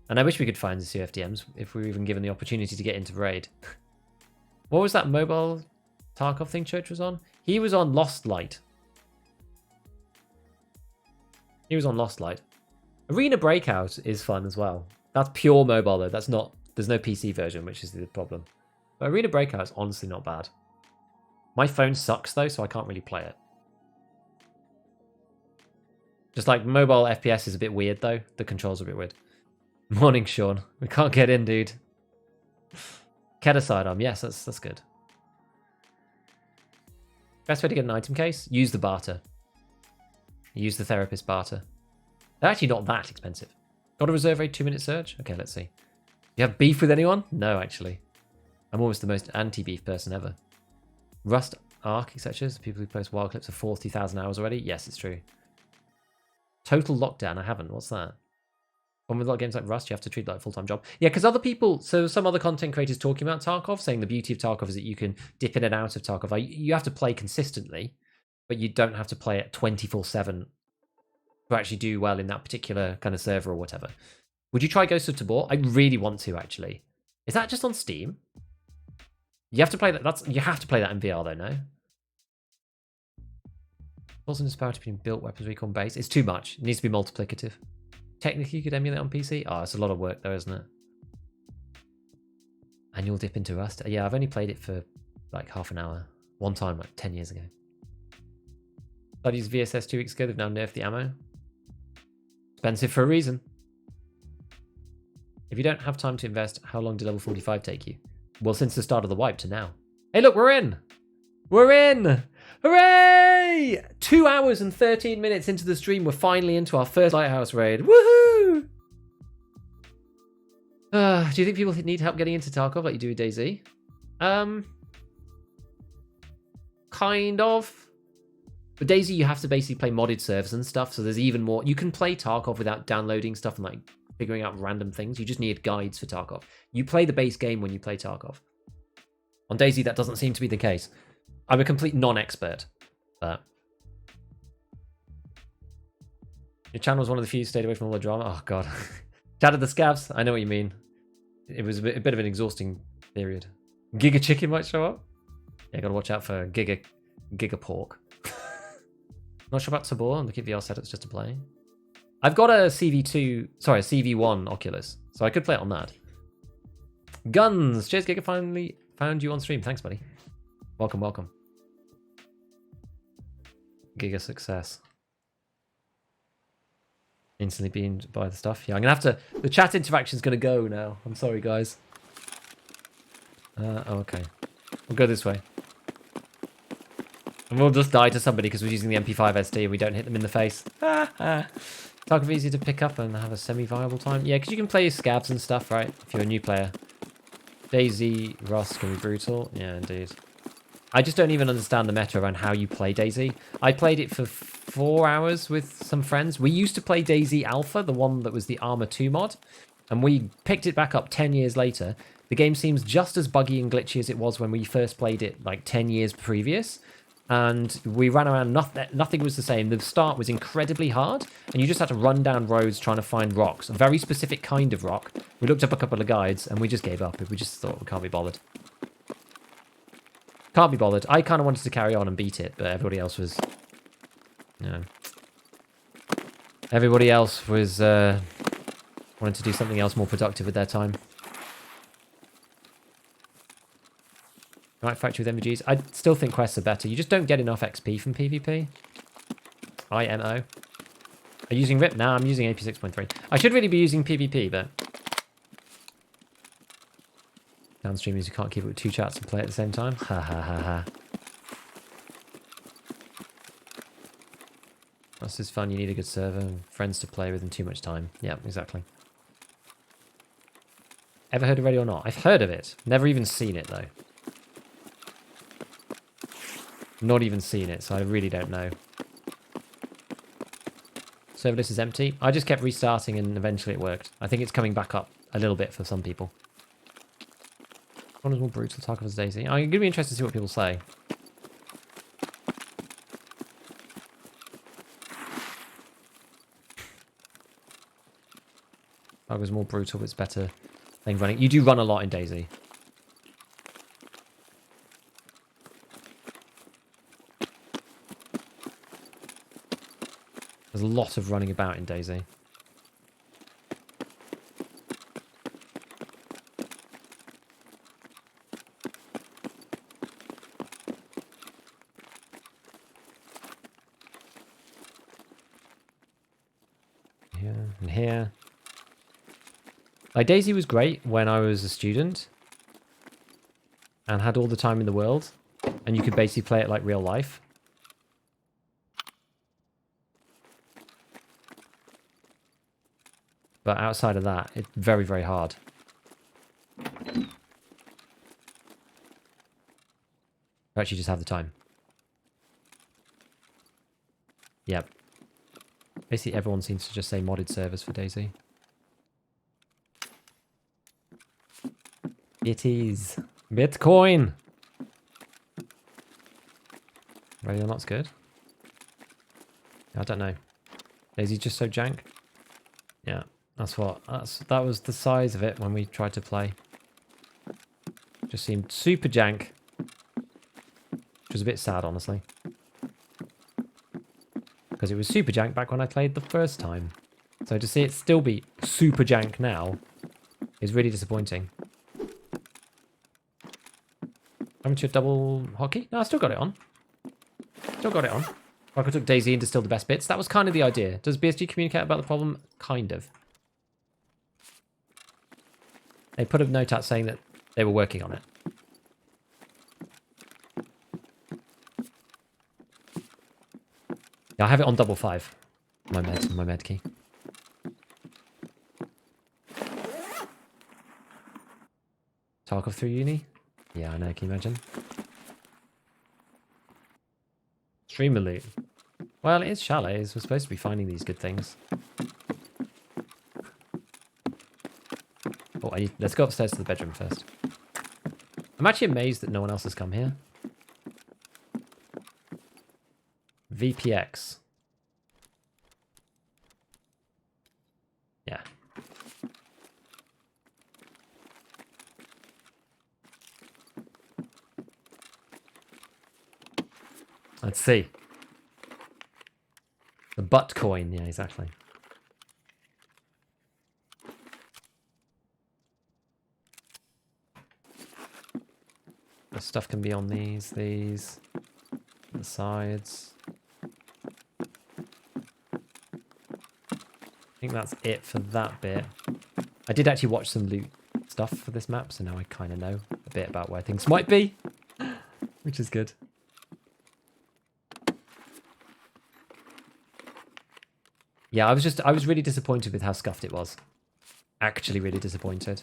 And I wish we could find the COFDMs if we were even given the opportunity to get into Raid. What was that mobile Tarkov thing Church was on? He was on Lost Light. He was on Lost Light. Arena Breakout is fun as well. That's pure mobile though. That's not. There's no PC version, which is the problem. But Arena Breakout is honestly not bad. My phone sucks though, so I can't really play it. Just like mobile FPS is a bit weird though. The controls are a bit weird. Morning, Sean. We can't get in, dude. Keda sidearm. Yes, that's good. Best way to get an item case? Use the barter. Use the therapist barter. They're actually not that expensive. Got a reserve raid 2-minute search? Okay, let's see. You have beef with anyone? No, actually. I'm almost the most anti-beef person ever. Rust, Arc, etc. People who post wild clips of 40,000 hours already? Yes, it's true. Total lockdown? I haven't. What's that? One with a lot of games like Rust, you have to treat it like a full-time job. Yeah, because other people, so some other content creators talking about Tarkov, saying the beauty of Tarkov is that you can dip in and out of Tarkov. You have to play consistently, but you don't have to play it 24/7 to actually do well in that particular kind of server or whatever. Would you try Ghost of Tabor? I really want to, actually. Is that just on Steam? You have to play that. You have to play that in VR though, no? Also disparity between built weapons recon base. It's too much. It needs to be multiplicative. Technically, you could emulate on PC. Oh, it's a lot of work though, isn't it? And you'll dip into Rust. Yeah, I've only played it for like half an hour. One time, like 10 years ago. Studies VSS 2 weeks ago. They've now nerfed the ammo. Expensive for a reason. If you don't have time to invest, how long did level 45 take you? Well, since the start of the wipe to now. Hey, look, we're in! We're in! Hooray! 2 hours and 13 minutes into the stream, we're finally into our first Lighthouse raid. Woohoo! Do you think people need help getting into Tarkov like you do with DayZ? Kind of. With DayZ, you have to basically play modded servers and stuff, so there's even more. You can play Tarkov without downloading stuff and like figuring out random things. You just need guides for Tarkov. You play the base game when you play Tarkov. On DayZ, that doesn't seem to be the case. I'm a complete non-expert. But your channel was one of the few who stayed away from all the drama. Oh god. Chat of the scabs. I know what you mean. It was a bit of an exhausting period. Giga Chicken might show up. Yeah, gotta watch out for Giga Pork. Not sure about Tabor. I'm looking at VR setups just to play. I've got a CV1 Oculus, so I could play it on that. Guns! Cheers, Giga finally found you on stream. Thanks, buddy. Welcome, welcome. Giga success. Instantly beamed by the stuff. Yeah, I'm gonna have to. The chat interaction's gonna go now. I'm sorry, guys. Oh, okay. We'll go this way. And we'll just die to somebody because we're using the MP5 SD and we don't hit them in the face. Tarkov easy to pick up and have a semi-viable time. Yeah, because you can play scabs and stuff, right? If you're a new player. DayZ, Rust can be brutal. Yeah, indeed. I just don't even understand the meta around how you play DayZ. I played it for 4 hours with some friends. We used to play DayZ Alpha, the one that was the Arma 2 mod. And we picked it back up 10 years later. The game seems just as buggy and glitchy as it was when we first played it like 10 years previous. And we ran around, nothing was the same. The start was incredibly hard, and you just had to run down roads trying to find rocks. A very specific kind of rock. We looked up a couple of guides, and we just gave up. We just thought, we can't be bothered. Can't be bothered. I kind of wanted to carry on and beat it, but everybody else was... You know... Everybody else was wanting to do something else more productive with their time. Right, factory with MVGs. I still think quests are better. You just don't get enough XP from PvP. IMO. Are you using RIP? No, I'm using AP 6.3. I should really be using PvP, but downstream means you can't keep it with 2 chats and play at the same time. Ha ha ha ha. This is fun. You need a good server and friends to play with and too much time. Yeah, exactly. Ever heard of Ready or Not? I've heard of it. Never even seen it, though. Not even seen it, so I really don't know. Server list is empty. I just kept restarting and eventually it worked. I think it's coming back up a little bit for some people. One is more brutal, Tarkov as Daisy. I'm going to be interested to see what people say. Tarkov is more brutal, but it's better than running. You do run a lot in Daisy. There's a lot of running about in Daisy. Here and here. Like, Daisy was great when I was a student and had all the time in the world, and you could basically play it like real life. But outside of that, it's very, very hard. You actually just have the time. Yep. Basically, everyone seems to just say modded servers for Daisy. It is. Bitcoin! Ready or Not's good. I don't know. Daisy's just so jank. Yeah, that was the size of it when we tried to play. Just seemed super jank. Which was a bit sad, honestly. Because it was super jank back when I played the first time. So to see it still be super jank now is really disappointing. Haven't you double hockey? No, I still got it on. Still got it on. Like I took Daisy and distilled the best bits. That was kind of the idea. Does BSG communicate about the problem? Kind of. They put a note out saying that they were working on it. Yeah, I have it on 5. My med key. Tarkov through uni? Yeah, I know, can you imagine? Streamer loot. Well, it is chalets. We're supposed to be finding these good things. Oh, let's go upstairs to the bedroom first. I'm actually amazed that no one else has come here. VPX. Yeah. Let's see. The butt coin. Yeah, exactly. The stuff can be on these, the sides. I think that's it for that bit. I did actually watch some loot stuff for this map, so now I kind of know a bit about where things might be, which is good. Yeah, I was really disappointed with how scuffed it was. Actually really disappointed.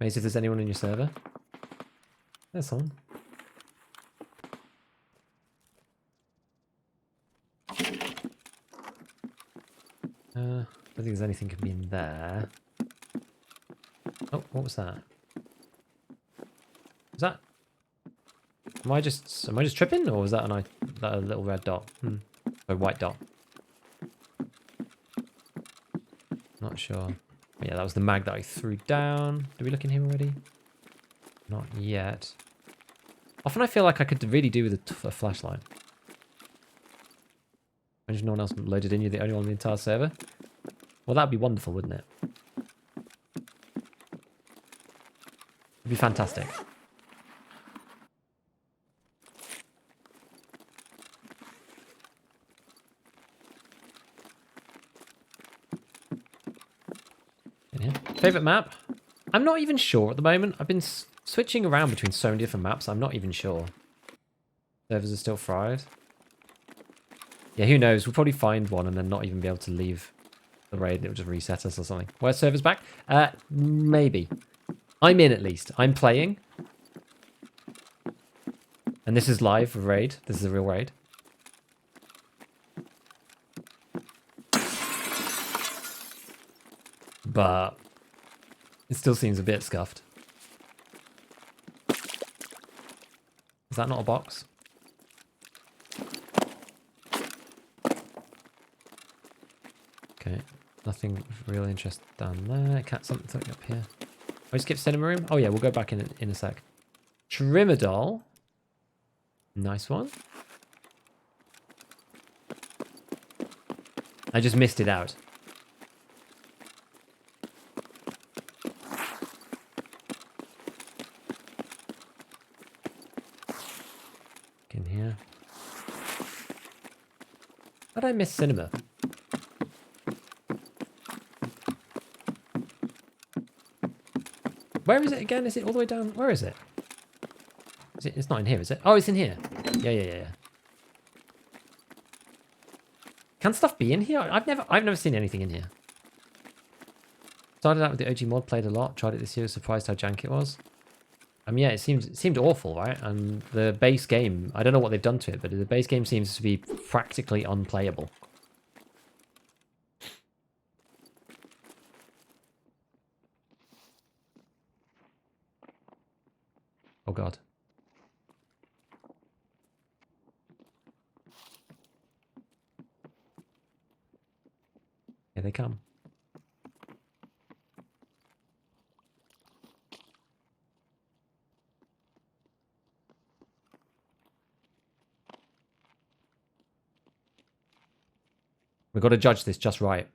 Maze, if there's anyone in your server. There's someone. I don't think there's anything can be in there. Oh, what was that? Was that? Am I just tripping, or was that a little red dot? A white dot. Not sure. Yeah, that was the mag that I threw down. Did we look in here already? Not yet. Often I feel like I could really do with a flashlight. Imagine no one else loaded in. You're the only one on the entire server. Well, that'd be wonderful, wouldn't it? It'd be fantastic. Favorite map? I'm not even sure at the moment. I've been switching around between so many different maps. I'm not even sure. Servers are still fried. Yeah, who knows? We'll probably find one and then not even be able to leave the raid. It'll just reset us or something. Where's servers back? Maybe. I'm in at least. I'm playing. And this is live raid. This is a real raid. But it still seems a bit scuffed. Is that not a box? Okay, nothing of real interest down there. Cat something up here. I skip cinema room. Oh yeah, we'll go back in a sec. Trimadol. Nice one. I just missed it out. In here. How did I miss cinema? Where is it again? Is it all the way down? Where is it? It's not in here, is it? Oh, it's in here. Yeah. Can stuff be in here? I've never seen anything in here. Started out with the OG mod, played a lot, tried it this year, was surprised how jank it was. Yeah, it seemed awful, right? And the base game, I don't know what they've done to it, but the base game seems to be practically unplayable. Oh god. Here they come. We've got to judge this just right.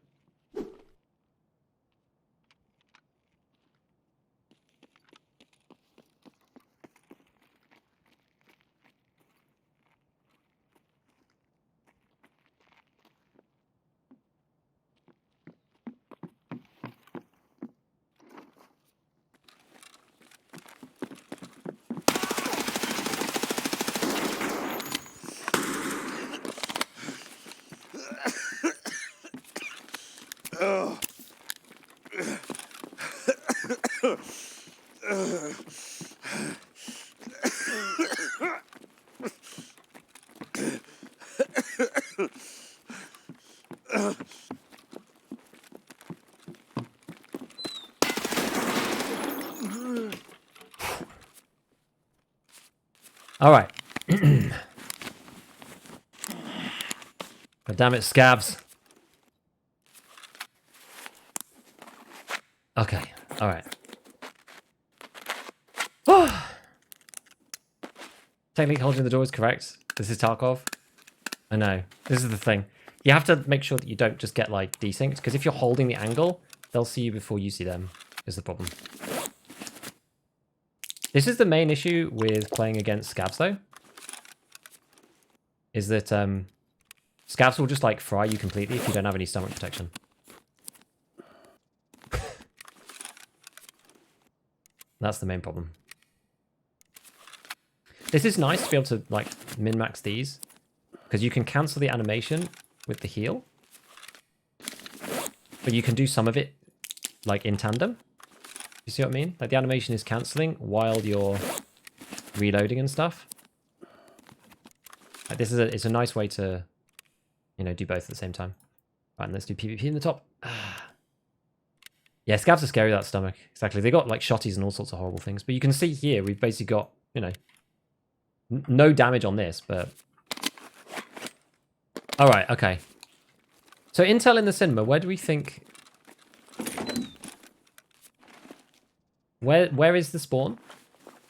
All right. God damn it, scabs. Okay. All right. Technically holding the door is correct. This is Tarkov. I know. This is the thing. You have to make sure that you don't just get like desynced, because if you're holding the angle, they'll see you before you see them, is the problem. This is the main issue with playing against scabs though. Is that scabs will just like fry you completely if you don't have any stomach protection. That's the main problem. This is nice to be able to like min-max these, because you can cancel the animation with the heal, but you can do some of it like in tandem. You see what I mean? Like the animation is cancelling while you're reloading and stuff. Like it's a nice way to, you know, do both at the same time. Right, and let's do PvP in the top. Yeah, scabs are scary without stomach. Exactly. They got like shotties and all sorts of horrible things. But you can see here, we've basically got, you know, no damage on this, but... Alright, okay. So intel in the cinema, where do we think... Where is the spawn?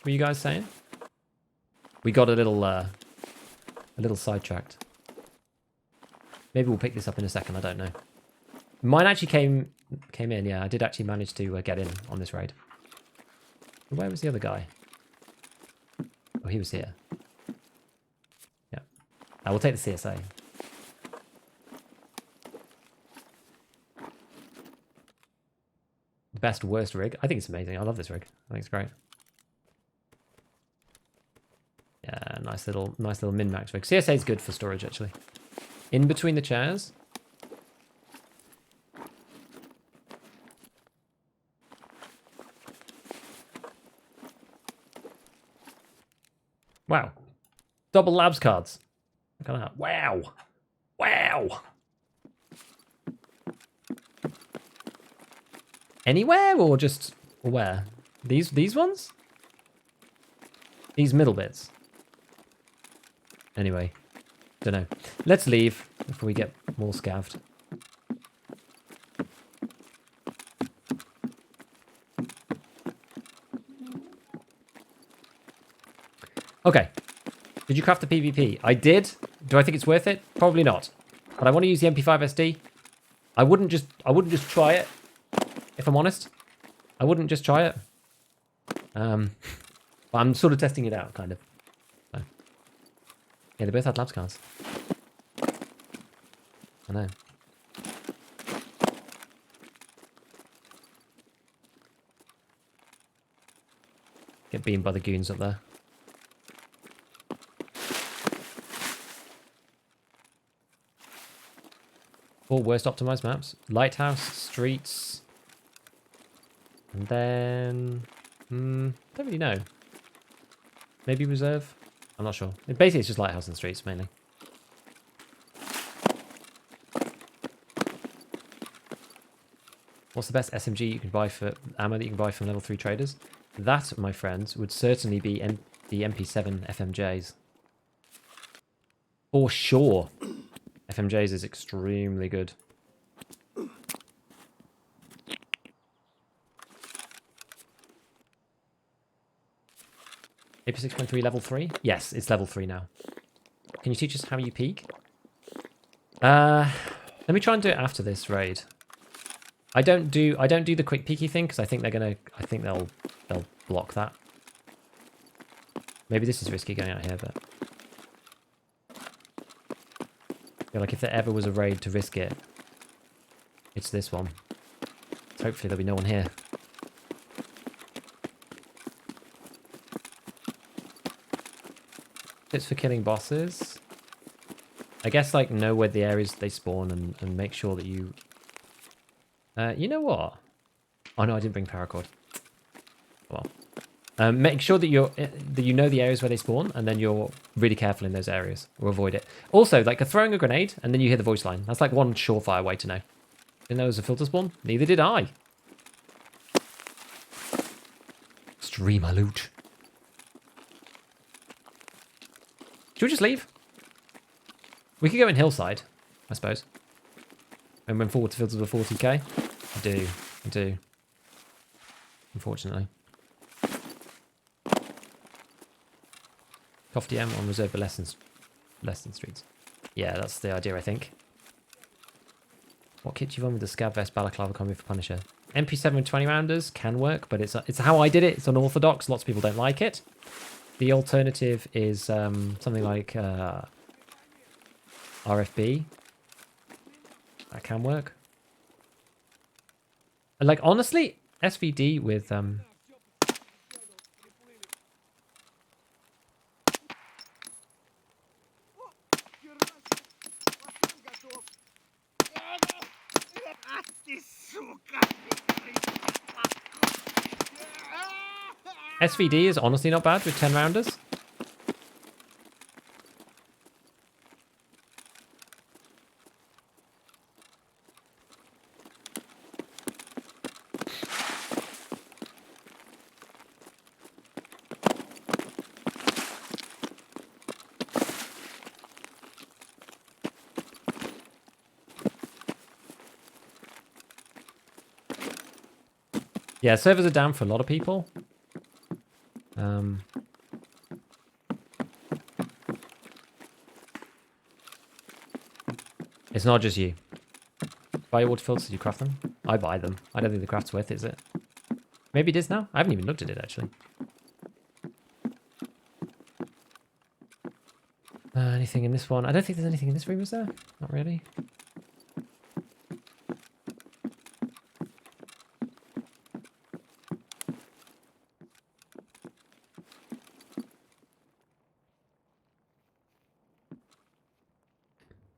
Were you guys saying? We got a little sidetracked. Maybe we'll pick this up in a second, I don't know. Mine actually came in, yeah. I did actually manage to get in on this raid. Where was the other guy? Oh, he was here. Yeah. I will take the CSA. best worst rig. I think it's amazing. I love this rig. I think it's great. Yeah, nice little min-max rig. CSA is good for storage, actually. In between the chairs. Wow. Double labs cards. Look at that. Wow. Wow. Anywhere or just where? These ones? These middle bits. Anyway, don't know. Let's leave before we get more scavved. Okay. Did you craft the PvP? I did. Do I think it's worth it? Probably not. But I want to use the MP5 SD. I wouldn't just try it. If I'm honest, I wouldn't just try it. But I'm sort of testing it out, kind of. So. Yeah, they both had labs cards. I know. Get beamed by the goons up there. Four worst optimized maps. Lighthouse, streets. And then... don't really know. Maybe reserve? I'm not sure. Basically, it's just lighthouse and streets, mainly. What's the best SMG you can buy for ammo that you can buy from level 3 traders? That, my friends, would certainly be the MP7 FMJs. For sure. FMJs is extremely good. AP 6.3 level 3? Yes, it's level 3 now. Can you teach us how you peek? Let me try and do it after this raid. I don't do the quick peeky thing because I think they'll block that. Maybe this is risky going out here, but I feel like if there ever was a raid to risk it, it's this one. So hopefully there'll be no one here. It's for killing bosses. I guess like know where the areas they spawn and make sure that you... you know what? Oh no, I didn't bring paracord. Well, make sure that you know the areas where they spawn, and then you're really careful in those areas or avoid it. Also, like throwing a grenade and then you hear the voice line. That's like one surefire way to know. Didn't know it was a filter spawn. Neither did I. Stream my loot. Should we just leave? We could go in Hillside, I suppose. And when forward to filters were 40k. I do. Unfortunately. COFDM on reserve for less than streets. Yeah, that's the idea, I think. What kit do you run with the Scav Vest Balaclava combi for Punisher? MP7 with 20 rounders can work, but it's how I did it. It's unorthodox. Lots of people don't like it. The alternative is something like RFB. That can work. And like honestly, SVD with SVD is honestly not bad with 10 rounders. Yeah, servers are down for a lot of people. It's not just you. Buy your water filters, you craft them? I buy them. I don't think the craft's worth it, is it? Maybe it is now? I haven't even looked at it, actually. Anything in this one? I don't think there's anything in this room, is there? Not really.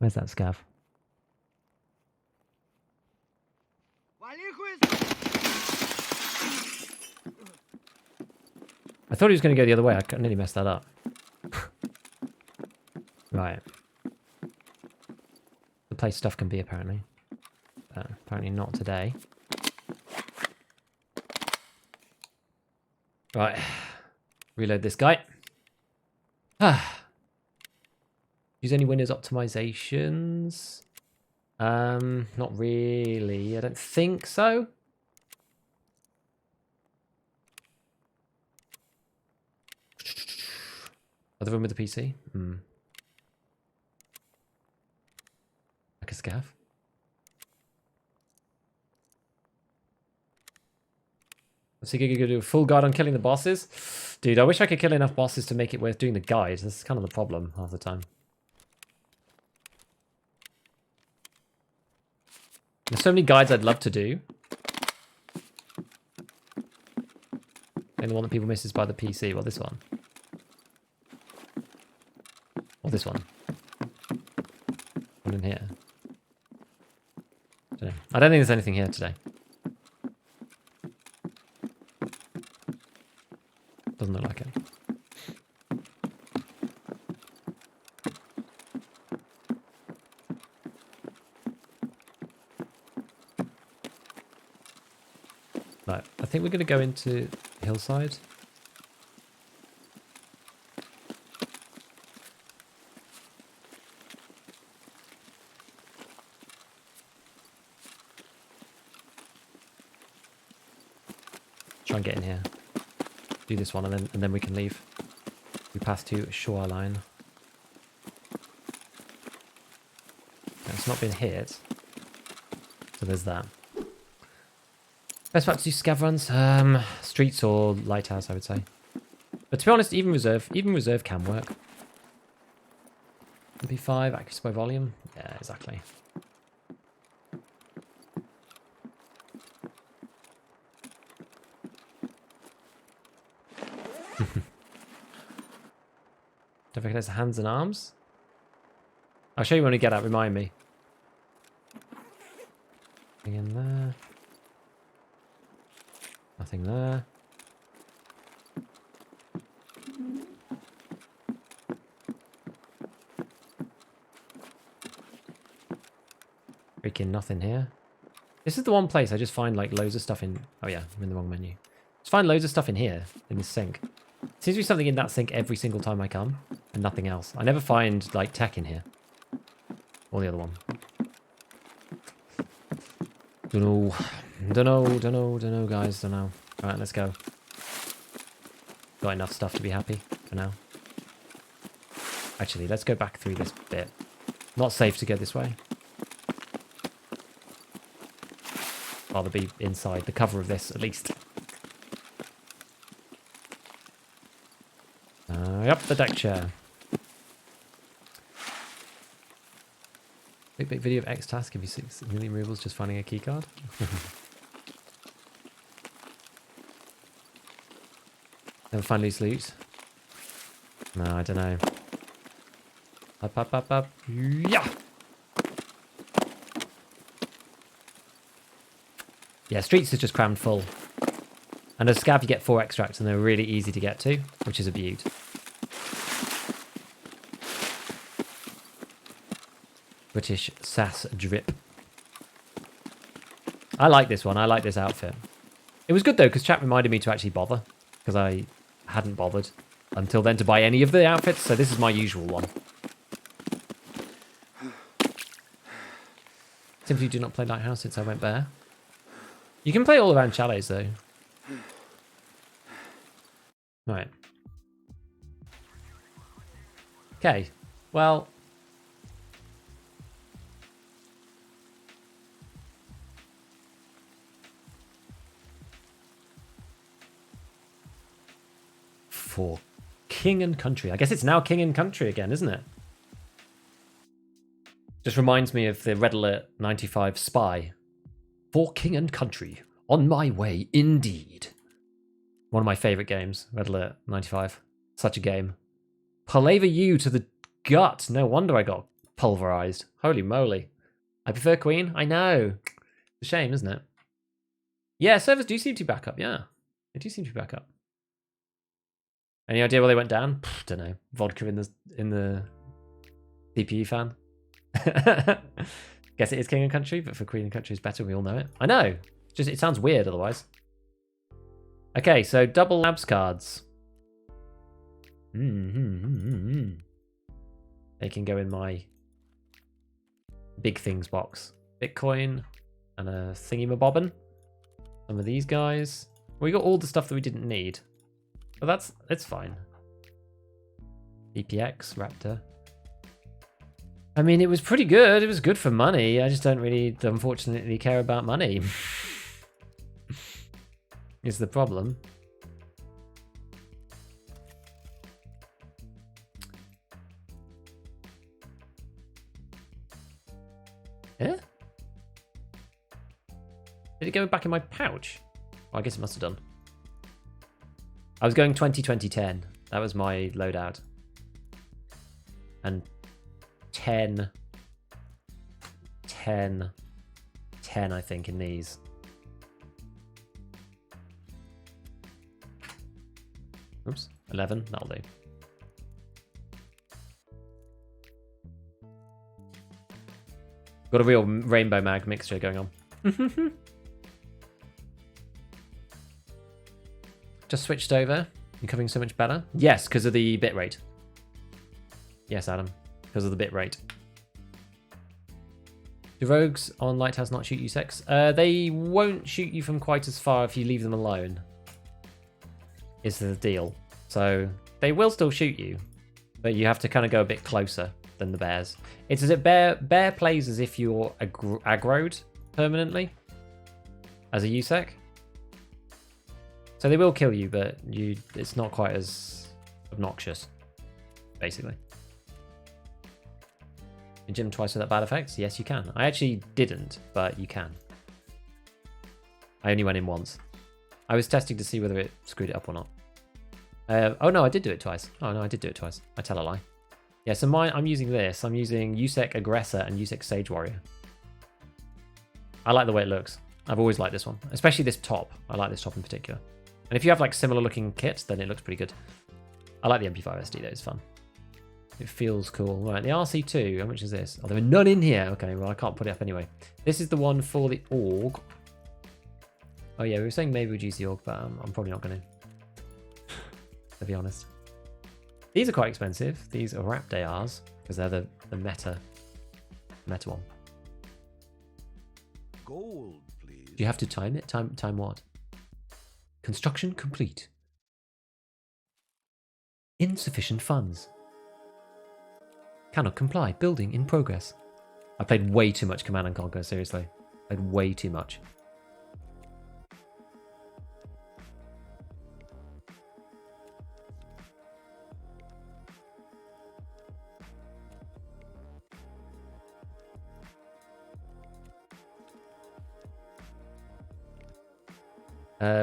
Where's that scav? I thought he was going to go the other way. I nearly messed that up. Right. The place stuff can be, apparently. Apparently not today. Right. Reload this guy. Use any Windows optimizations? Not really. I don't think so. Other room with the PC? Like a scav. Is he going to do a full guide on killing the bosses? Dude, I wish I could kill enough bosses to make it worth doing the guide. This is kind of the problem half the time. There's so many guides I'd love to do. And the one that people miss is by the PC. Well, this one. Or this one. One in here. I don't think there's anything here today. Doesn't look like it. No, I think we're going to go into Hillside. Try and get in here. Do this one and then we can leave. We pass to Shoreline. It's not been hit. So there's that. Best part to do scav runs? Streets or lighthouse, I would say. But to be honest, even reserve can work. MP5, accuracy by volume. Yeah, exactly. Don't recognize the hands and arms. I'll show you when we get out. Remind me. Nothing in there. Nothing there. Freaking nothing here. This is the one place I just find like loads of stuff in. Oh yeah, I'm in the wrong menu. Just find loads of stuff in here, in this sink. Seems to be something in that sink every single time I come, and nothing else. I never find like tech in here. Or the other one. Don't know, guys, don't know. Alright, let's go. Got enough stuff to be happy for now. Actually, let's go back through this bit. Not safe to go this way. Rather be inside the cover of this, at least. Yep, the deck chair. Big video of X task. Give you 6 million rubles just finding a keycard. Never find loose loot. No, I don't know. Up. Yeah. Yeah, streets is just crammed full. And as scav, you get 4 extracts, and they're really easy to get to, which is a beaut. British sass drip. I like this one. I like this outfit. It was good though, because chat reminded me to actually bother, because I hadn't bothered until then to buy any of the outfits, so this is my usual one. Simply do not play Lighthouse since I went there. You can play all around chalets though. Right. Okay. Well. For King and Country. I guess it's now King and Country again, isn't it? Just reminds me of the Red Alert 95 Spy. For King and Country. On my way, indeed. One of my favourite games, Red Alert 95. Such a game. Palaver you to the gut. No wonder I got Pulverized. Holy moly. I prefer Queen. I know. It's a shame, isn't it? Yeah, servers do seem to back up. Yeah, they do seem to back up. Any idea where they went down? Don't know. Vodka in the CPU fan. Guess it is King and Country, but for Queen and Country is better. We all know it. I know. Just it sounds weird otherwise. Okay, so double labs cards. They can go in my big things box. Bitcoin and a thingy-mabobbin. Some of these guys. We got all the stuff that we didn't need. But it's fine. BPX, Raptor. I mean, it was pretty good. It was good for money. I just don't really, unfortunately, care about money. Is the problem. Yeah? Did it go back in my pouch? Oh, I guess it must have done. I was going 20-20-10. That was my loadout. And 10, 10, 10, I think, in these. Oops, 11, that'll do. Got a real rainbow mag mixture going on. Just switched over. You're coming so much better. Yes, because of the bitrate. Yes, Adam. Because of the bitrate. Do rogues on Lighthouse not shoot you, Sex? They won't shoot you from quite as far if you leave them alone. Is the deal. So they will still shoot you, but you have to kind of go a bit closer than the bears. It's as if bear plays as if you're aggroed permanently as a USEC. So they will kill you, but it's not quite as obnoxious, basically. You gym twice without bad effects? Yes, you can. I actually didn't, but you can. I only went in once. I was testing to see whether it screwed it up or not. Oh no, I did do it twice. Oh no, I did do it twice. I tell a lie. Yeah, so I'm using this. I'm using USEC Aggressor and USEC Sage Warrior. I like the way it looks. I've always liked this one, especially this top. I like this top in particular. And if you have like similar looking kits, then it looks pretty good. I like the MP5 SD though, it's fun. It feels cool. Right, the RC2, how much is this? Oh, there are none in here. Okay, well, I can't put it up anyway. This is the one for the AUG. Oh yeah, we were saying maybe we'd use the AUG, but I'm probably not going to be honest. These are quite expensive. These are Raptor ARs, because they're the meta one. Gold, please. Do you have to time it? Time what? Construction complete. Insufficient funds. Cannot comply. Building in progress. I played way too much Command and Conquer, seriously. Played way too much.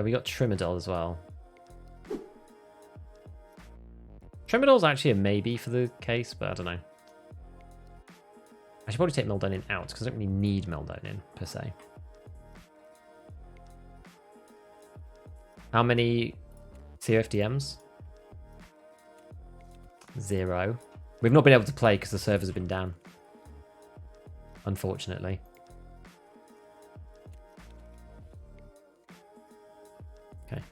We got Trimadol as well. Trimadol's actually a maybe for the case, but I don't know. I should probably take Meldonin out because I don't really need Meldonin per se. How many COFDMs? 0. We've not been able to play because the servers have been down. Unfortunately. Okay.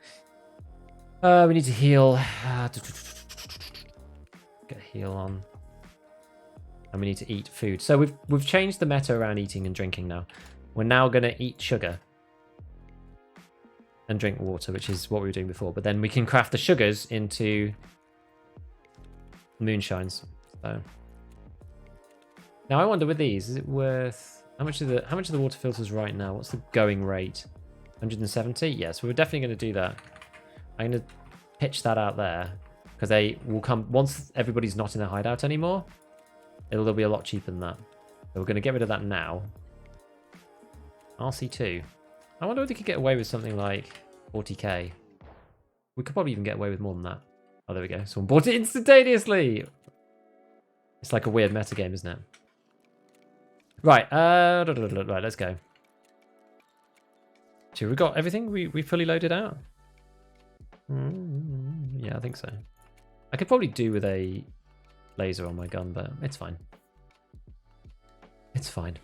We need to heal. Get a heal on. And we need to eat food. So we've changed the meta around eating and drinking now. We're now going to eat sugar. And drink water, which is what we were doing before. But then we can craft the sugars into moonshines. So now I wonder with these, is it worth how much are the water filters right now? What's the going rate? 170? Yeah, so we're definitely going to do that. I'm going to pitch that out there because they will come once everybody's not in their hideout anymore. It'll be a lot cheaper than that. So we're going to get rid of that now. RC2. I wonder if we could get away with something like 40k. We could probably even get away with more than that. Oh, there we go. Someone bought it instantaneously. It's like a weird meta game, isn't it? Right, right, let's go. So we got everything? We fully loaded out? Yeah, I think so. I could probably do with a laser on my gun, but it's fine. It's fine.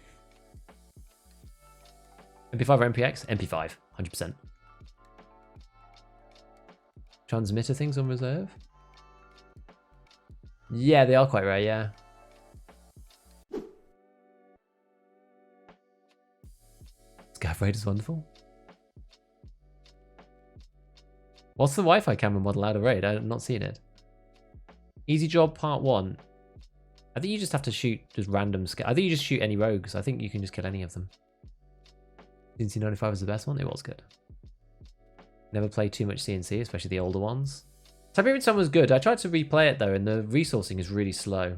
MP5 or MPX? MP5, 100%. Transmitter things on reserve? Yeah, they are quite rare, yeah. Scav Raid is wonderful. What's the Wi-Fi camera model out of Raid? I'm not seeing it. Easy Job Part 1. I think you just have to shoot just random... I think you just shoot any rogues. I think you can just kill any of them. CNC95 was the best one? It was good. Never played too much CNC, especially the older ones. Siberian Sun was good. I tried to replay it though, and the resourcing is really slow.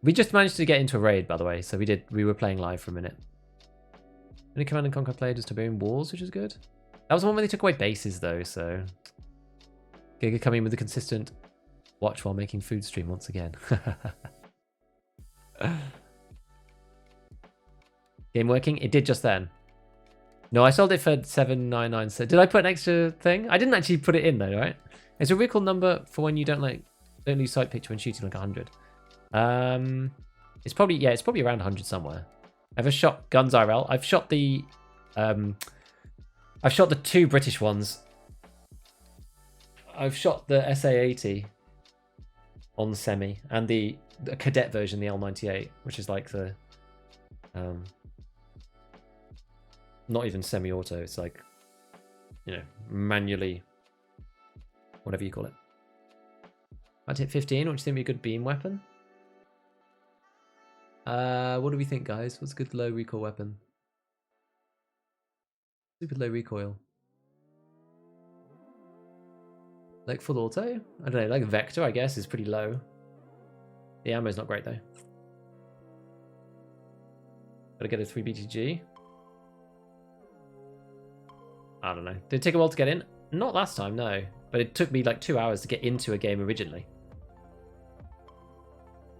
We just managed to get into a raid, by the way, so we were playing live for a minute. Only Command & Conquer played was Tiberian Wars, which is good. That was the one where they took away bases though, so... Giga coming with a consistent watch while making food stream once again. Game working? It did just then. No, I sold it for 799. So did I put an extra thing? I didn't actually put it in though, right? It's a recall number for when you don't lose sight picture when shooting like 100. It's probably around 100 somewhere. I've shot guns IRL. I've shot the two British ones. I've shot the SA-80 on semi and the cadet version, the L98, which is like the not even semi-auto. It's like, you know, manually, whatever you call it. I'd hit 15, which seemed to be a good beam weapon. What do we think, guys? What's a good low recoil weapon? Super low recoil. Like full auto? I don't know, like Vector, I guess, is pretty low. The ammo's not great, though. Gotta get a 3 BTG. I don't know. Did it take a while to get in? Not last time, no. But it took me like 2 hours to get into a game originally.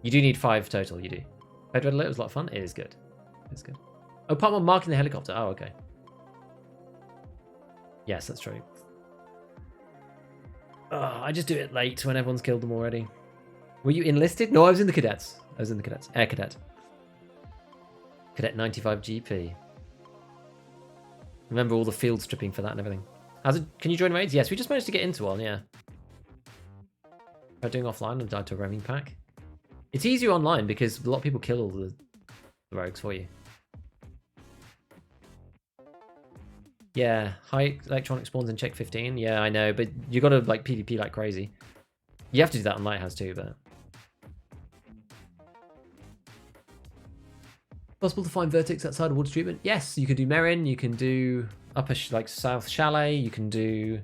You do need 5 total, you do. Red Alert was a lot of fun. It is good. It's good. Oh, part 1 marking the helicopter. Oh, okay. Yes, that's true. Oh, I just do it late when everyone's killed them already. Were you enlisted? No, I was in the cadets. I was in the cadets. Air cadet. Cadet 95 GP. Remember all the field stripping for that and everything. How's it? Can you join raids? Yes, we just managed to get into one, yeah. Tried doing offline and died to a roaming pack. It's easier online because a lot of people kill all the rogues for you. Yeah, high electronic spawns in check 15. Yeah, I know, but you got to like PvP like crazy. You have to do that on Lighthouse too, but... Possible to find Vertex outside of water treatment? Yes, you can do Merin, you can do upper like South Chalet, you can do...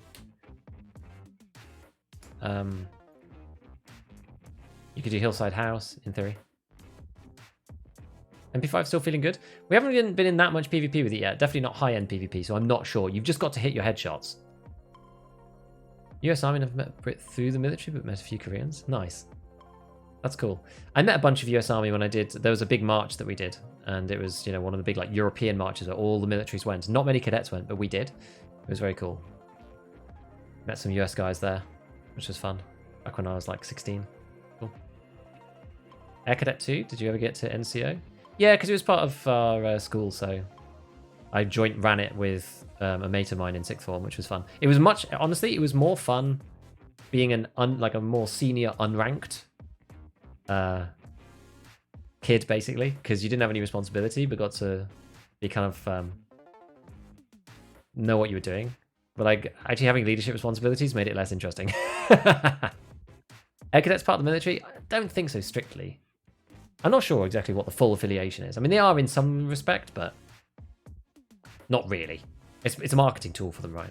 You could do Hillside House, in theory. MP5 still feeling good? We haven't been in that much PvP with it yet. Definitely not high-end PvP, so I'm not sure. You've just got to hit your headshots. US Army never met Brit through the military, but met a few Koreans. Nice. That's cool. I met a bunch of US Army when I did... There was a big march that we did, and it was, you know, one of the big like European marches where all the militaries went. Not many cadets went, but we did. It was very cool. Met some US guys there, which was fun. Back when I was like 16. Cool. Air Cadet 2, did you ever get to NCO? Yeah, because it was part of our school, so I joint ran it with a mate of mine in 6th form, which was fun. It was honestly, it was more fun being like a more senior unranked kid, basically, because you didn't have any responsibility, but got to be kind of know what you were doing. But like actually having leadership responsibilities made it less interesting. Air Cadet's part of the military? I don't think so strictly. I'm not sure exactly what the full affiliation is. I mean, they are in some respect, but not really. It's a marketing tool for them, right?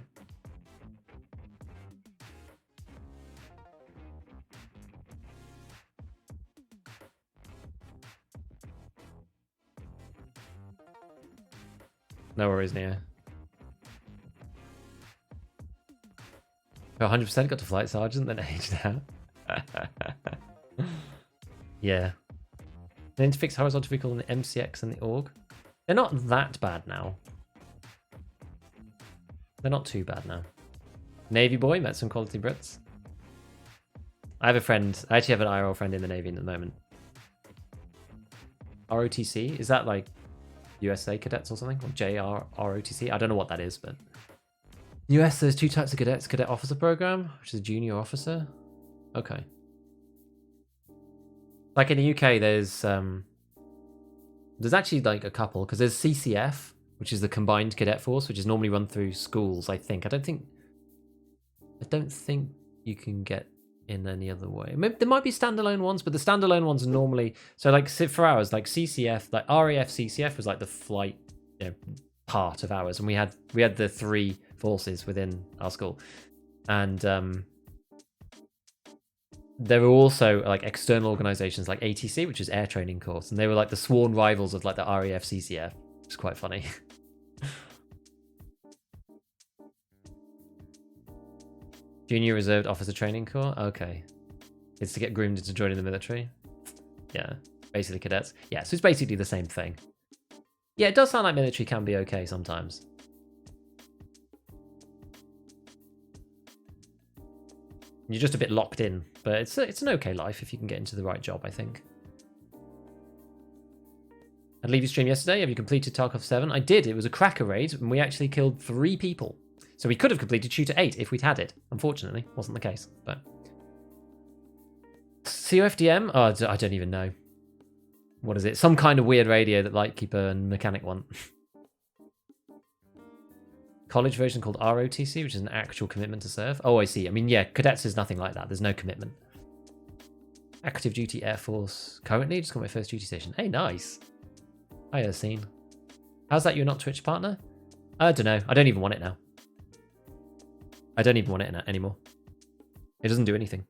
No worries, Nia. 100% got to flight sergeant, then aged out. Yeah. Then to fix horizontal vehicle in the MCX and the org. They're not that bad now. They're not too bad now. Navy boy, met some quality Brits. I have a friend. I actually have an IRL friend in the Navy at the moment. ROTC? Is that like USA cadets or something? Or JROTC? I don't know what that is, but... US, there's 2 types of cadets. Cadet officer program, which is a junior officer. Okay. Like in the UK, there's actually like a couple, because there's CCF, which is the Combined Cadet Force, which is normally run through schools, I think. I don't think you can get in any other way. Maybe, there might be standalone ones, but the standalone ones are normally... So like for ours, like CCF, like RAF CCF was like the flight part of ours, and we had the 3 forces within our school. And there were also like external organizations like ATC, which is Air Training Course, and they were like the sworn rivals of like the RAF CCF. It's quite funny. Junior Reserved Officer Training Corps. Okay, it's to get groomed into joining the military. Yeah, basically cadets. Yeah, so it's basically the same thing. Yeah, it does sound like military can be okay sometimes. You're just a bit locked in, but it's an okay life if you can get into the right job, I think. I'd leave you stream yesterday. Have you completed Tarkov 7? I did. It was a cracker raid, and we actually killed 3 people. So we could have completed Shooter 8 if we'd had it. Unfortunately, wasn't the case. But COFDM? Oh, I don't even know. What is it? Some kind of weird radio that Lightkeeper and Mechanic want. College version called ROTC, which is an actual commitment to serve. Oh, I see. I mean, yeah, cadets is nothing like that. There's no commitment. Active duty Air Force. Currently, just got my first duty station. Hey, nice. Hi, Ursine. How's that you're not Twitch partner? I don't know. I don't even want it now. I don't even want it anymore. It doesn't do anything.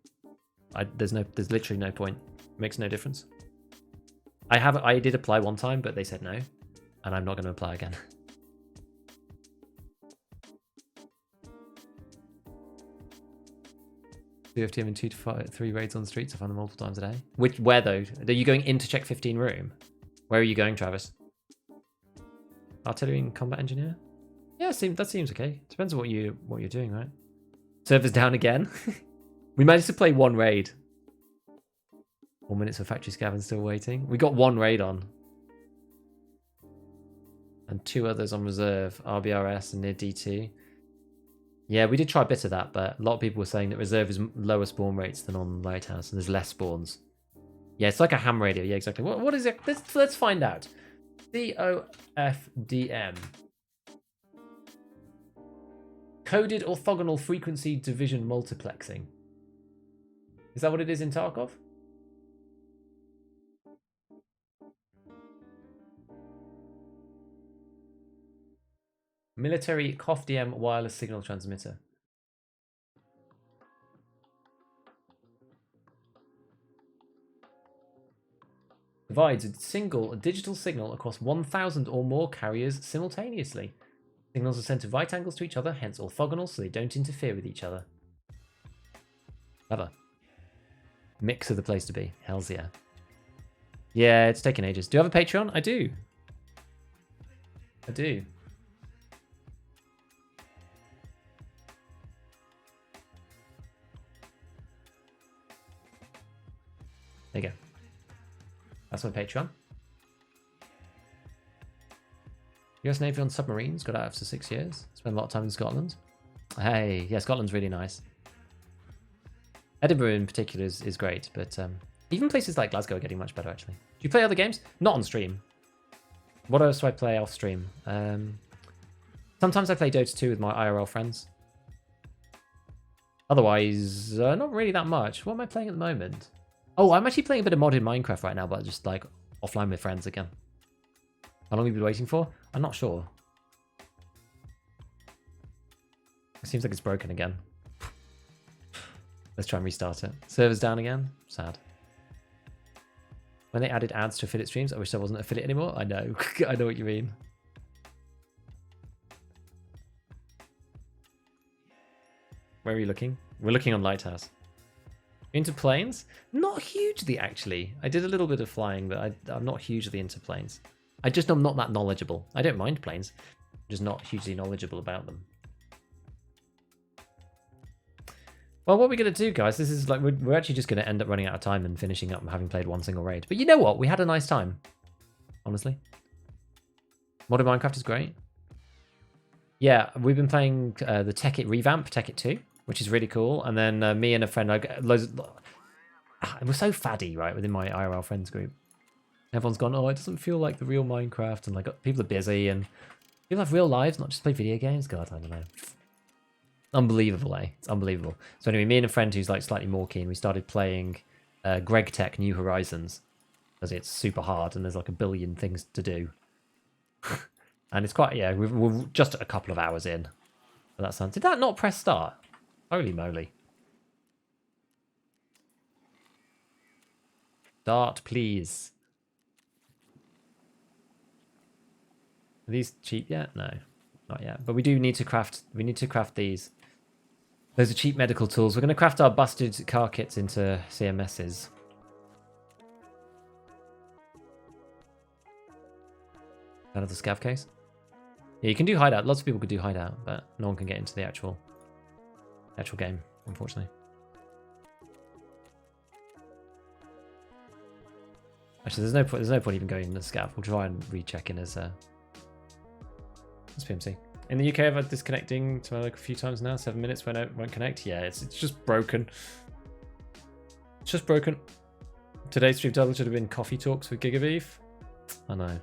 There's literally no point. It makes no difference. I did apply one time, but they said no, and I'm not going to apply again. CFTM in 2 to 3 raids on the streets. I find them multiple times a day. Where though? Are you going into check 15 room? Where are you going, Travis? Artillery and combat engineer? Yeah, that seems okay. Depends on what you're doing, right? Servers down again. We managed to play 1 raid. 4 minutes for factory scav and still waiting. We got 1 raid on. And 2 others on reserve. RBRS and near D2. Yeah, we did try a bit of that, but a lot of people were saying that reserve is lower spawn rates than on Lighthouse, and there's less spawns. Yeah, it's like a ham radio. Yeah, exactly. What is it? Let's find out. COFDM. Coded orthogonal frequency division multiplexing. Is that what it is in Tarkov? Military COFDM wireless signal transmitter. Provides a single digital signal across 1,000 or more carriers simultaneously. Signals are sent at right angles to each other, hence orthogonal, so they don't interfere with each other. Clever. Mix of the place to be. Hells yeah. Yeah, it's taken ages. Do you have a Patreon? I do. I do. There you go. That's my Patreon. US Navy on submarines. Got out after 6 years. Spent a lot of time in Scotland. Hey, yeah, Scotland's really nice. Edinburgh in particular is great, but even places like Glasgow are getting much better, actually. Do you play other games? Not on stream. What else do I play off stream? Sometimes I play Dota 2 with my IRL friends. Otherwise, not really that much. What am I playing at the moment? Oh, I'm actually playing a bit of modded Minecraft right now, but just like offline with friends again. How long have you been waiting for? I'm not sure. It seems like it's broken again. Let's try and restart it. Server's down again. Sad. When they added ads to affiliate streams, I wish there wasn't affiliate anymore. I know. I know what you mean. Where are you looking? We're looking on Lighthouse. Into planes? Not hugely, actually. I did a little bit of flying, but I'm not hugely into planes. I'm not that knowledgeable. I don't mind planes, I'm just not hugely knowledgeable about them. Well, what we're going to do, guys, this is like, we're actually just going to end up running out of time and finishing up and having played one single raid. But you know what? We had a nice time, honestly. Modern Minecraft is great. Yeah, we've been playing the Tekkit revamp, Tekkit 2, which is really cool. And then me and a friend, like, we're so faddy, right, within my IRL friends group. Everyone's gone, oh, it doesn't feel like the real Minecraft, and like people are busy, and people have real lives, not just play video games. God, I don't know. Unbelievable, eh? It's unbelievable. So anyway, me and a friend who's like slightly more keen, we started playing Greg Tech New Horizons, because it's super hard and there's like a billion things to do. And it's quite, yeah, we're just a couple of hours in. But that sounds, did that not press start? Holy moly. Start, please. Are these cheap yet? No, not yet. But we do need to craft, these. Those are cheap medical tools. We're going to craft our busted car kits into CMSs. Out of the scav case? Yeah, you can do hideout. Lots of people could do hideout, but no one can get into the actual game, unfortunately. Actually, there's no point even going in the scav. We'll try and recheck in as PMC. In the UK, I've had disconnecting to like a few times now. 7 minutes when it won't connect. Yeah, it's just broken. It's just broken. Today's stream title should have been Coffee Talks with Gigabeef. I know.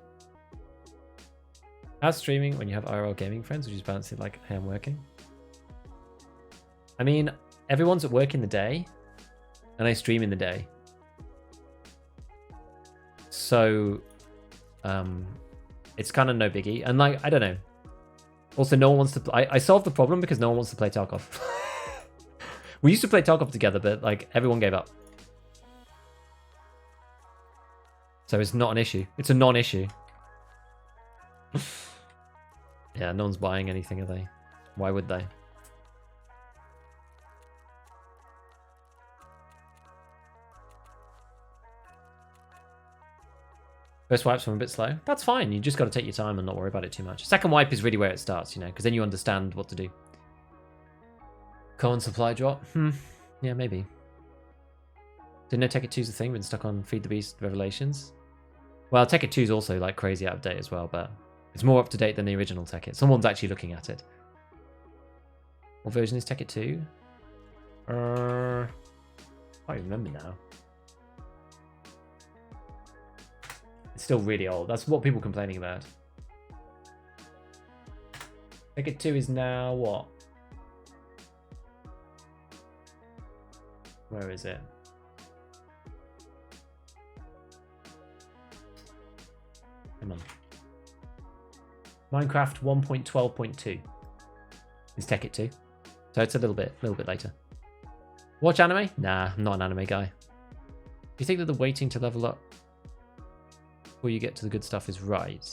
How's streaming when you have IRL gaming friends? Would you just balance it like, hey, I'm working? I mean, everyone's at work in the day, and I stream in the day. So, it's kind of no biggie. And like, I don't know. Also, no one wants to. I solved the problem because no one wants to play Tarkov. We used to play Tarkov together, but like everyone gave up. So it's not an issue. It's a non-issue. Yeah, no one's buying anything, are they? Why would they? First wipe's from a bit slow. That's fine. You just got to take your time and not worry about it too much. Second wipe is really where it starts, you know, because then you understand what to do. Cohen supply drop? Yeah, maybe. Didn't know Tekkit 2's a thing. Been stuck on Feed the Beast Revelations. Well, Tekkit 2 is also like crazy out of date as well, but it's more up to date than the original Tekkit. Someone's actually looking at it. What version is Tekkit 2? I can't even remember now. It's still really old. That's what people are complaining about. Tekkit 2 is now what? Where is it? Come on. Minecraft 1.12.2 is Tekkit 2. So it's a little bit later. Watch anime? Nah, I'm not an anime guy. Do you think that the waiting to level up before you get to the good stuff is right?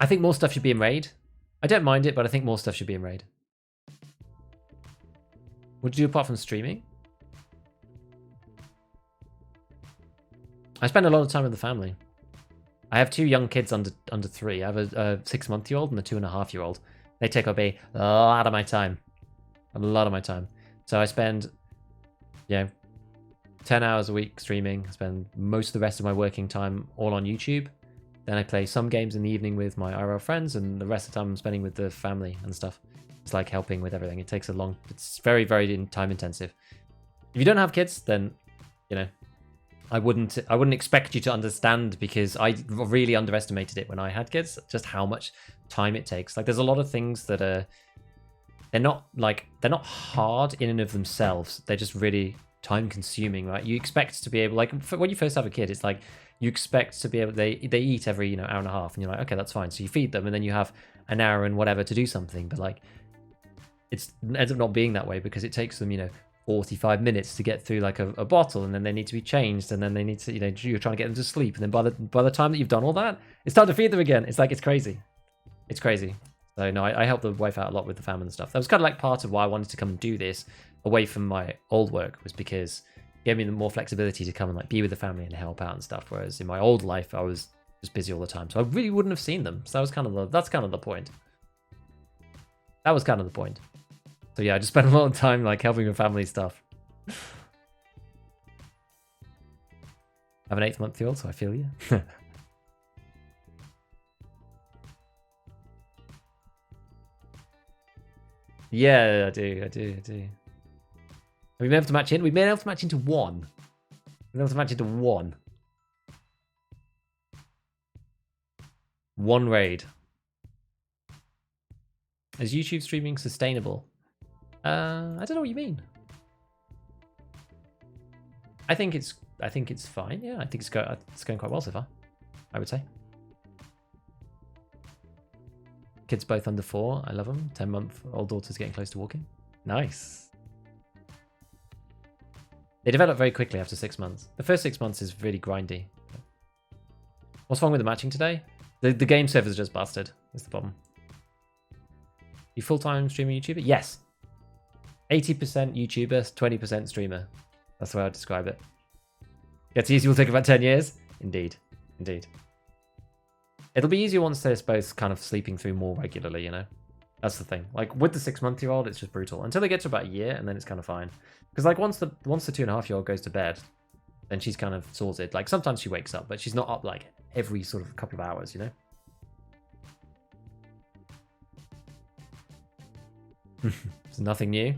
I think more stuff should be in raid. I don't mind it, but I think more stuff should be in raid. What do you do apart from streaming? I spend a lot of time with the family. I have 2 young kids under 3. I have a 6-month-old and a 2.5-year-old. They take up a lot of my time. A lot of my time. So I spend, 10 hours a week streaming. I spend most of the rest of my working time all on YouTube. Then I play some games in the evening with my IRL friends, and the rest of the time I'm spending with the family and stuff. It's like helping with everything. It takes it's very, very time intensive. If you don't have kids, then, I wouldn't expect you to understand, because I really underestimated it when I had kids, just how much time it takes. Like, there's a lot of things that they're not hard in and of themselves. They're just really time consuming, right? You expect to be able, like, when you first have a kid, it's like you expect to be able, they eat every hour and a half, and you're like, okay, that's fine. So you feed them, and then you have an hour and whatever to do something. But like, it ends up not being that way, because it takes them 45 minutes to get through like a bottle, and then they need to be changed, and then they need to you're trying to get them to sleep, and then by the time that you've done all that, it's time to feed them again. It's like, it's crazy. So no, I helped the wife out a lot with the family and stuff. That was kind of like part of why I wanted to come and do this away from my old work, was because it gave me the more flexibility to come and like be with the family and help out and stuff. Whereas in my old life, I was just busy all the time, so I really wouldn't have seen them. So that was kind of that's kind of the point. That was kind of the point. So yeah, I just spent a lot of time like helping with family stuff. I have an 8-month-old, so I feel you. Yeah, I do. Have we been able to match in? We've been able to match into one. We've been able to match into one. One raid. Is YouTube streaming sustainable? I don't know what you mean. I think it's fine. Yeah, I think it's going quite well so far, I would say. Kids both under 4. I love them. 10-month-old daughter's getting close to walking. Nice. They develop very quickly after 6 months. The first 6 months is really grindy. What's wrong with the matching today? The game server's just busted. That's the problem. You full-time streamer YouTuber? Yes. 80% YouTuber, 20% streamer. That's the way I'd describe it. Gets easy, will take about 10 years. Indeed. It'll be easier once they're both kind of sleeping through more regularly, you know? That's the thing. Like, with the 6-month-old, it's just brutal. Until they get to about a year, and then it's kind of fine. Because, like, once the 2.5-year-old goes to bed, then she's kind of sorted. Like, sometimes she wakes up, but she's not up, like, every sort of couple of hours, you know? It's nothing new.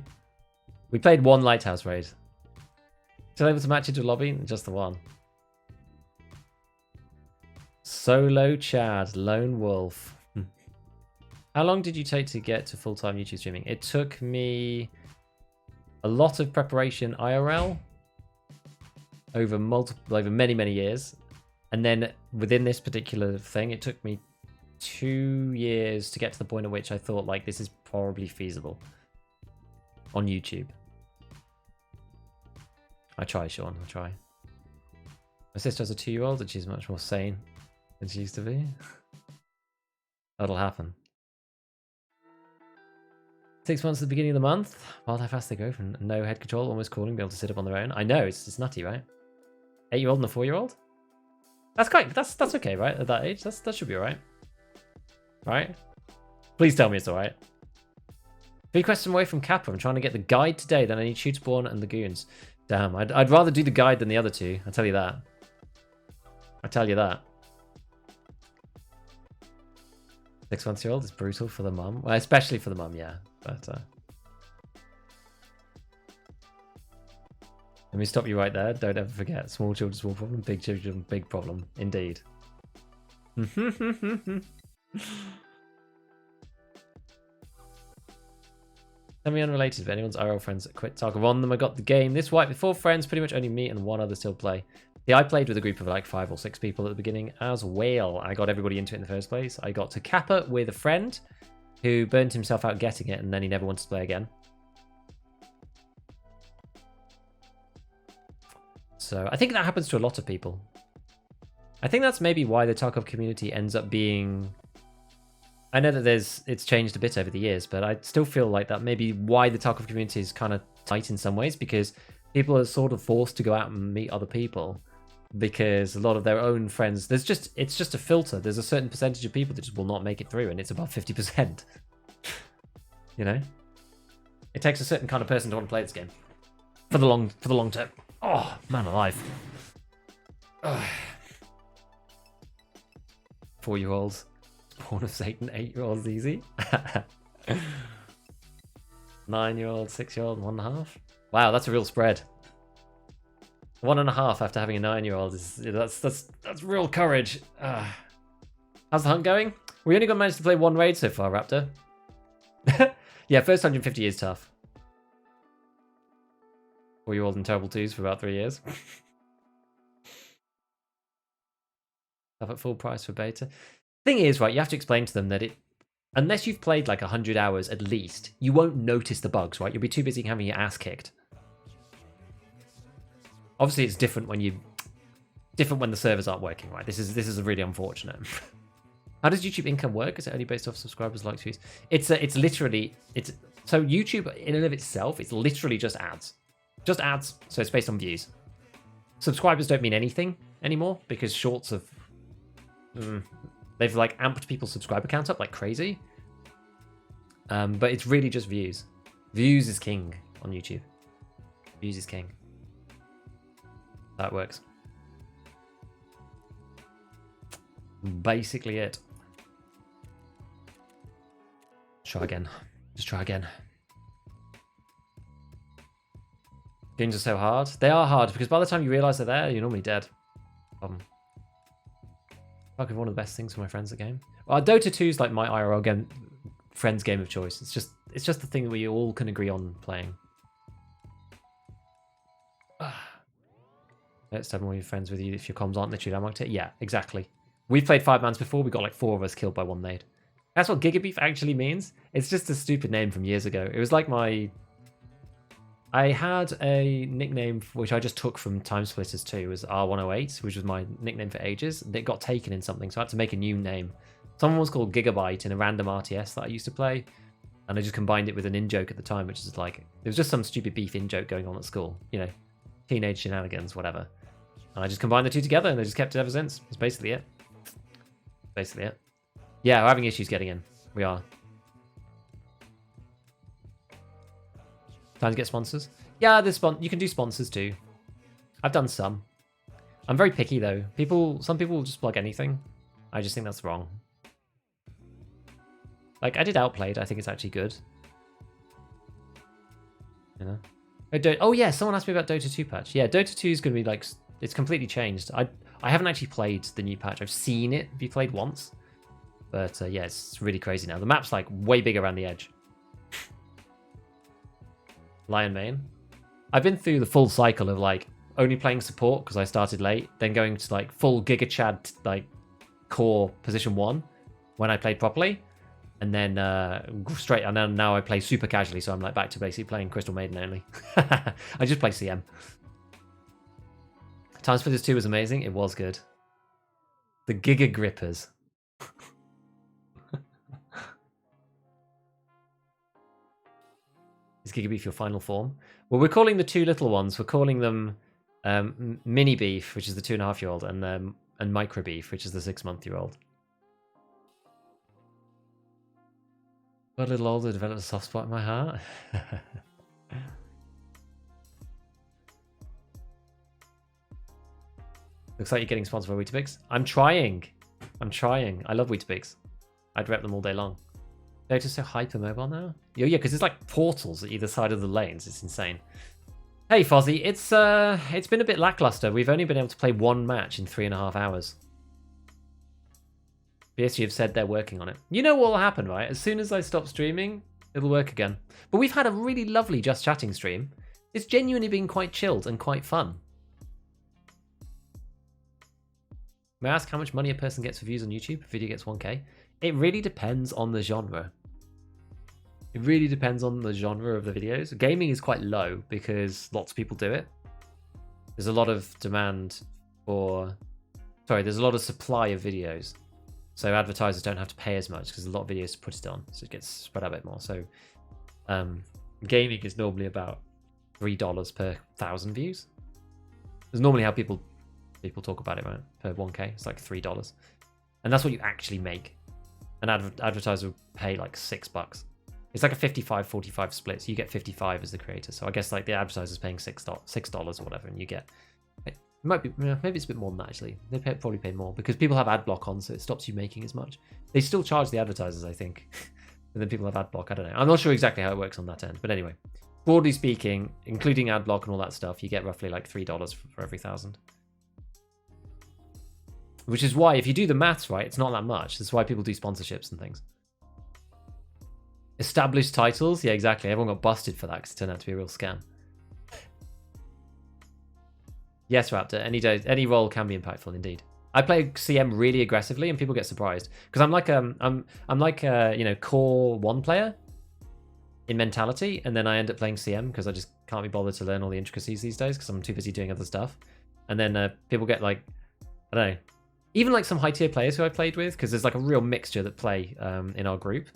We played one Lighthouse raid. Still able to match into a lobby? Just the one. Solo Chad, Lone Wolf. How long did you take to get to full-time YouTube streaming? It took me a lot of preparation IRL over many years. And then within this particular thing, it took me 2 years to get to the point at which I thought, like, this is probably feasible on YouTube. I try, Sean. I try. My sister has a 2-year-old and she's much more sane than she used to be. That'll happen. 6 months at the beginning of the month. Wild how fast they go from no head control, almost crawling, be able to sit up on their own. I know, it's nutty, right? 8-year-old and a 4-year-old? That's okay, right? At that age, that should be alright. Right? Please tell me it's alright. 3 questions away from Kappa. I'm trying to get the guide today, then I need Shoot Spawn and Lagoons. Damn, I'd rather do the guide than the other 2. I'll tell you that. I tell you that. 6-month-old is brutal for the mum. Well, especially for the mum, yeah. But let me stop you right there. Don't ever forget. Small children, small problem. Big children, big problem. Indeed. Semi-unrelated, if anyone's IRL friends that quit Tarkov on them, I got the game this white with 4 friends, pretty much only me and 1 other still play. Yeah, I played with a group of like 5 or 6 people at the beginning as well. I got everybody into it in the first place. I got to Kappa with a friend who burnt himself out getting it, and then he never wanted to play again. So I think that happens to a lot of people. I think that's maybe why the Tarkov community ends up being... I know that it's changed a bit over the years, but I still feel like that may be why the Tarkov community is kind of tight in some ways, because people are sort of forced to go out and meet other people, because a lot of their own friends, it's just a filter. There's a certain percentage of people that just will not make it through, and it's about 50%. You know? It takes a certain kind of person to want to play this game. For the long term. Oh, man alive. 4-year-olds. Born of Satan, 8-year-olds easy. 9-year-old, 6-year-old, 1.5. Wow, that's a real spread. 1.5 after having a 9-year-old is that's real courage. How's the hunt going? We only got managed to play 1 raid so far, Raptor. Yeah, first 150 is tough. 4-year-old and terrible 2s for about 3 years. Up at full price for beta. Thing is, right, you have to explain to them that unless you've played like 100 hours at least, you won't notice the bugs, right? You'll be too busy having your ass kicked. Obviously, it's different when the servers aren't working, right? This is really unfortunate. How does YouTube income work? Is it only based off subscribers, likes, views? It's literally so YouTube in and of itself, it's literally just ads. Just ads, so it's based on views. Subscribers don't mean anything anymore because shorts have they've like amped people's subscriber count up like crazy. But it's really just views. Views is king on YouTube. Views is king. That works. Basically it. Try again. Just try again. Games are so hard. They are hard because by the time you realise they're there, you're normally dead. Fuck, one of the best things for my friends at game. Well, Dota 2 is like my IRL game, friends game of choice. It's just the thing that we all can agree on playing. Let's have more friends with you if your comms aren't literally unlocked it. Yeah, exactly. We've played 5-mans before. We got like 4 of us killed by 1 nade. That's what Gigabeef actually means. It's just a stupid name from years ago. It was like I had a nickname which I just took from Time Splitters 2. It was R108, which was my nickname for ages. And it got taken in something, so I had to make a new name. Someone was called Gigabyte in a random RTS that I used to play. And I just combined it with an in-joke at the time, which is like, there was just some stupid beef in-joke going on at school. You know, teenage shenanigans, whatever. And I just combined the two together and they just kept it ever since. That's basically it. Basically it. Yeah, we're having issues getting in. We are. Time to get sponsors. Yeah, you can do sponsors too. I've done some. I'm very picky though. Some people will just plug anything. I just think that's wrong. Like I did Outplayed. I think it's actually good. You know. Oh yeah, someone asked me about Dota 2 patch. Yeah, Dota 2 is going to be like, it's completely changed. I haven't actually played the new patch. I've seen it be played once. But yeah, it's really crazy now. The map's like way big around the edge. Lion Mane. I've been through the full cycle of like only playing support because I started late, then going to like full Giga Chad like core position 1 when I played properly, and then straight, and then now I play super casually, so I'm like back to basically playing Crystal Maiden only. I just play CM. Time Splitters 2 was amazing. It was good. The Giga Grippers. Is Giga Beef your final form? Well, we're calling the 2 little ones. We're calling them Mini Beef, which is the 2.5-year-old, and Micro Beef, which is the 6-month-year-old. Got a little older, developed a soft spot in my heart. Looks like you're getting sponsored by Weetabix. I'm trying. I love Weetabix. I'd rep them all day long. They're just so hyper-mobile now. Yeah, because there's like portals at either side of the lanes. It's insane. Hey, Fozzie, it's been a bit lackluster. We've only been able to play 1 match in 3.5 hours. BSG have said they're working on it. You know what will happen, right? As soon as I stop streaming, it'll work again. But we've had a really lovely Just Chatting stream. It's genuinely been quite chilled and quite fun. May I ask how much money a person gets for views on YouTube if a video gets 1K? It really depends on the genre. It really depends on the genre of the videos. Gaming is quite low because lots of people do it. There's a lot of demand for... Sorry, there's a lot of supply of videos. So advertisers don't have to pay as much because there's a lot of videos to put it on. So it gets spread out a bit more. So gaming is normally about $3 per 1,000 views. That's normally how people talk about it, right? Per 1K, it's like $3. And that's what you actually make. An advertiser will pay like $6. It's like a 55-45 split. So you get 55 as the creator. So I guess like the advertiser's paying $6 or whatever, and you get... It might be, maybe it's a bit more than that actually. They probably pay more because people have ad block on, so it stops you making as much. They still charge the advertisers, I think. And then people have ad block. I don't know. I'm not sure exactly how it works on that end. But anyway, broadly speaking, including ad block and all that stuff, you get roughly like $3 for every 1,000. Which is why, if you do the maths right, it's not that much. That's why people do sponsorships and things. Established titles? Yeah, exactly. Everyone got busted for that because it turned out to be a real scam. Yes, Raptor. Any role can be impactful, indeed. I play CM really aggressively, and people get surprised because I'm like a core 1 player in mentality, and then I end up playing CM because I just can't be bothered to learn all the intricacies these days because I'm too busy doing other stuff. And then people get like, I don't know. even like some high tier players who I played with, because there's like a real mixture that play in our group.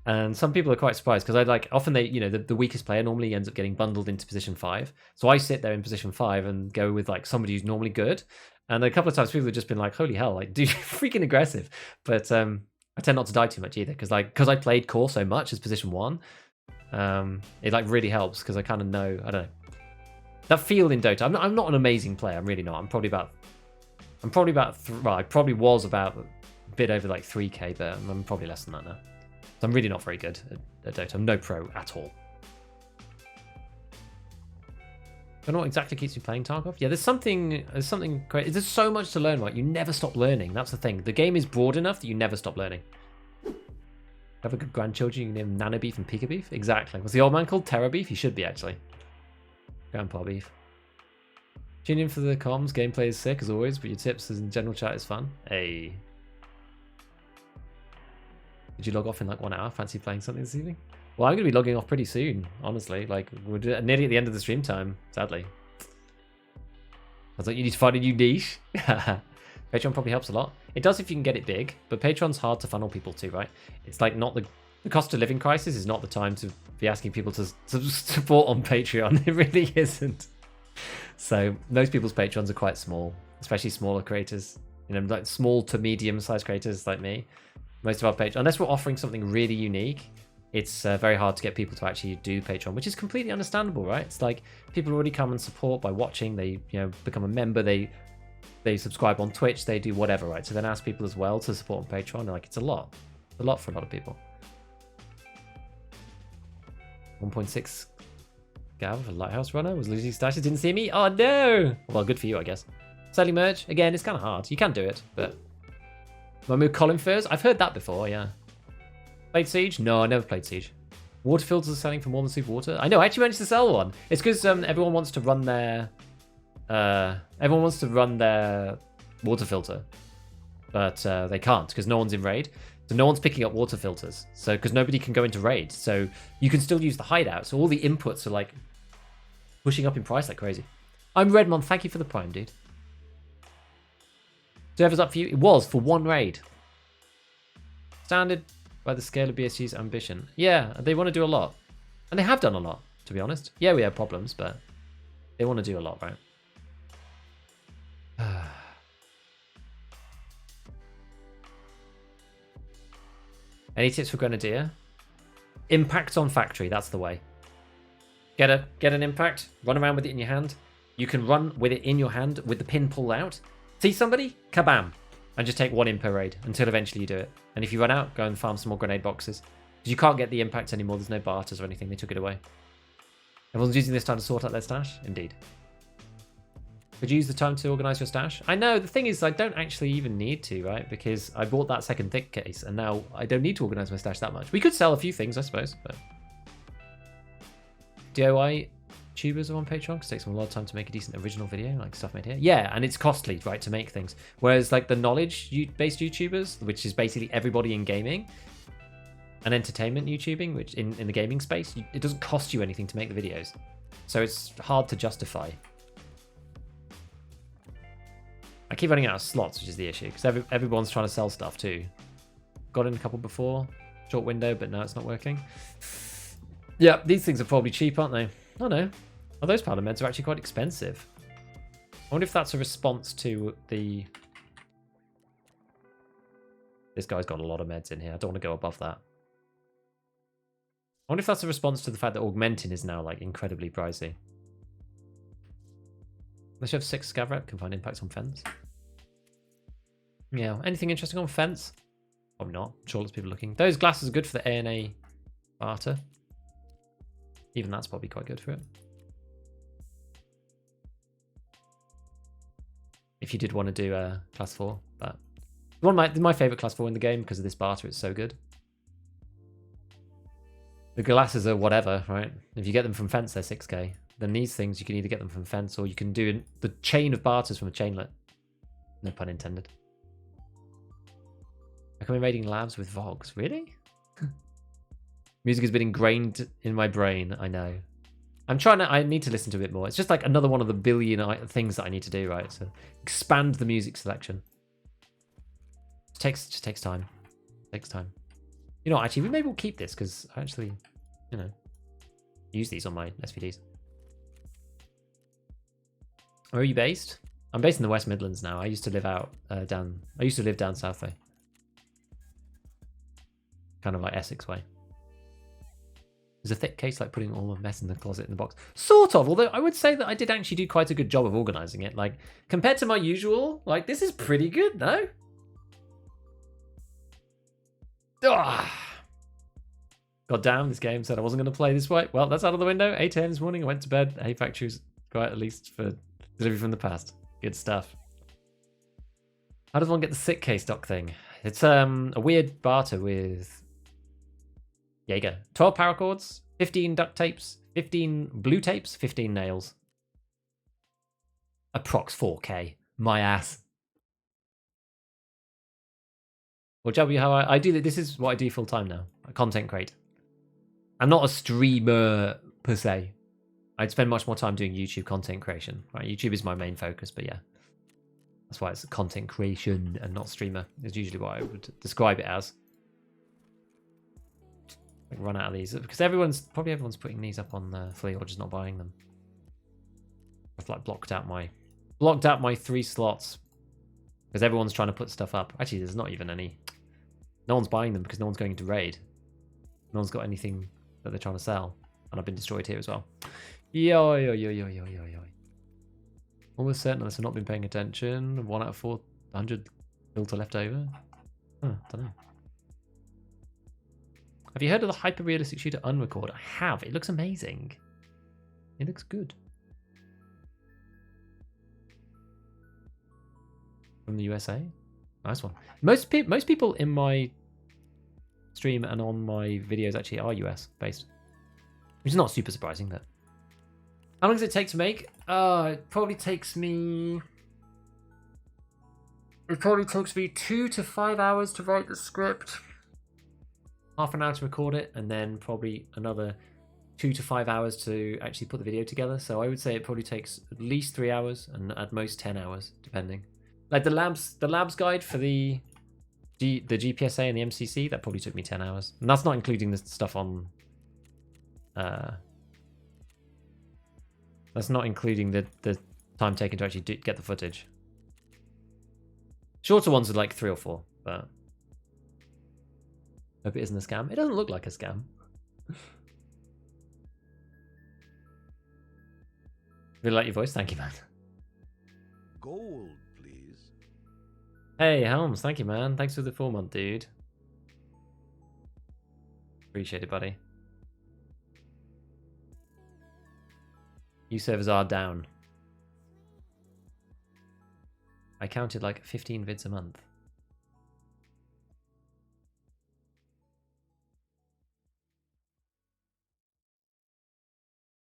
And some people are quite surprised because I like often they, the weakest player normally ends up getting bundled into position 5. So I sit there in position 5 and go with like somebody who's normally good. And a couple of times people have just been like, holy hell, like, dude, you're freaking aggressive. But I tend not to die too much either because I played core so much as position 1. It like really helps because I kind of know, I don't know. That feel in Dota. I'm not an amazing player. I'm really not. I probably was about a bit over like 3k, but I'm probably less than that now. So I'm really not very good at Dota. I'm no pro at all. I don't know what exactly keeps me playing Tarkov. Yeah, there's something great. There's so much to learn, right? You never stop learning. That's the thing. The game is broad enough that you never stop learning. Have a good grandchildren, you can name him Nana Beef and Pika Beef. Exactly. Was the old man called Terror Beef? He should be, actually. Grandpa Beef. Tune in for the comms. Gameplay is sick, as always, but your tips and general chat is fun. Hey. Did you log off in like 1 hour? Fancy playing something this evening? Well, I'm going to be logging off pretty soon, honestly. Like, we're nearly at the end of the stream time, sadly. I was like, you need to find a new niche. Patreon probably helps a lot. It does if you can get it big, but Patreon's hard to funnel people to, right? It's like not the cost of living crisis is not the time to be asking people to support on Patreon. It really isn't. So most people's Patreons are quite small, especially smaller creators. Like small to medium-sized creators like me. Most of our Patreon, unless we're offering something really unique, it's very hard to get people to actually do Patreon, which is completely understandable, right? It's like people already come and support by watching. They, become a member. They subscribe on Twitch. They do whatever, right? So then ask people as well to support on Patreon. Like it's a lot for a lot of people. 1.6 Gav, a lighthouse runner, was losing stashes. Didn't see me. Oh no! Well, good for you, I guess. Selling merch again. It's kind of hard. You can do it, but. Move Colin Furs? I've heard that before, yeah. Played Siege? No, I never played Siege. Water filters are selling for more than super water? I know, I actually managed to sell one. It's because everyone wants to run their... water filter. But they can't, because no one's in raid. So no one's picking up water filters. So, because nobody can go into raid. So you can still use the hideout. So all the inputs are like pushing up in price like crazy. I'm Redmond, thank you for the prime, dude. Server's up for you. It was for one raid. Standard by the scale of BSG's ambition. Yeah, they want to do a lot. And they have done a lot, to be honest. Yeah, we have problems, but they want to do a lot, right? Any tips for Grenadier? Impact on factory, that's the way. Get an impact, run around with it in your hand. You can run with it in your hand with the pin pulled out. See somebody? Kabam. And just take 1 in per raid until eventually you do it. And if you run out, go and farm some more grenade boxes. Because you can't get the impact anymore. There's no barters or anything. They took it away. Everyone's using this time to sort out their stash? Indeed. Could you use the time to organize your stash? I know. The thing is, I don't actually even need to, right? Because I bought that second thick case. And now I don't need to organize my stash that much. We could sell a few things, I suppose. But DIY tubers are on Patreon because it takes them a lot of time to make a decent original video, like stuff made here. Yeah, and it's costly, right, to make things. Whereas like the knowledge-based YouTubers, which is basically everybody in gaming, and entertainment YouTubing, which in the gaming space, it doesn't cost you anything to make the videos. So it's hard to justify. I keep running out of slots, which is the issue, because everyone's trying to sell stuff too. Got in a couple before, short window, but now it's not working. Yeah, these things are probably cheap, aren't they? Oh no. Oh, those powder meds are actually quite expensive. I wonder if that's a response to the... This guy's got a lot of meds in here. I don't want to go above that. I wonder if that's a response to the fact that augmenting is now like incredibly pricey. Unless you have 6 scav rep, can find impacts on fence. Yeah, anything interesting on fence? Probably not. I'm sure lots of people looking. Those glasses are good for the ANA barter. Even that's probably quite good for it. If you did want to do a class 4, but one of my favorite class 4 in the game because of this barter, it's so good. The glasses are whatever, right? If you get them from fence, they're 6k. Then these things, you can either get them from fence or you can do the chain of barters from a chainlet. No pun intended. I can be raiding labs with Vogs. Really? Music has been ingrained in my brain. I know. I need to listen to a bit more. It's just like another one of the billion things that I need to do, right? So expand the music selection. Just takes time. Takes time. You know, actually, maybe we'll keep this because I actually, you know, use these on my SVDs. Where are you based? I'm based in the West Midlands now. I used to live out down. I used to live down south way, kind of like Essex way. There's a thick case like putting all the mess in the closet in the box. Sort of, although I would say that I did actually do quite a good job of organising it. Like, compared to my usual, like, this is pretty good, no? Ah. God damn, this game said I wasn't going to play this way. Well, that's out of the window. 8 a.m. this morning, I went to bed. Hey, Factory's quiet, at least for delivery from the past. Good stuff. How does one get the sick case dock thing? It's a weird barter with Jaeger. 12 paracords, 15 duct tapes, 15 blue tapes, 15 nails. Approx 4K. My ass. Well, W, how I do this is what I do full time now. A content create. I'm not a streamer per se. I'd spend much more time doing YouTube content creation. Right, YouTube is my main focus, but yeah. That's why it's content creation and not streamer. Is usually what I would describe it as. Like run out of these because everyone's putting these up on the Flea or just not buying them. I've like blocked out my 3 slots because everyone's trying to put stuff up. Actually, there's not even any. No one's buying them because no one's going into raid. No one's got anything that they're trying to sell, and I've been destroyed here as well. Yo. Almost certain unless I've not been paying attention. 1 out of 400 filter left over. Huh, don't know. Have you heard of the hyper-realistic shooter Unrecord? I have. It looks amazing. It looks good. From the USA? Nice one. Most people in my stream and on my videos actually are US based. Which is not super surprising, but... How long does it take to make? It probably takes me 2 to 5 hours to write the script. Half an hour to record it, and then probably another 2 to 5 hours to actually put the video together. So I would say it probably takes at least 3 hours, and at most 10 hours, depending. Like the labs guide for the GPSA and the MCC, that probably took me 10 hours. And that's not including the stuff on... that's not including the time taken to actually get the footage. Shorter ones are like 3 or 4, but... Hope it isn't a scam. It doesn't look like a scam. Really like your voice. Thank you, man. Gold, please. Hey, Helms. Thank you, man. Thanks for the 4-month, dude. Appreciate it, buddy. You servers are down. I counted like 15 vids a month.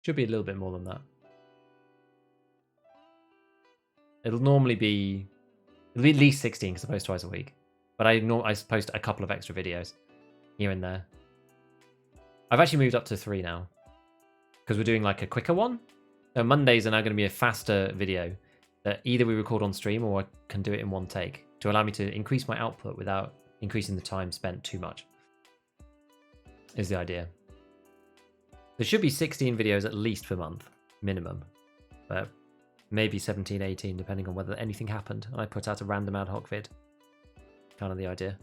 Should be a little bit more than that. It'll normally be at least 16 because I post twice a week. But I post a couple of extra videos here and there. I've actually moved up to 3 now because we're doing like a quicker one. So Mondays are now going to be a faster video that either we record on stream or I can do it in one take to allow me to increase my output without increasing the time spent too much. Is the idea. There should be 16 videos at least per month, minimum. But maybe 17, 18, depending on whether anything happened. And I put out a random ad hoc vid. Kind of the idea.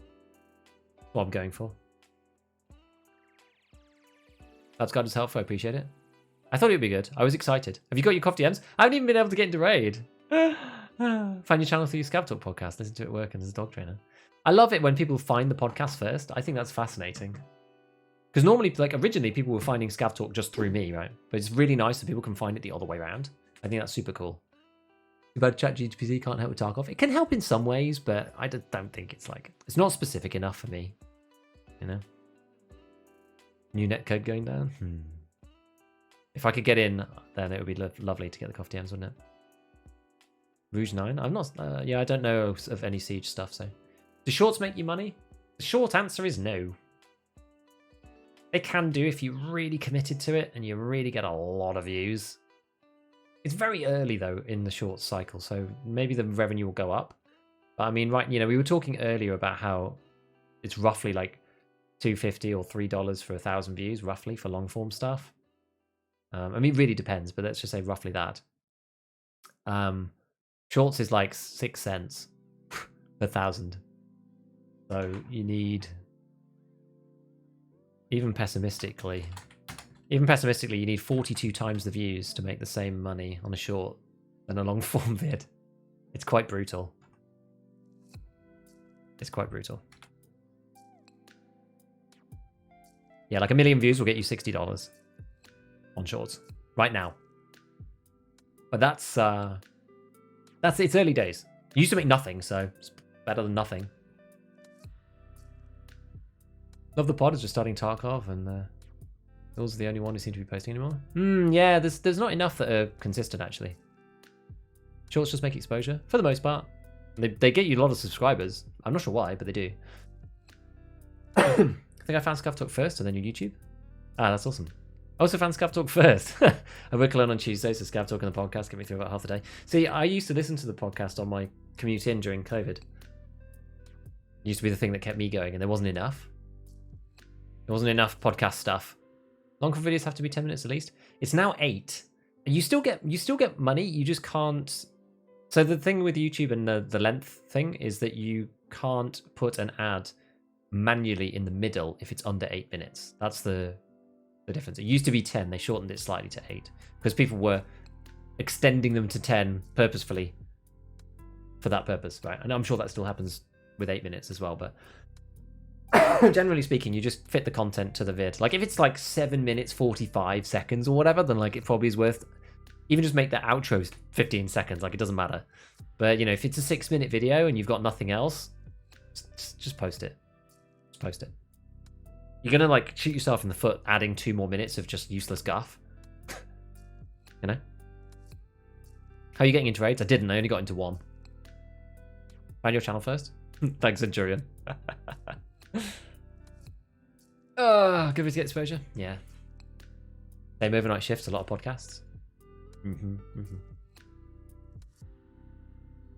What I'm going for. That's God is helpful, I appreciate it. I thought it would be good. I was excited. Have you got your COFDMs? I haven't even been able to get into raid. Find your channel through your Scab Talk podcast. Listen to it working as a dog trainer. I love it when people find the podcast first. I think that's fascinating. Because normally, like originally, people were finding Scav Talk just through me, right? But it's really nice that people can find it the other way around. I think that's super cool. Too bad ChatGPT can't help with Tarkov. It can help in some ways, but I don't think it's like... It's not specific enough for me. You know? New netcode going down? If I could get in, then it would be lovely to get the COFDMs, wouldn't it? Rouge 9? I'm not... yeah, I don't know of any Siege stuff, so... Do shorts make you money? The short answer is no. They can do if you're really committed to it and you really get a lot of views. It's very early, though, in the short cycle, so maybe the revenue will go up. But I mean, right, we were talking earlier about how it's roughly like $2.50 or $3 for 1,000 views, roughly, for long form stuff. I mean, it really depends, but let's just say roughly that. Shorts is like 6 cents per 1,000. So you need, even pessimistically, you need 42 times the views to make the same money on a short than a long form vid. It's quite brutal. It's quite brutal. Yeah, like 1 million views will get you $60 on shorts right now. But that's it's early days. You used to make nothing, so it's better than nothing. Love the pod is just starting Tarkov, and those are the only one who seem to be posting anymore. Yeah, there's not enough that are consistent actually. Shorts just make exposure for the most part. They get you a lot of subscribers. I'm not sure why, but they do. I think I found Scuff Talk first and then your YouTube. Ah, that's awesome. I also found Scav Talk first. I work alone on Tuesdays, so Scav Talk and the podcast get me through about half a day. See, I used to listen to the podcast on my commute in during COVID. It used to be the thing that kept me going, and there wasn't enough. There wasn't enough podcast stuff. Long form videos have to be 10 minutes at least. It's now 8. And you still get money, you just can't. So the thing with YouTube and the length thing is that you can't put an ad manually in the middle if it's under 8 minutes. That's the difference. It used to be 10. They shortened it slightly to 8 because people were extending them to 10 purposefully for that purpose, right? And I'm sure that still happens with 8 minutes as well, but generally speaking, you just fit the content to the vid. Like if it's like 7 minutes 45 seconds or whatever, then like it probably is worth even just make the outros 15 seconds. Like it doesn't matter. But you know, if it's a 6-minute video and you've got nothing else, just post it. Just post it. You're gonna like shoot yourself in the foot adding 2 more minutes of just useless guff. You know? How are you getting into raids? I didn't. I only got into 1. Find your channel first. Thanks, Centurion. Good way to get exposure. Yeah. Same overnight shifts. A lot of podcasts.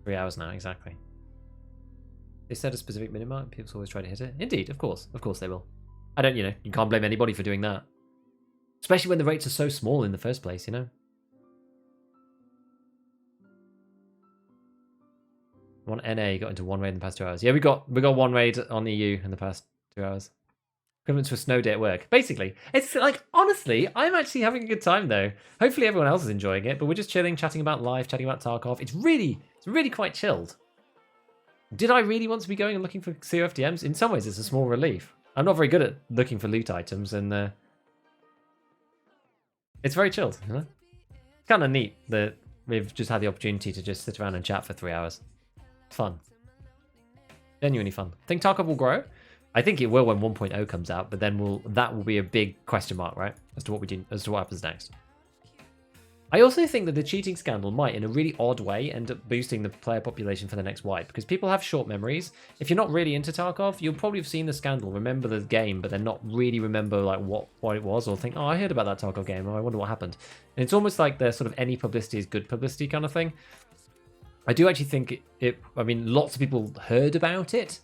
3 hours now, exactly. They set a specific minute mark. People always try to hit it. Indeed, of course they will. I don't, you can't blame anybody for doing that. Especially when the rates are so small in the first place, One NA got into 1 raid in the past 2 hours. Yeah, we got 1 raid on EU in the past 2 hours. Equivalent to a snow day at work. Basically, it's like, honestly, I'm actually having a good time though. Hopefully everyone else is enjoying it, but we're just chilling, chatting about life, chatting about Tarkov. It's really quite chilled. Did I really want to be going and looking for COFDMs? In some ways, it's a small relief. I'm not very good at looking for loot items, and it's very chilled. It's kind of neat that we've just had the opportunity to just sit around and chat for 3 hours. It's fun. Genuinely fun. I think Tarkov will grow. I think it will when 1.0 comes out, but then that will be a big question mark, right? As to what we do, as to what happens next. I also think that the cheating scandal might, in a really odd way, end up boosting the player population for the next wipe, because people have short memories. If you're not really into Tarkov, you'll probably have seen the scandal, remember the game, but then not really remember like what it was, or think, oh, I heard about that Tarkov game, or I wonder what happened. And it's almost like the sort of any publicity is good publicity kind of thing. I do actually think I mean, lots of people heard about it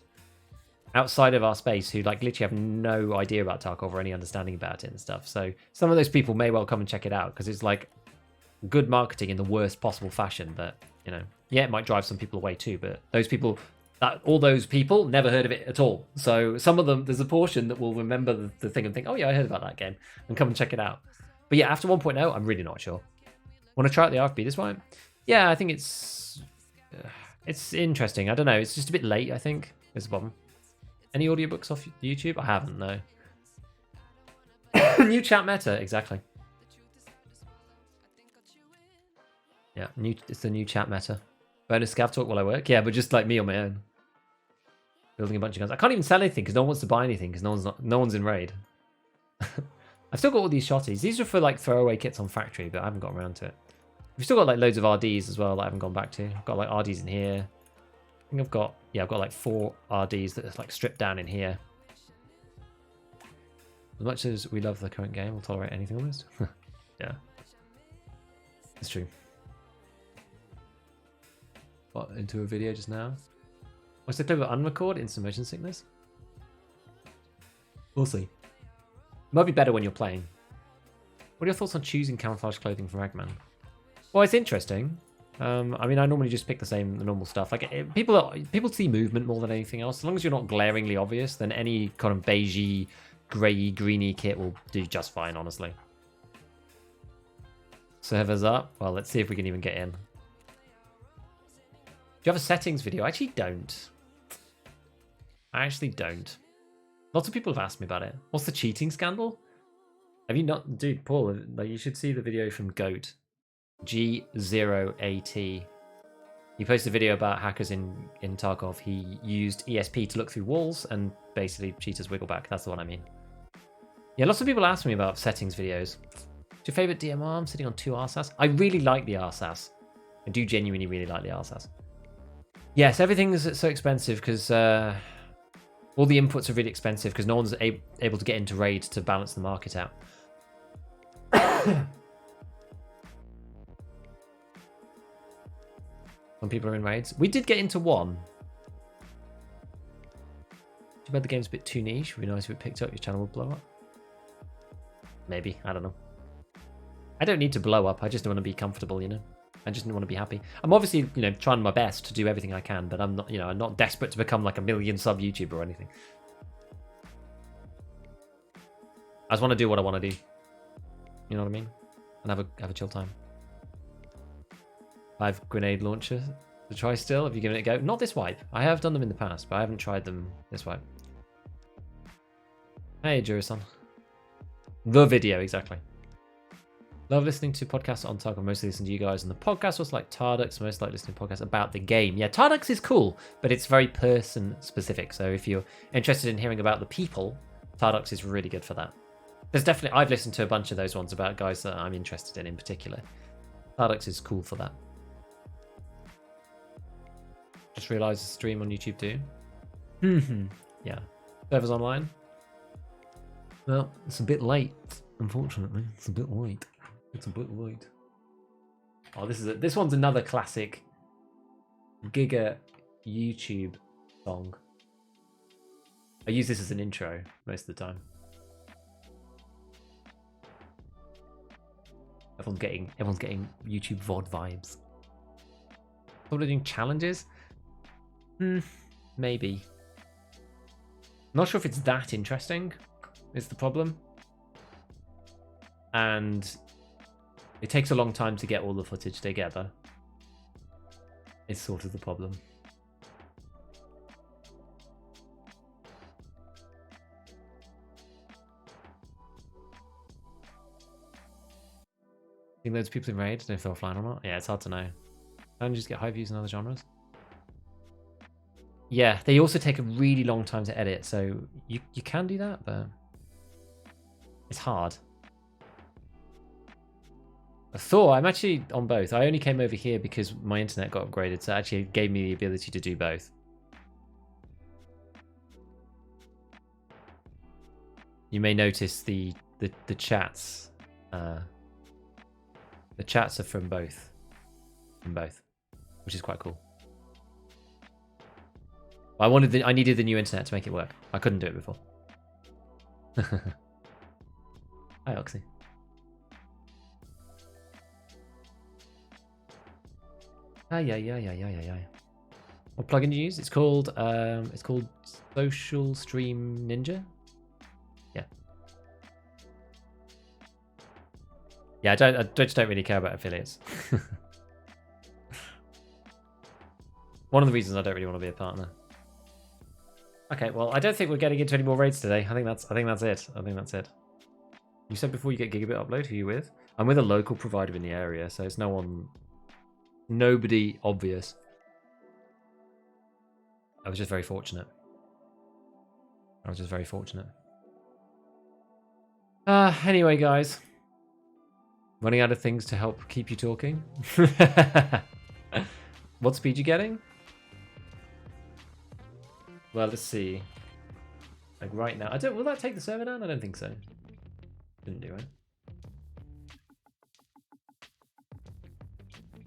outside of our space who like literally have no idea about Tarkov or any understanding about it and stuff. So some of those people may well come and check it out, because it's like good marketing in the worst possible fashion that, yeah, it might drive some people away too, but all those people never heard of it at all. So some of them, there's a portion that will remember the thing and think, oh yeah, I heard about that game, and come and check it out. But yeah, after 1.0, I'm really not sure. Want to try out the RFB this one? Yeah, I think it's interesting. I don't know. It's just a bit late, I think. There's a problem. Any audiobooks off YouTube? I haven't, no. New chat meta, exactly. Yeah, it's the new chat meta. Bonus scav talk while I work? Yeah, but just like me on my own. Building a bunch of guns. I can't even sell anything because no one wants to buy anything because no one's in raid. I've still got all these shotties. These are for like throwaway kits on factory, but I haven't got around to it. We've still got like loads of RDs as well that I haven't gone back to. I've got like RDs in here. I think I've got like 4 RDs that are like stripped down in here. As much as we love the current game, we'll tolerate anything almost. Yeah. It's true. What, into a video just now? What's the clip of unrecord? Instant motion sickness? We'll see. Might be better when you're playing. What are your thoughts on choosing camouflage clothing from Eggman? Well, it's interesting. I mean, I normally just pick the normal stuff. Like people see movement more than anything else. As long as you're not glaringly obvious, then any kind of beigey, grey, greeny kit will do just fine, honestly. Servers up. Well, let's see if we can even get in. Do you have a settings video? I actually don't. I actually don't. Lots of people have asked me about it. What's the cheating scandal? Have you not, dude, Paul? Like, you should see the video from Goat. G0AT. He posted a video about hackers in Tarkov. He used ESP to look through walls and basically cheaters wiggle back. That's the one I mean. Yeah, lots of people ask me about settings videos. What's your favorite DMR? I'm sitting on 2 RSAS. I really like the RSAS. I do genuinely really like the RSAS. Yes, everything is so expensive because all the inputs are really expensive because no one's able to get into raid to balance the market out. When people are in raids. We did get into one. Too bad the game's a bit too niche. Would be nice if it picked up, your channel would blow up. Maybe, I don't know. I don't need to blow up, I just want to be comfortable, you know? I just want to be happy. I'm obviously, you know, trying my best to do everything I can, but I'm not, you know, I'm not desperate to become like a million sub YouTuber or anything. I just want to do what I want to do. You know what I mean? And have a chill time. 5 grenade launcher to try still. Have you given it a go? Not this wipe. I have done them in the past, but I haven't tried them this wipe. Hey, Jurisan. The video, exactly. Love listening to podcasts on Tarkov. Mostly listen to you guys on the podcast. Also like Tardux. Most like listening to podcasts about the game. Yeah, Tardux is cool, but it's very person specific. So if you're interested in hearing about the people, Tardux is really good for that. There's definitely, I've listened to a bunch of those ones about guys that I'm interested in particular. Tardux is cool for that. Just realised the stream on YouTube too. Yeah. Servers online. Well, it's a bit late, unfortunately. It's a bit late. It's a bit late. Oh, this one's another classic Giga YouTube song. I use this as an intro most of the time. Everyone's getting YouTube VOD vibes. Probably doing challenges? Maybe. Not sure if it's that interesting, is the problem. And it takes a long time to get all the footage together. It's sort of the problem. Seeing loads of people in raid, I don't know if they're offline or not. Yeah, it's hard to know. Don't just get high views in other genres. Yeah, they also take a really long time to edit, so you can do that, but it's hard. Thor, I'm actually on both. I only came over here because my internet got upgraded, so it actually gave me the ability to do both. You may notice the chats. The chats are from both. Which is quite cool. I needed the new internet to make it work. I couldn't do it before. Hi, Oxy. Yeah. What plugin do you use? It's called Social Stream Ninja. Yeah. Yeah, I just don't really care about affiliates. One of the reasons I don't really want to be a partner. Okay, well, I don't think we're getting into any more raids today. I think that's it. You said before you get gigabit upload. Who are you with? I'm with a local provider in the area, so it's nobody obvious. I was just very fortunate. Anyway, guys. Running out of things to help keep you talking. What speed you getting? Well, let's see. Like right now. Will that take the server down? I don't think so. Didn't do it.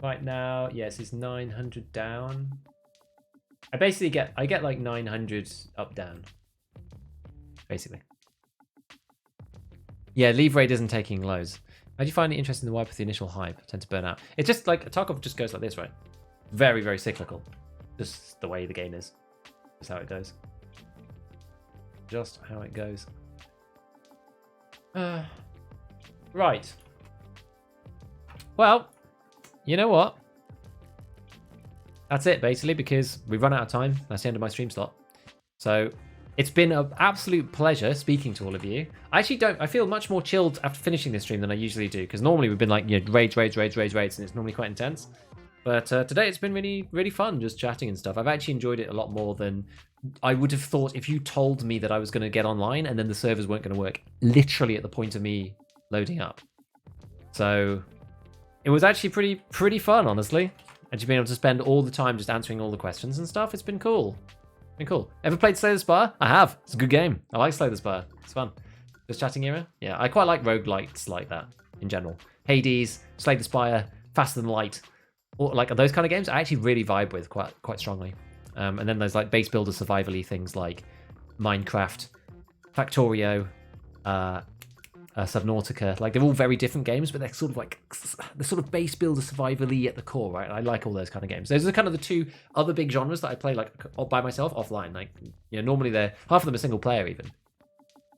Right now, yes, it's 900 down. I basically get like 900 up down, basically. Yeah, leave raid isn't taking lows. How do you find it interesting the wipe with the initial hype? Tend to burn out. It's just like Tarkov just goes like this, right? Very, very cyclical. Just the way the game is. Just how it goes. Just how it goes. Right. Well, you know what? That's it, basically, because we've run out of time. That's the end of my stream slot. So it's been an absolute pleasure speaking to all of you. I feel much more chilled after finishing this stream than I usually do, because normally we've been like, raids, and it's normally quite intense. But today it's been really, really fun just chatting and stuff. I've actually enjoyed it a lot more than I would have thought if you told me that I was going to get online and then the servers weren't going to work literally at the point of me loading up. So it was actually pretty fun, honestly. And just being able to spend all the time just answering all the questions and stuff. It's been cool. Ever played Slay the Spire? I have. It's a good game. I like Slay the Spire. It's fun. Just chatting era? Yeah, I quite like roguelites like that in general. Hades, Slay the Spire, Faster Than Light. Or like those kind of games I actually really vibe with quite strongly. And then there's like base builder survival-y things like Minecraft, Factorio, Subnautica. Like they're all very different games, but they're sort of base builder survival-y at the core, right? I like all those kind of games. Those are kind of the two other big genres that I play like by myself offline. Like, normally they're half of them are single player even,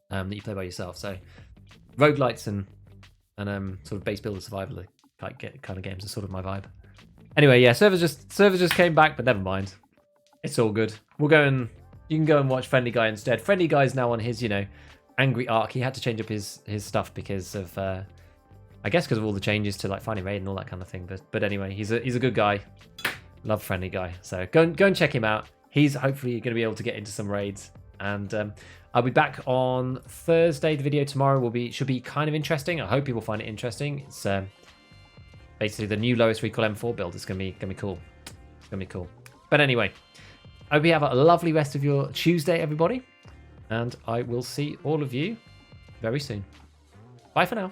that you play by yourself. So roguelites and sort of base builder survival kind of games are sort of my vibe. Anyway, yeah, servers just came back, but never mind. It's all good. You can go and watch Friendly Guy instead. Friendly Guy's now on his, angry arc. He had to change up his stuff because of I guess because of all the changes to like finding raid and all that kind of thing. But anyway, he's a good guy. Love Friendly Guy. So go and check him out. He's hopefully going to be able to get into some raids. And I'll be back on Thursday. The video tomorrow should be kind of interesting. I hope people find it interesting. It's basically the new lowest recoil M4 build. It's gonna be cool. It's gonna be cool. But anyway, I hope you have a lovely rest of your Tuesday, everybody. And I will see all of you very soon. Bye for now.